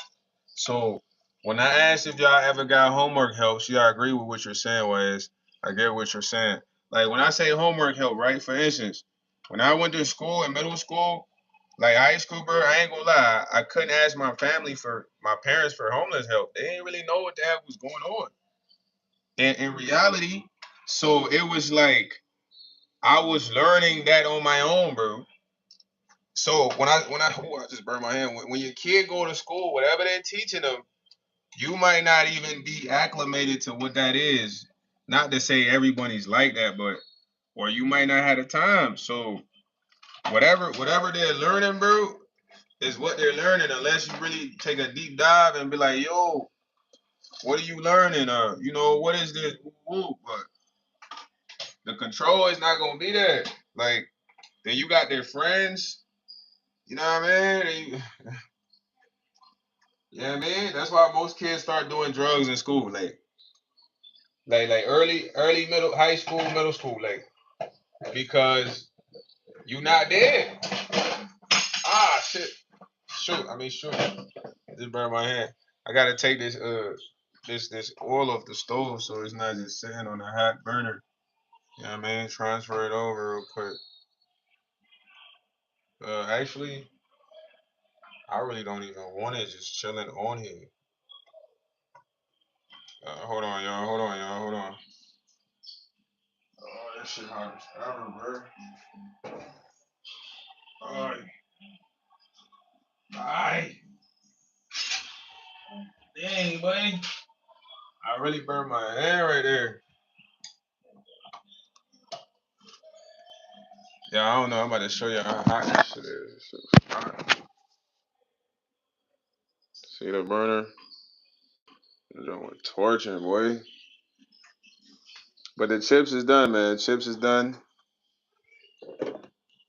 So when I asked if y'all ever got homework help, see, I agree with what you're saying, Wes. I get what you're saying. Like when I say homework help, right? For instance, when I went to school in middle school, like high school, bro, I ain't gonna lie, I couldn't ask my parents for homeless help. They didn't really know what the heck was going on in reality. So it was like I was learning that on my own, bro. So I just burned my hand. When your kid go to school, whatever they're teaching them, you might not even be acclimated to what that is. Not to say everybody's like that, but or you might not have the time. So whatever they're learning, bro, is what they're learning unless you really take a deep dive and be like, yo, what are you learning? You know, what is this? But the control is not gonna be there. Like, then you got their friends, you know what I mean? You know what I mean? That's why most kids start doing drugs in school, like early middle high school, middle school, like because you not there. Ah shit. Shoot. I just burned my hand. I gotta take this oil off the stove so it's not just sitting on a hot burner. You know what I mean? Transfer it over real quick. Actually, I really don't even want it just chilling on here. Hold on, y'all. Hold on. Oh, that shit hot as ever, bro. Alright. Alright. Dang, buddy. I really burned my hand right there. Yeah, I don't know. I'm about to show you how hot this shit is. This shit's hot. See the burner? It's with torching, boy. But the chips is done, man. Chips is done.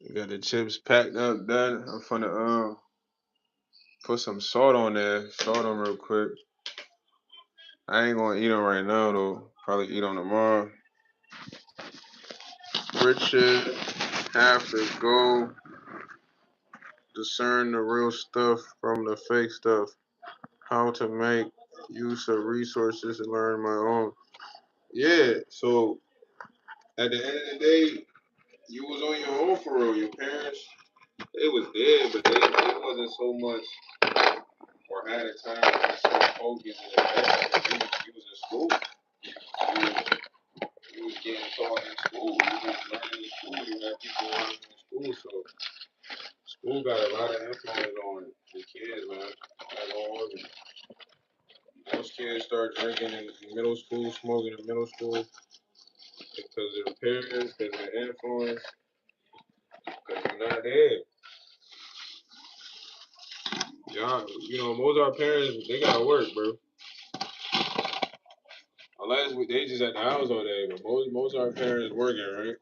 We got the chips packed up, done. I'm finna put some salt on there. Salt them real quick. I ain't gonna eat them right now though. Probably eat them tomorrow. Richard have to go discern the real stuff from the fake stuff. How to make use of resources and learn my own. Yeah, so at the end of the day, you was on your own for real. Your parents, they was there, but they wasn't so much or had a time to be so focused and invested. You was in school. You was getting taught in school. You was learning in school. You had people around you in school. So school got a lot of influence on the kids, man. Like all of them. Most kids start drinking in middle school, smoking in middle school because of their parents, because of their influence, because you're not there. Y'all, you know, most of our parents, they gotta work, bro. Unless they just at the house all day, but most of our parents working, right?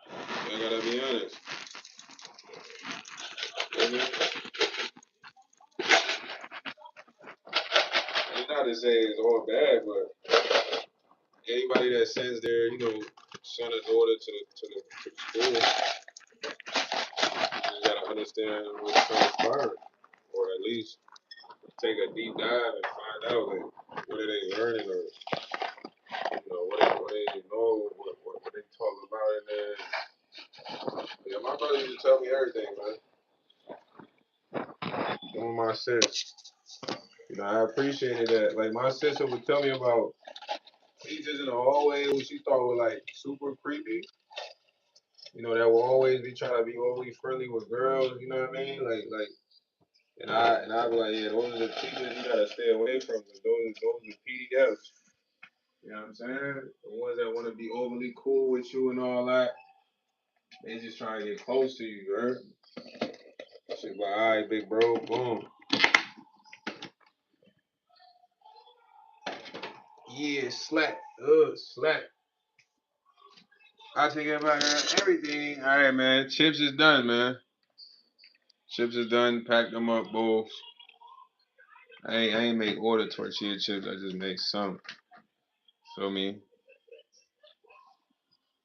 I gotta be honest. You know? It's not to say it's all bad, but anybody that sends their, you know, son or daughter to the school, you gotta understand what's transpiring, or at least take a deep dive and find out like what are they learning, or you know what they know, what they talk about in there. Yeah, my brother used to tell me everything, man. Doing my sis. You know, I appreciated that. Like my sister would tell me about teachers in the hallway who she thought were like super creepy. You know, that will always be trying to be overly friendly with girls. You know what I mean? And I be like, yeah, those are the teachers you gotta stay away from. Those are PDFs. You know what I'm saying? The ones that want to be overly cool with you and all that, they just trying to get close to you, right? Shit, like, all right, big bro, boom. Yeah, slap, slap. I take it about everything. All right, man. Chips is done, man. Chips is done. Pack them up, both. I ain't make all the tortilla chips. I just make some. Feel me?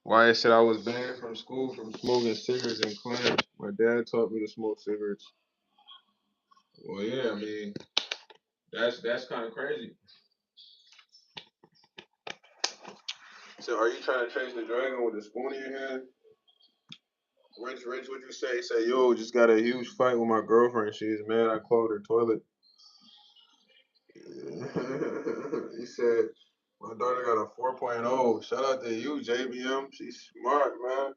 Why I said I was banned from school from smoking cigarettes in class. My dad taught me to smoke cigarettes. Well, yeah, I mean, that's kind of crazy. So, are you trying to chase the dragon with a spoon in your hand? Rich, what you say? He said, yo, just got a huge fight with my girlfriend. She's mad I clogged her toilet. He said, my daughter got a 4.0. Shout out to you, JBM. She's smart, man.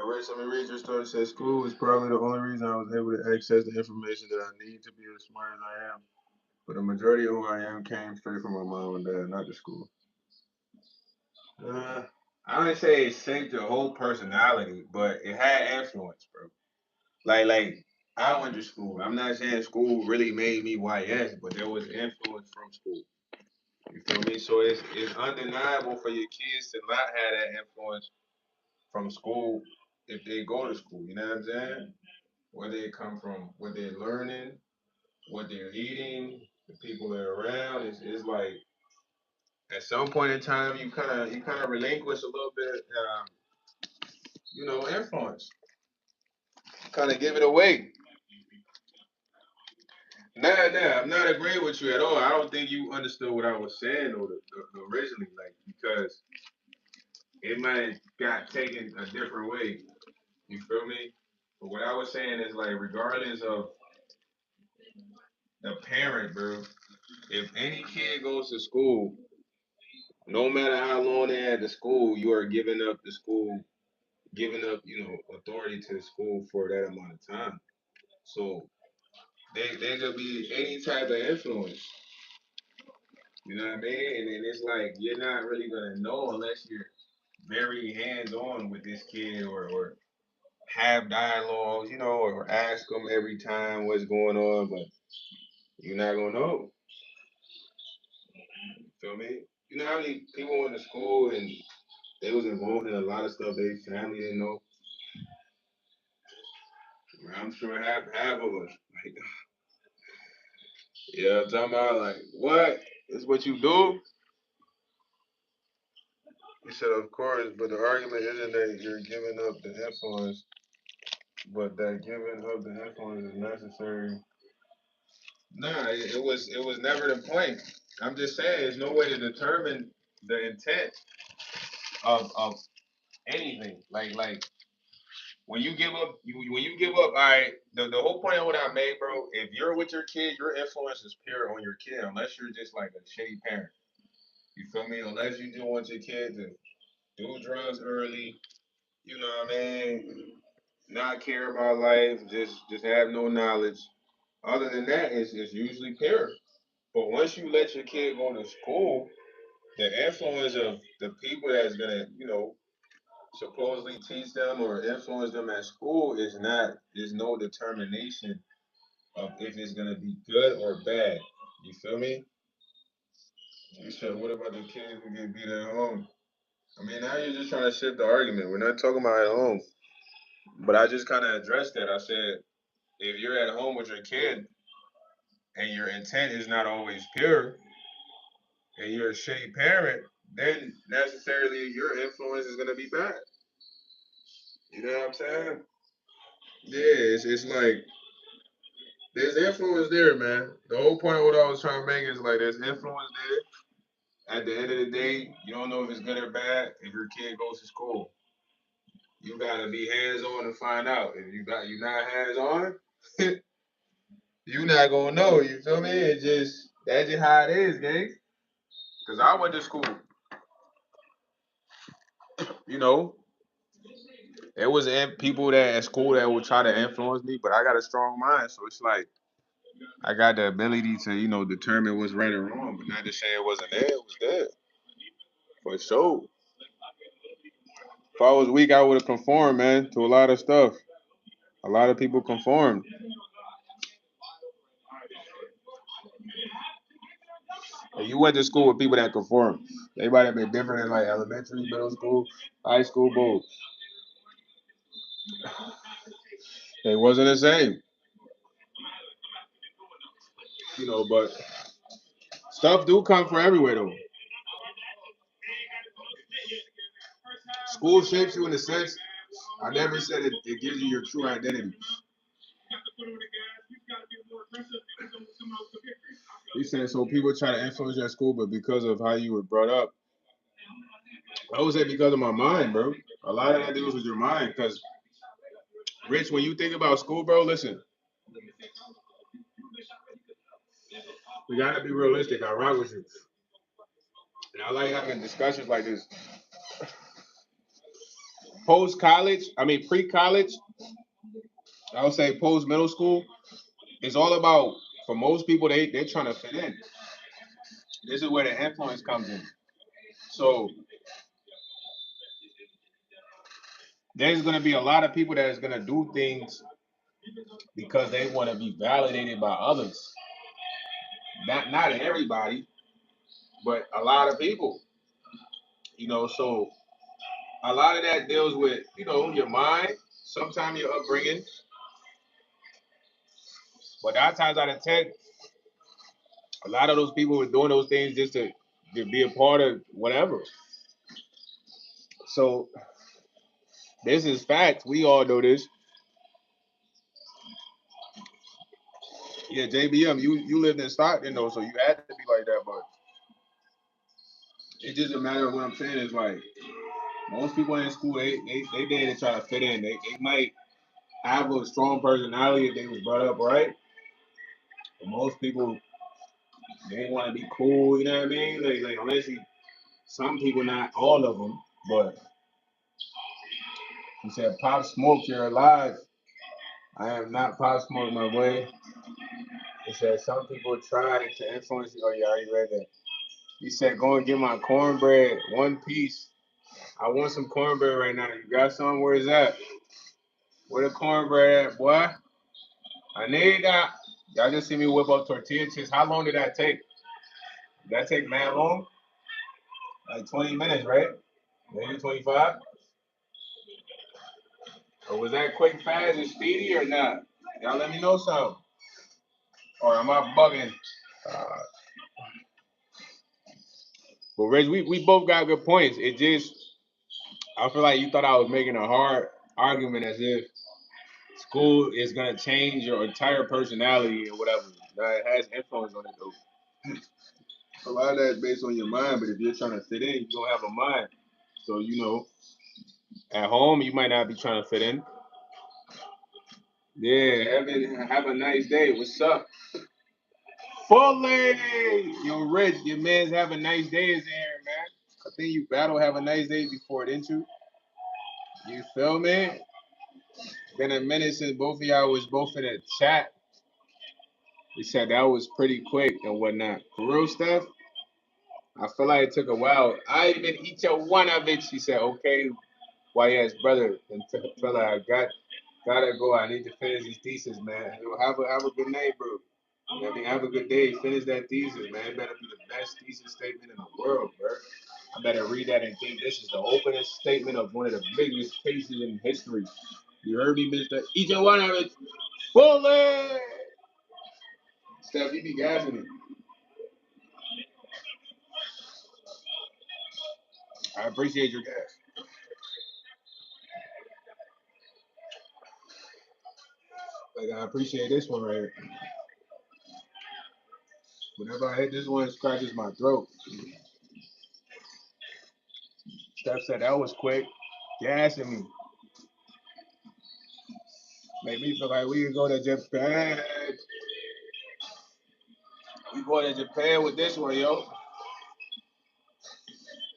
Rich, let me read your story. It says, school is probably the only reason I was able to access the information that I need to be as smart as I am. But the majority of who I am came straight from my mom and dad, not the school. I don't say it shaped your whole personality, but it had influence, bro. Like I went to school. I'm not saying school really made me YS, but there was influence from school. You feel me? So it's undeniable for your kids to not have that influence from school if they go to school. You know what I'm saying? Where they come from, what they're learning, what they're eating, the people they're around. It's like at some point in time you kind of relinquish a little bit, influence. Kind of give it away. Nah, I'm not agreeing with you at all. I don't think you understood what I was saying or originally, like because it might have got taken a different way. You feel me? But what I was saying is like, regardless of the parent, bro, if any kid goes to school, no matter how long they're at the school, you are giving up the school, giving up, authority to the school for that amount of time. So they could be any type of influence. You know what I mean? And then it's like you're not really gonna know unless you're very hands on with this kid or have dialogues, or ask them every time what's going on, but you're not gonna know. Feel me? You know how many people went to school and they was involved in a lot of stuff their family didn't know. I'm sure half of us. Like, yeah, I'm talking about like what? Is what you do? He said, of course, but the argument isn't that you're giving up the influence, but that giving up the influence is necessary. Nah, it was never the point. I'm just saying, there's no way to determine the intent of anything. Like when you give up, all right. The whole point of what I made, bro. If you're with your kid, your influence is pure on your kid, unless you're just like a shitty parent. You feel me? Unless you do want your kid to do drugs early, you know what I mean? Not care about life, just have no knowledge. Other than that, it's usually pure. But once you let your kid go to school, the influence of the people that's gonna, supposedly teach them or influence them at school is no determination of if it's gonna be good or bad. You feel me? You said, what about the kids who get beat at home? I mean, now you're just trying to shift the argument. We're not talking about at home. But I just kind of addressed that. I said, if you're at home with your kid and your intent is not always pure and you're a shitty parent, then necessarily your influence is going to be bad. You know what I'm saying? Yeah, it's like there's influence there, man. The whole point of what I was trying to make is like there's influence there. At the end of the day, you don't know if it's good or bad if your kid goes to school. You gotta be hands on to find out. If you're not hands on, you not gonna know. You feel me? It's just that's just how it is, gang. Cause I went to school. You know, there was people that at school that would try to influence me, but I got a strong mind, so it's like I got the ability to determine what's right and wrong, but not to say it wasn't there. It was there for sure. If I was weak, I would have conformed, man, to a lot of stuff. A lot of people conformed. And you went to school with people that conformed. They might have been different in like elementary, middle school, high school, both. They wasn't the same, but stuff do come from everywhere though. School shapes you in a sense. I never said it gives you your true identity. You said so people try to influence you at school, but because of how you were brought up, I would say because of my mind, bro. A lot of that deals with your mind. Because Rich, when you think about school, bro, listen, we gotta be realistic. I rock with you, and I like having discussions like this. Post college, I mean pre college, I would say post middle school. It's all about for most people they're trying to fit in. This is where the influence comes in. So there's gonna be a lot of people that is gonna do things because they want to be validated by others. Not everybody, but a lot of people. So a lot of that deals with your mind, sometimes your upbringing, but 9 times out of 10, a lot of those people were doing those things just to be a part of whatever. So this is fact. We all know this. Yeah, JBM, you lived in Stockton though, so you had to be like that. But it's just a matter of what I'm saying is like most people in school, they there to try to fit in. They might have a strong personality if they was brought up right, but most people they want to be cool. You know what I mean? Like unless some people, not all of them, but he said, "Pop Smoke, you're alive." I am not Pop Smoke, my boy. He said some people try to influence you. Oh, yeah, I already read that. He said, "Go and get my cornbread, one piece. I want some cornbread right now. You got some? Where is that? Where the cornbread at, boy? I need that." Y'all just see me whip up tortilla chips. How long did that take? Did that take mad long? Like 20 minutes, right? Maybe 25? Or was that quick, fast, and speedy or not? Y'all let me know something. Or am I bugging? Uh, but Rich, we both got good points. It just, I feel like you thought I was making a hard argument as if school is gonna change your entire personality or whatever. Now, it has influence on it though. A lot of that's based on your mind, but if you're trying to fit in, you don't have a mind. So at home you might not be trying to fit in. Yeah, have a nice day. What's up? Fully! Yo, Rich, your man's have a nice day is in here, man. I think you battle have a nice day before, didn't you? You feel me? Been a minute since both of y'all was both in the chat. We said that was pretty quick and whatnot. For real stuff, I feel like it took a while. I even eat your one of it. She said, okay, YS brother. And fella, gotta go. I need to finish this thesis, man. Yo, have a good night, bro. I mean, have a good day. Finish that thesis, man. It better be the best thesis statement in the world, bro. I better read that and think this is the opening statement of one of the biggest cases in history. You heard me, Mister? Each one of it. Fully. Steph, you be gassing me. I appreciate your gas. Like I appreciate this one right here. Whenever I hit this one, it scratches my throat. Steph said that was quick. Gassing me. Make me feel like we can go to Japan. We go to Japan with this one, yo.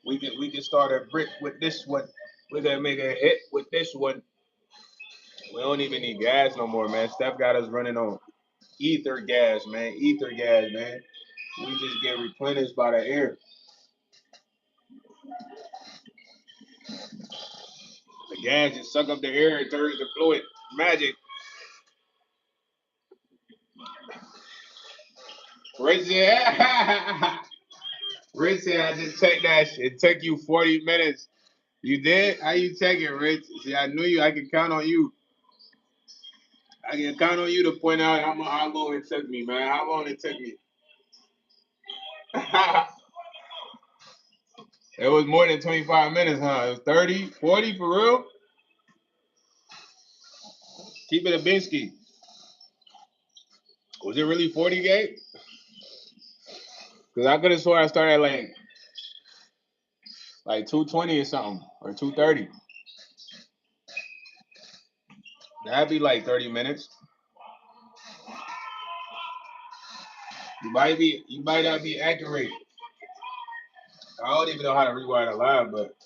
We can start a brick with this one. We're gonna make a hit with this one. We don't even need gas no more, man. Steph got us running on ether gas, man. Ether gas, man. We just get replenished by the air. The gas just suck up the air and turns to fluid. Magic. Rich said, Rich said, I just checked that shit. It took you 40 minutes. You did? How you check it, Rich? See, I knew you. I can count on you. I can count on you to point out how long it took me, man. How long it took me. It was more than 25 minutes, huh? It was 30, 40 for real? Keep it a Binsky. Was it really 40, Gabe? Because I could have swore I started at like 220 or something, or 230. That'd be like 30 minutes. You might not be accurate. I don't even know how to rewind a live, but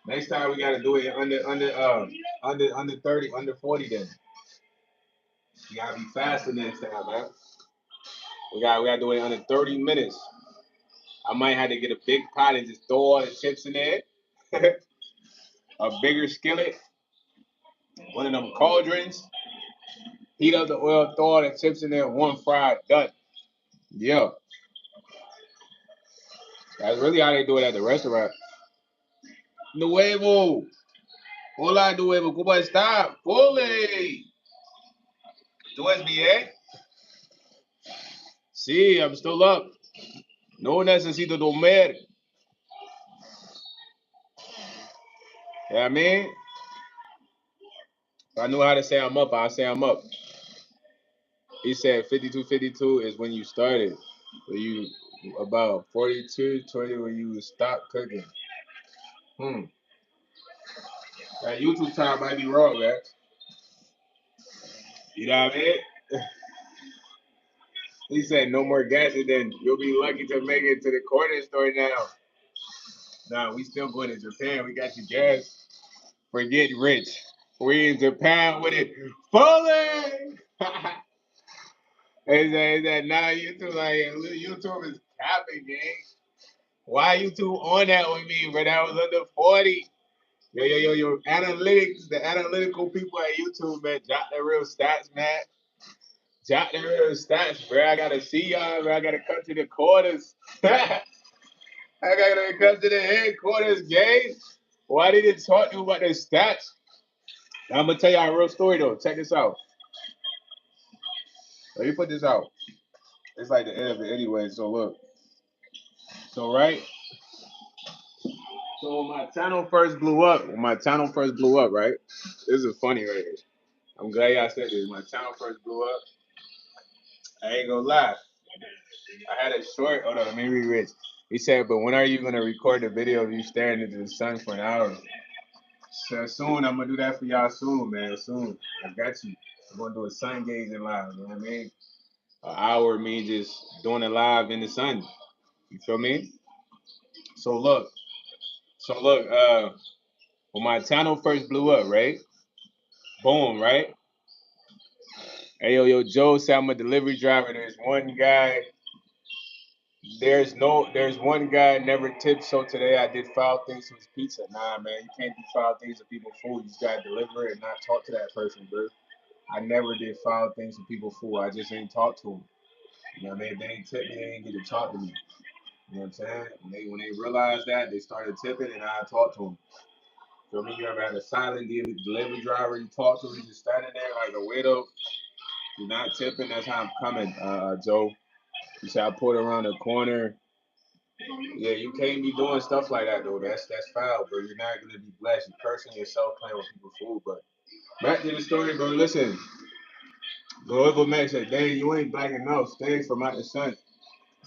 next time we gotta do it under 30, under 40 then. You gotta be faster next time, man. We gotta do it under 30 minutes. I might have to get a big pot and just throw all the chips in there. A bigger skillet. One of them cauldrons. Heat up the oil, throw all the chips in there, one fry, done. Yeah. That's really how they do it at the restaurant. Nuevo. Hola, Nuevo. ¿Cómo está? Fully. ¿Tú es bien? Sí, I'm still up. No necesito dormir. You know what I mean? If I knew how to say I'm up, I'll say I'm up. He said 52:52 is when you started. So you about 42:20 when you stop cooking. That YouTube time might be wrong, man. You know what I mean? He said no more gas, and then you'll be lucky to make it to the corner store now. Nah, we still going to Japan. We got you gas. For getting rich. We in Japan with it fully. Is that now YouTube like YouTube is capping, gang? Why YouTube on that with me? But I was under 40. Yo, analytics, the analytical people at YouTube, man, jot the real stats, man. Jot the real stats, bro. I gotta see y'all, bro. I gotta come to the quarters. I gotta come to the headquarters, gang. Why did it talk to you about the stats? I'm gonna tell y'all a real story though. Check this out. Let me put this out. It's like the end of it anyway. So look. So right. So when my channel first blew up, right? This is funny right here. I'm glad y'all said this. My channel first blew up. I ain't gonna lie. I had a short. Hold on, let me read this. He said, "But when are you gonna record the video of you staring into the sun for an hour?" So soon, I'm gonna do that for y'all soon, man. Soon, I got you. I'm gonna do a sun gazing live. You know what I mean? An hour of me just doing it live in the sun. You feel me? So look. When my channel first blew up, right? Boom, right? Hey, yo, Joe said I'm a delivery driver. There's one guy never tipped. So today I did foul things to his pizza. Nah, man, you can't do foul things to people's food. You just gotta deliver it and not talk to that person, bro. I never did foul things to people's food. I just ain't talk to them. You know what I mean? If they ain't tip me, they ain't get to talk to me. You know what I'm saying? When they realized that, they started tipping, and I talked to them. Feel me? You ever had a silent delivery driver you talk to, he's just standing there like a widow. You're not tipping, that's how I'm coming, Joe. You said I pulled around the corner. Yeah, you can't be doing stuff like that though. That's foul, bro. You're not gonna be blessed. You're cursing yourself playing with people's food. But back to the story, bro. Listen, Global Max said, "Dang, you ain't black enough. Stay from out the sun."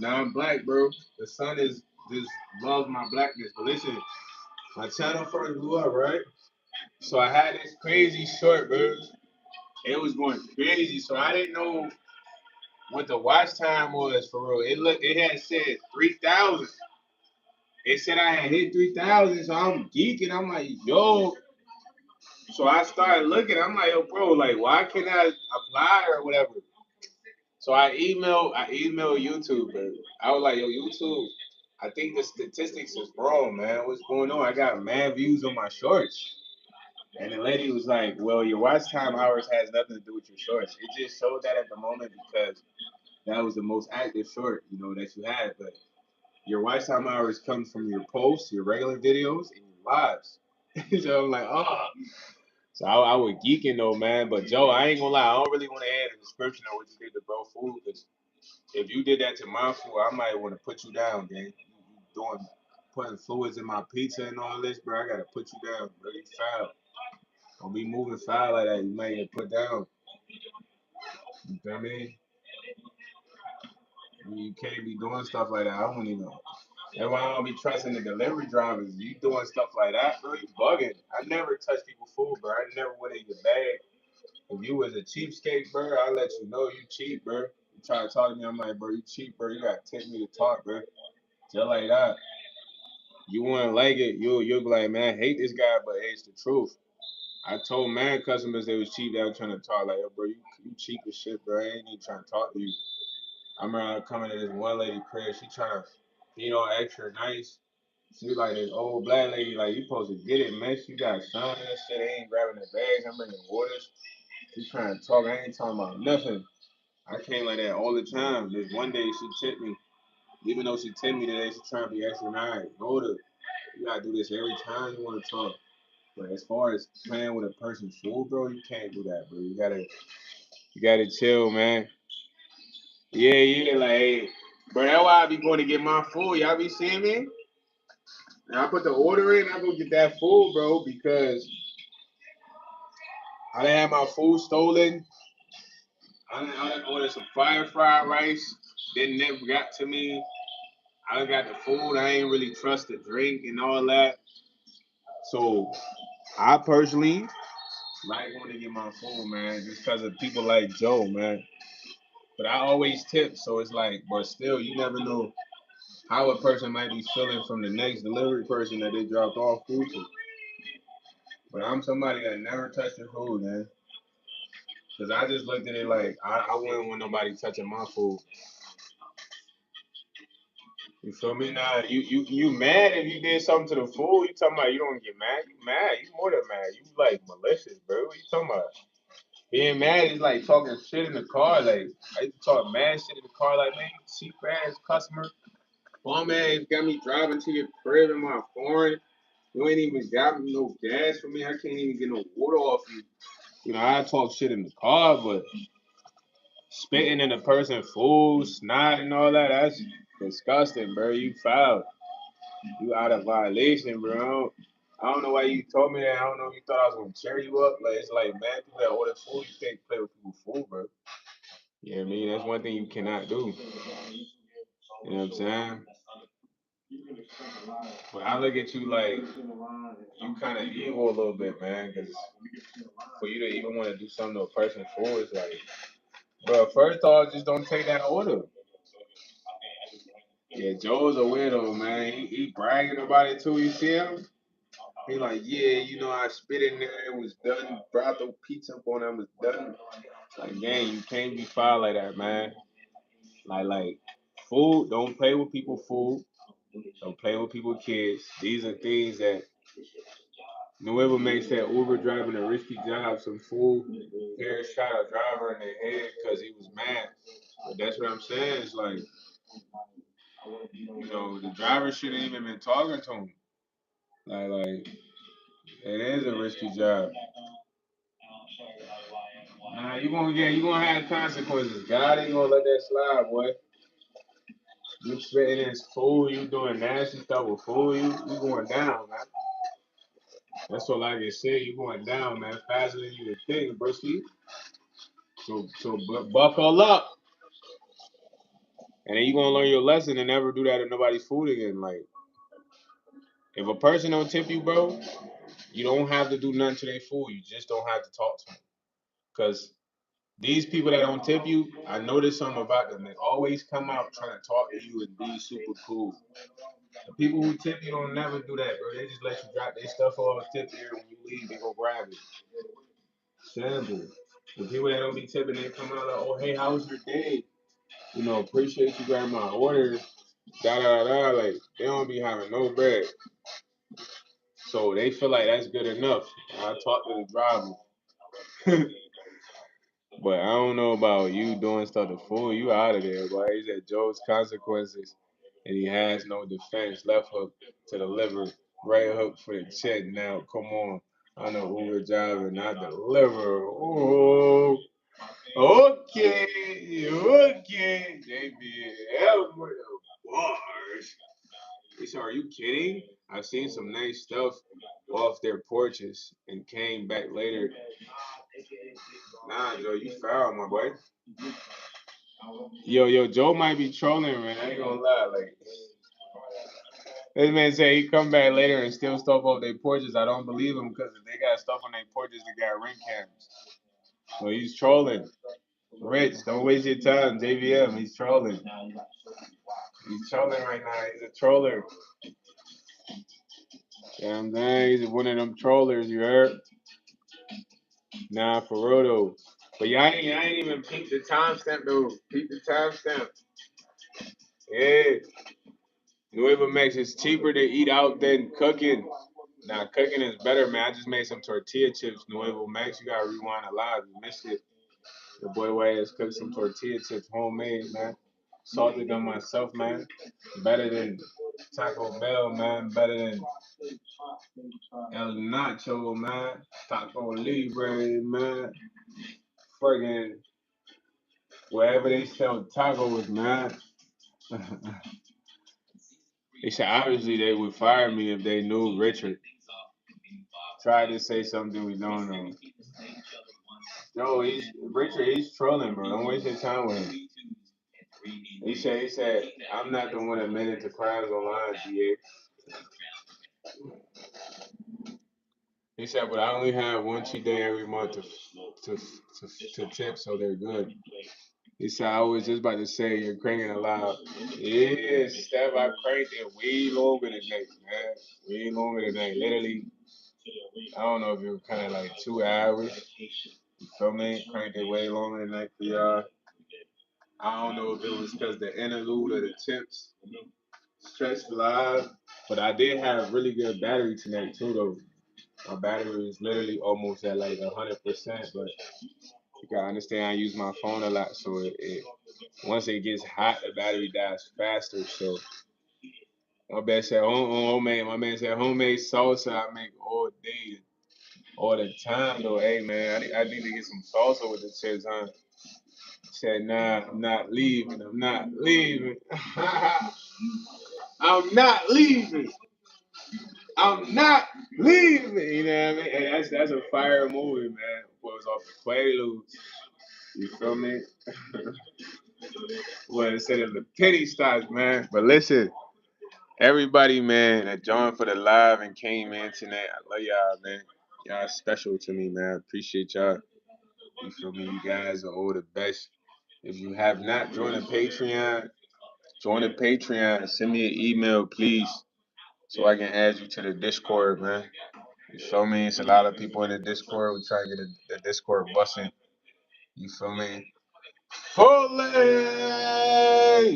Now I'm black, bro. The sun is just loves my blackness. But listen, my channel first blew up, right? So I had this crazy short, bro. It was going crazy, so I didn't know what the watch time was for real. It had said 3,000. It said I had hit 3,000, so I'm geeking. I'm like, yo. So I started looking. I'm like, yo, bro, like, why can't I apply or whatever? So I emailed YouTube, bro. I was like, yo, YouTube, I think the statistics is wrong, man. What's going on? I got mad views on my shorts. And the lady was like, well, your watch time hours has nothing to do with your shorts. It just showed that at the moment because that was the most active short, that you had. But your watch time hours comes from your posts, your regular videos, and your lives. So I'm like, oh. So I was geeking though, man. But Joe, I ain't gonna lie, I don't really want to add a description of what you did to bro food. Because if you did that to my food, I might want to put you down, gang. You putting fluids in my pizza and all this, bro. I gotta put you down, bro. You foul. Don't be moving foul like that. You might get put down. You feel me? You can't be doing stuff like that. I don't even know. That's why I don't be trusting the delivery drivers. You doing stuff like that, bro, you bugging. I never touch people's food, bro. I never went in your bag. If you was a cheapskate, bro, I'll let you know you cheap, bro. You try to talk to me, I'm like, bro, you cheap, bro. You gotta take me to talk, bro. Just like that. You wouldn't like it, you'll be like, man, I hate this guy, but hey, it's the truth. I told man customers they was cheap, they were trying to talk like, yo, bro, you cheap as shit, bro. I ain't even trying to talk to you. I remember coming to this one lady crib, she trying to, extra nice. She like this old black lady, like you supposed to get it, man. She got sun and shit. They ain't grabbing the bags. I'm bringing waters. She trying to talk. I ain't talking about nothing. I came like that all the time. This one day she tipped me. Even though she tipped me today, she trying to be extra nice. Hold up. You gotta do this every time you want to talk. But as far as playing with a person's food, bro, you can't do that, bro. You gotta chill, man. Yeah, like, hey, bro, that's why I be going to get my food. Y'all be seeing me? And I put the order in, I go get that food, bro, because I done had my food stolen. I done ordered some fire fried rice. Then never got to me. I done got the food. I ain't really trust the drink and all that. So I personally like going to get my food, man, just because of people like Joe, man. But I always tip, so it's like, but still, you never know how a person might be feeling from the next delivery person that they dropped off food to. But I'm somebody that never touched their food, man. Cause I just looked at it like I wouldn't want nobody touching my food. You feel me? Nah, you mad if you did something to the food? You talking about you don't get mad? You mad? You more than mad. You like malicious, bro. What you talking about? Being mad is like talking shit in the car. Like I used to talk mad shit in the car. Like man, you cheap ass customer. Bum ass got me driving to your crib in my foreign. You ain't even got me no gas for me. I can't even get no water off you. You know, I talk shit in the car, but spitting in a person's food, snot and all that, that's disgusting, bro. You foul. You out of violation, bro. I don't know why you told me that. I don't know if you thought I was gonna cheer you up. Like it's like man, people that order food, you can't play with people's food, bro. You know what I mean? That's one thing you cannot do. You know what I'm saying? But I look at you like you kind of evil a little bit, man. Because for you to even want to do something to a person for is like, bro. First off, just don't take that order. Yeah, Joe's a weirdo, man. He bragging about it too. You see him? He like, yeah, you know, I spit in there. It was done. Brought the pizza up on it. It was done. Like, gang, you can't be foul like that, man. Like, food. Don't play with people. Food. Don't play with people. Kids. These are things that whoever makes that Uber driving a risky job, some fool here shot a driver in the head because he was mad. But that's what I'm saying. It's like, you know, the driver shouldn't even been talking to him. Like it is a risky job. Nah, you gonna have consequences. God ain't gonna let that slide, boy. You spitting this fool, you doing nasty stuff with fool, you going down, man. That's what I can say. You going down, man, faster than you would think, broski. So buckle up. And then you gonna learn your lesson and never do that to nobody's food again. Like, if a person don't tip you, bro, you don't have to do nothing to their food. You just don't have to talk to them. Cause these people that don't tip you, I noticed something about them. They always come out trying to talk to you and be super cool. The people who tip you don't never do that, bro. They just let you drop their stuff off, tip here. When you leave, they go grab it. Simple. The people that don't be tipping, they come out like, oh, hey, how was your day? You know, appreciate you grabbing my order. Da da da. Like, they don't be having no bread. So they feel like that's good enough. I talk to the driver. But I don't know about you doing stuff to fool you out of there, boy. He's at Joe's consequences, and he has no defense. Left hook to the liver, right hook for the check. Now, come on. I know Uber driver, not the liver. Oh, okay. JBL with the bars. He said, are you kidding? I've seen some nice stuff off their porches and came back later. Nah, Joe, you foul, my boy. Yo, Joe might be trolling, man. I ain't gonna lie. Like, this man say he come back later and steal stuff off their porches. I don't believe him because if they got stuff on their porches, they got ring cams. So he's trolling. Rich, don't waste your time. JVM, he's trolling. He's trolling right now. He's a troller. Yeah, I'm saying he's one of them trollers. You heard? Nah, for real though. But y'all ain't even peep the timestamp though. Peep the timestamp. Yeah. Nuevo Mex is cheaper to eat out than cooking. Now cooking is better, man. I just made some tortilla chips. Nuevo Mex, you gotta rewind a lot. You missed it. The boy Way cooked some tortilla chips, homemade, man. Salted them myself, man. Better than Taco Bell, man. Better than El Nacho, man. Taco Libre, man. Friggin' wherever they sell tacos, man. They said obviously they would fire me if they knew Richard. Tried to say something we don't know. Yo, Richard, he's trolling, bro. Don't waste your time with him. He said, I'm not the one admitting to crimes online, DA. He said, but I only have one cheat day every month to tip, so they're good. He said, I was just about to say you're cranking a lot. Yeah, Steph, I cranked it way longer than that, man. Way longer than that. Literally, I don't know if it was kind of like 2 hours. You feel me? Cranked it way longer than that for y'all. I don't know if it was because the interlude of the tips stretched live, but I did have really good battery tonight too, though. My battery is literally almost at like 100%, but you gotta understand I use my phone a lot, so it once it gets hot, the battery dies faster. So my man said homemade. My man said homemade salsa I make all day, all the time though. Hey man, I need to get some salsa with the chips, huh? He said nah, I'm not leaving. I'm not leaving. I'm not leaving. I'm not leaving. You know what I mean? Hey, that's a fire movie, man. Boys off the Quaaludes. You feel me? Well, instead of the penny stocks, man. But listen, everybody, man, that joined for the live and came in tonight. I love y'all, man. Y'all special to me, man. I appreciate y'all. You feel me? You guys are all the best. If you have not joined the Patreon, join the Patreon. Send me an email, please, so I can add you to the Discord, man. You feel me? It's a lot of people in the Discord. We try to get the Discord busting. You feel me? Foley!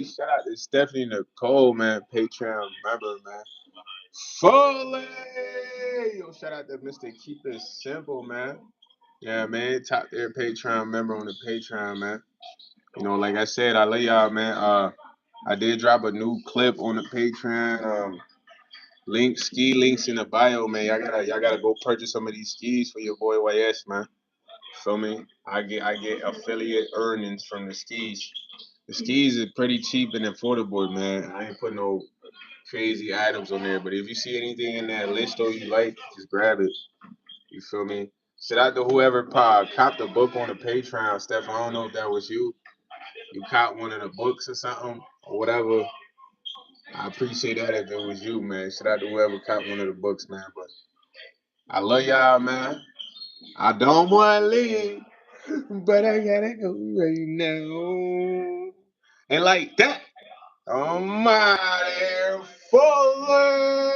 Shout out to Stephanie Nicole, man. Patreon member, man. Foley! Yo, shout out to Mr. Keep It Simple, man. Yeah, man. Top tier Patreon member on the Patreon, man. You know, like I said, I love y'all, man. I did drop a new clip on the Patreon. Ski links in the bio, man. Y'all gotta go purchase some of these skis for your boy YS, man. Feel me? I get affiliate earnings from the skis. The skis are pretty cheap and affordable, man. I ain't putting no crazy items on there, but if you see anything in that list or you like, just grab it. You feel me? Shout out to whoever copped the book on the Patreon, Steph. I don't know if that was you. You caught one of the books or something or whatever. I appreciate that if it was you, man. Shout out to whoever caught one of the books, man. But I love y'all, man. I don't want to leave, but I gotta go right now. And like that, I'm out here full.